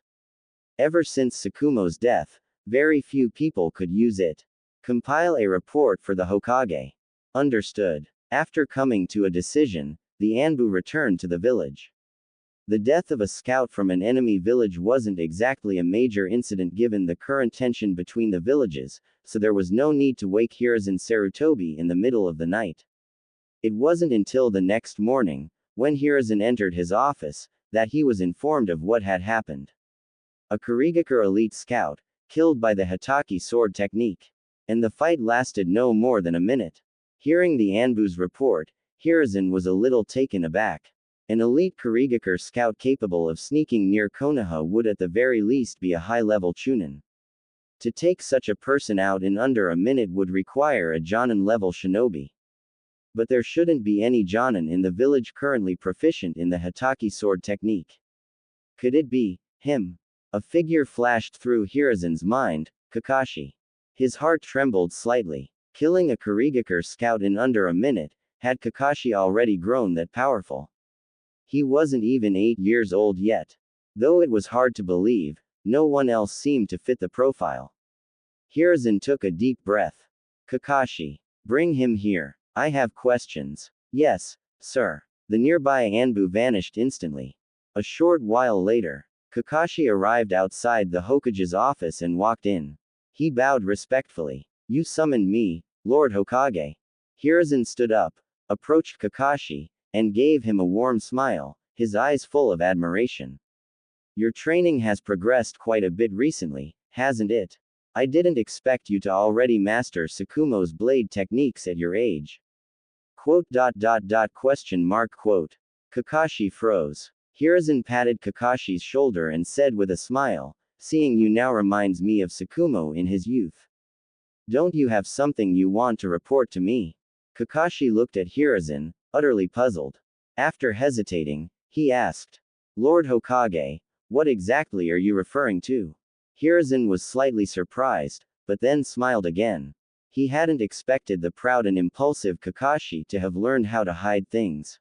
Ever since Tsukumo's death, very few people could use it. Compile a report for the Hokage. Understood. After coming to a decision, the Anbu returned to the village. The death of a scout from an enemy village wasn't exactly a major incident given the current tension between the villages, so there was no need to wake Hiruzen Sarutobi in the middle of the night. It wasn't until the next morning, when Hiruzen entered his office, that he was informed of what had happened. A Kurigakure elite scout, killed by the Hitaki sword technique. And the fight lasted no more than a minute. Hearing the Anbu's report, Hiruzen was a little taken aback. An elite Kurigakure scout capable of sneaking near Konoha would at the very least be a high-level chunin. To take such a person out in under a minute would require a Jonin-level shinobi. But there shouldn't be any Jonin in the village currently proficient in the Hitaki sword technique. Could it be him? A figure flashed through Hiruzen's mind, Kakashi. His heart trembled slightly. Killing a Kurigakure scout in under a minute, had Kakashi already grown that powerful? He wasn't even 8 years old yet. Though it was hard to believe, no one else seemed to fit the profile. Hiruzen took a deep breath. Kakashi. Bring him here. I have questions. Yes, sir. The nearby Anbu vanished instantly. A short while later, Kakashi arrived outside the Hokage's office and walked in. He bowed respectfully. You summoned me, Lord Hokage. Hiruzen stood up, approached Kakashi, and gave him a warm smile, his eyes full of admiration. Your training has progressed quite a bit recently, hasn't it? I didn't expect you to already master Tsukumo's blade techniques at your age. Quote. Kakashi froze. Hiruzen patted Kakashi's shoulder and said with a smile, seeing you now reminds me of Tsukumo in his youth. Don't you have something you want to report to me? Kakashi looked at Hiruzen, utterly puzzled. After hesitating, he asked, Lord Hokage, what exactly are you referring to? Hiruzen was slightly surprised, but then smiled again. He hadn't expected the proud and impulsive Kakashi to have learned how to hide things.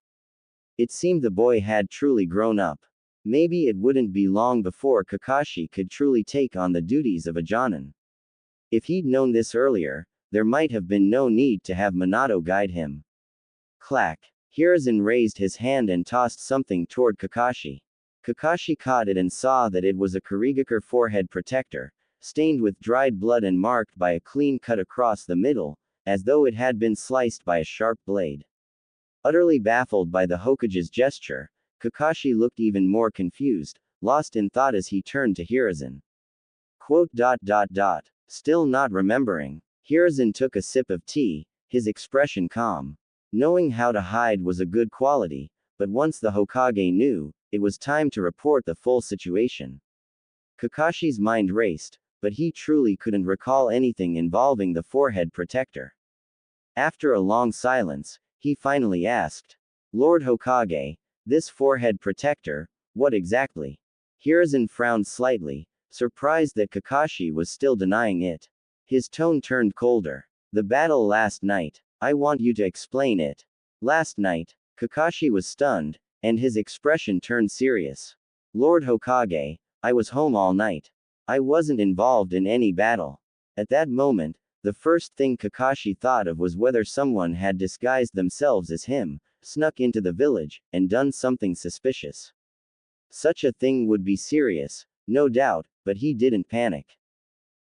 It seemed the boy had truly grown up. Maybe it wouldn't be long before Kakashi could truly take on the duties of a Jonin. If he'd known this earlier, there might have been no need to have Minato guide him. Clack. Hiruzen raised his hand and tossed something toward Kakashi. Kakashi caught it and saw that it was a Kurigakure forehead protector, stained with dried blood and marked by a clean cut across the middle, as though it had been sliced by a sharp blade. Utterly baffled by the Hokage's gesture, Kakashi looked even more confused, lost in thought as he turned to Hiruzen. Quote. Still not remembering, Hiruzen took a sip of tea, his expression calm. Knowing how to hide was a good quality, but once the Hokage knew, it was time to report the full situation. Kakashi's mind raced, but he truly couldn't recall anything involving the forehead protector. After a long silence, he finally asked, Lord Hokage, this forehead protector, what exactly? Hiruzen frowned slightly, surprised that Kakashi was still denying it. His tone turned colder. The battle last night. I want you to explain it. Last night, Kakashi was stunned, and his expression turned serious. Lord Hokage, I was home all night. I wasn't involved in any battle. At that moment, the first thing Kakashi thought of was whether someone had disguised themselves as him, snuck into the village, and done something suspicious. Such a thing would be serious, no doubt, but he didn't panic.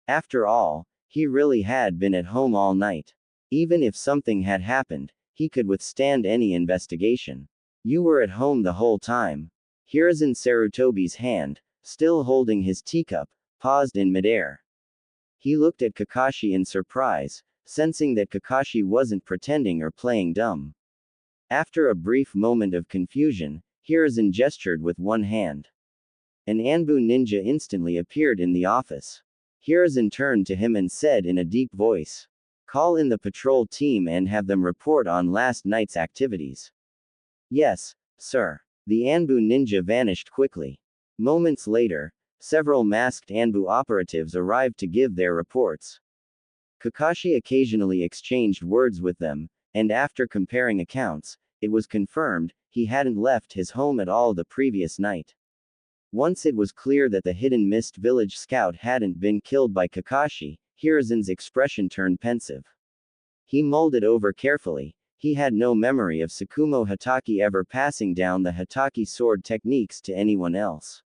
After all, he really had been at home all night. Even if something had happened, he could withstand any investigation. You were at home the whole time. Hiruzen Sarutobi's hand, still holding his teacup, paused in midair. He looked at Kakashi in surprise, sensing that Kakashi wasn't pretending or playing dumb. After a brief moment of confusion, Hiruzen gestured with one hand. An Anbu ninja instantly appeared in the office. Hiruzen turned to him and said in a deep voice, Call in the patrol team and have them report on last night's activities. Yes, sir. The Anbu ninja vanished quickly. Moments later, several masked Anbu operatives arrived to give their reports. Kakashi occasionally exchanged words with them, and after comparing accounts, it was confirmed he hadn't left his home at all the previous night. Once it was clear that the Hidden Mist village scout hadn't been killed by Kakashi, Hiruzen's expression turned pensive. He mulled it over carefully, He had no memory of Tsukumo Hatake ever passing down the Hatake sword techniques to anyone else.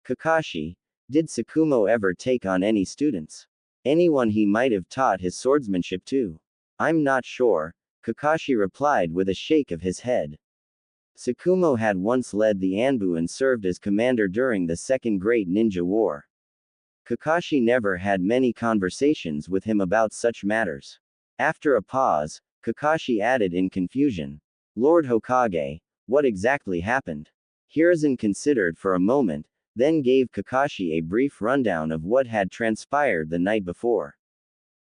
Kakashi, did Tsukumo ever take on any students? Anyone he might have taught his swordsmanship to? I'm not sure, Kakashi replied with a shake of his head. Tsukumo had once led the Anbu and served as commander during the Second Great Ninja War. Kakashi never had many conversations with him about such matters. After a pause, Kakashi added in confusion, Lord Hokage, what exactly happened? Hiruzen considered for a moment, then gave Kakashi a brief rundown of what had transpired the night before.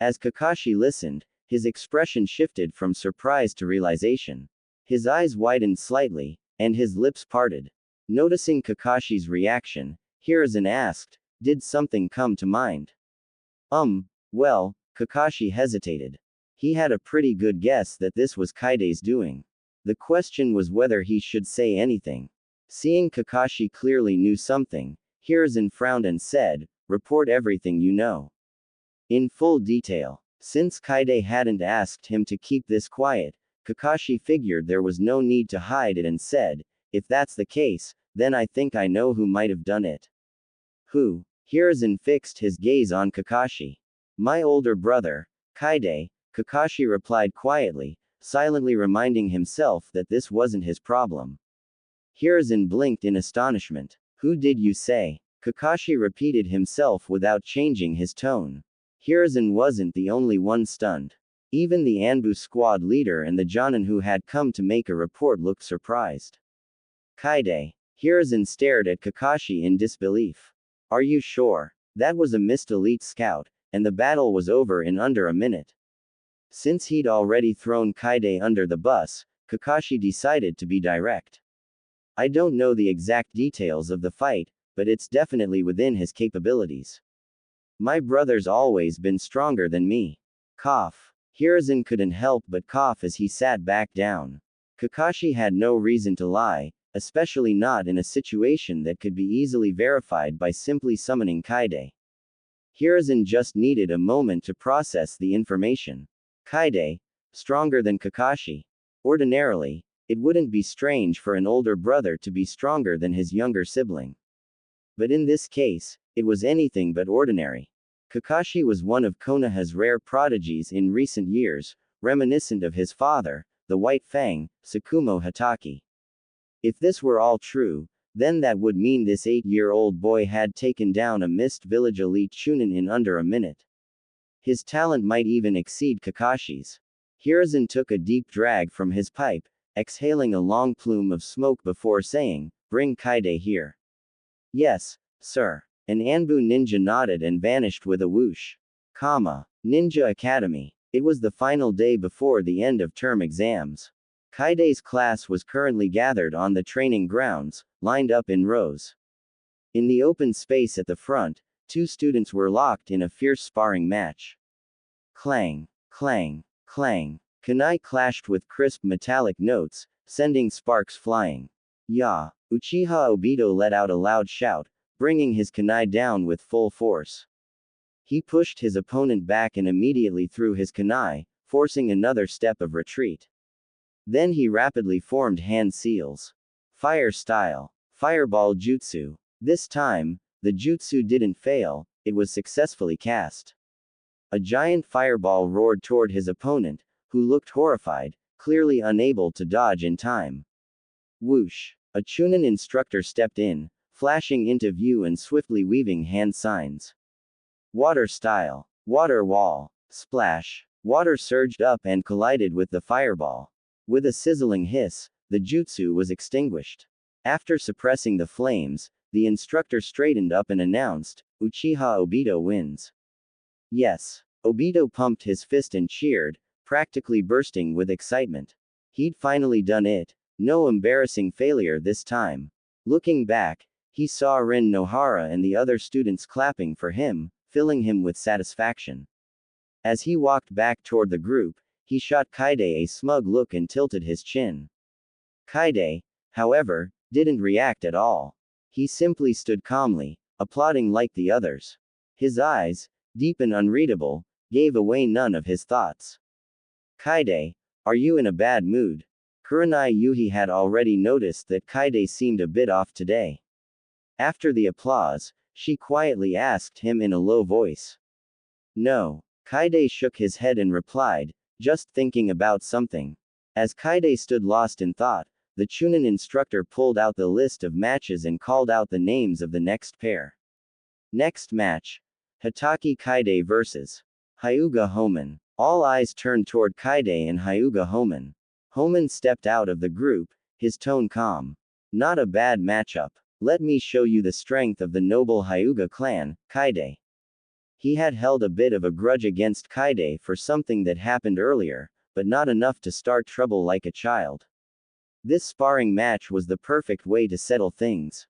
As Kakashi listened, his expression shifted from surprise to realization. His eyes widened slightly, and his lips parted. Noticing Kakashi's reaction, Hiruzen asked, did something come to mind? Well, Kakashi hesitated. He had a pretty good guess that this was Kaide's doing. The question was whether he should say anything. Seeing Kakashi clearly knew something, Hiruzen frowned and said, report everything you know. In full detail. Since Kaide hadn't asked him to keep this quiet, Kakashi figured there was no need to hide it and said, if that's the case, then I think I know who might have done it. Who? Hiruzen fixed his gaze on Kakashi. My older brother, Kaide, Kakashi replied quietly, silently reminding himself that this wasn't his problem. Hiruzen blinked in astonishment. Who did you say? Kakashi repeated himself without changing his tone. Hiruzen wasn't the only one stunned. Even the Anbu squad leader and the Jonin who had come to make a report looked surprised. Kaide. Hiruzen stared at Kakashi in disbelief. Are you sure? That was a missed elite scout, and the battle was over in under a minute. Since he'd already thrown Kaide under the bus, Kakashi decided to be direct. I don't know the exact details of the fight, but it's definitely within his capabilities. My brother's always been stronger than me. Cough. Hiruzen couldn't help but cough as he sat back down. Kakashi had no reason to lie, especially not in a situation that could be easily verified by simply summoning Kaide. Hiruzen just needed a moment to process the information. Kaide, stronger than Kakashi. Ordinarily, it wouldn't be strange for an older brother to be stronger than his younger sibling. But in this case, it was anything but ordinary. Kakashi was one of Konoha's rare prodigies in recent years, reminiscent of his father, the White Fang, Tsukumo Hatake. If this were all true, then that would mean this 8-year-old boy had taken down a mist village elite Chunin in under a minute. His talent might even exceed Kakashi's. Hiruzen took a deep drag from his pipe, exhaling a long plume of smoke before saying, bring Kaide here. Yes, sir. An Anbu ninja nodded and vanished with a whoosh. Ninja Academy. It was the final day before the end of term exams. Kaide's class was currently gathered on the training grounds, lined up in rows. In the open space at the front, two students were locked in a fierce sparring match. Clang, clang, clang. Kunai clashed with crisp metallic notes, sending sparks flying. Ya! Uchiha Obito let out a loud shout, bringing his kunai down with full force. He pushed his opponent back and immediately threw his kunai, forcing another step of retreat. Then he rapidly formed hand seals. Fire style. Fireball jutsu. This time, the jutsu didn't fail, it was successfully cast. A giant fireball roared toward his opponent, who looked horrified, clearly unable to dodge in time. Whoosh! A Chunin instructor stepped in, flashing into view and swiftly weaving hand signs. Water style. Water wall. Splash. Water surged up and collided with the fireball. With a sizzling hiss, the jutsu was extinguished. After suppressing the flames, the instructor straightened up and announced, Uchiha Obito wins. Yes. Obito pumped his fist and cheered, practically bursting with excitement. He'd finally done it. No embarrassing failure this time. Looking back, he saw Rin Nohara and the other students clapping for him, filling him with satisfaction. As he walked back toward the group, he shot Kaide a smug look and tilted his chin. Kaide, however, didn't react at all. He simply stood calmly, applauding like the others. His eyes, deep and unreadable, gave away none of his thoughts. Kaide, Are you in a bad mood? Kurenai Yuhi had already noticed that Kaide seemed a bit off today. After the applause, she quietly asked him in a low voice. No. Kaide shook his head and replied, just thinking about something. As Kaide stood lost in thought, the Chunin instructor pulled out the list of matches and called out the names of the next pair. Next match. Hitaki Kaide vs. Hyuga Homan. All eyes turned toward Kaide and Hyuga Homan. Homan stepped out of the group, his tone calm. Not a bad matchup. Let me show you the strength of the noble Hyuga clan, Kaide. He had held a bit of a grudge against Kaide for something that happened earlier, but not enough to start trouble like a child. This sparring match was the perfect way to settle things.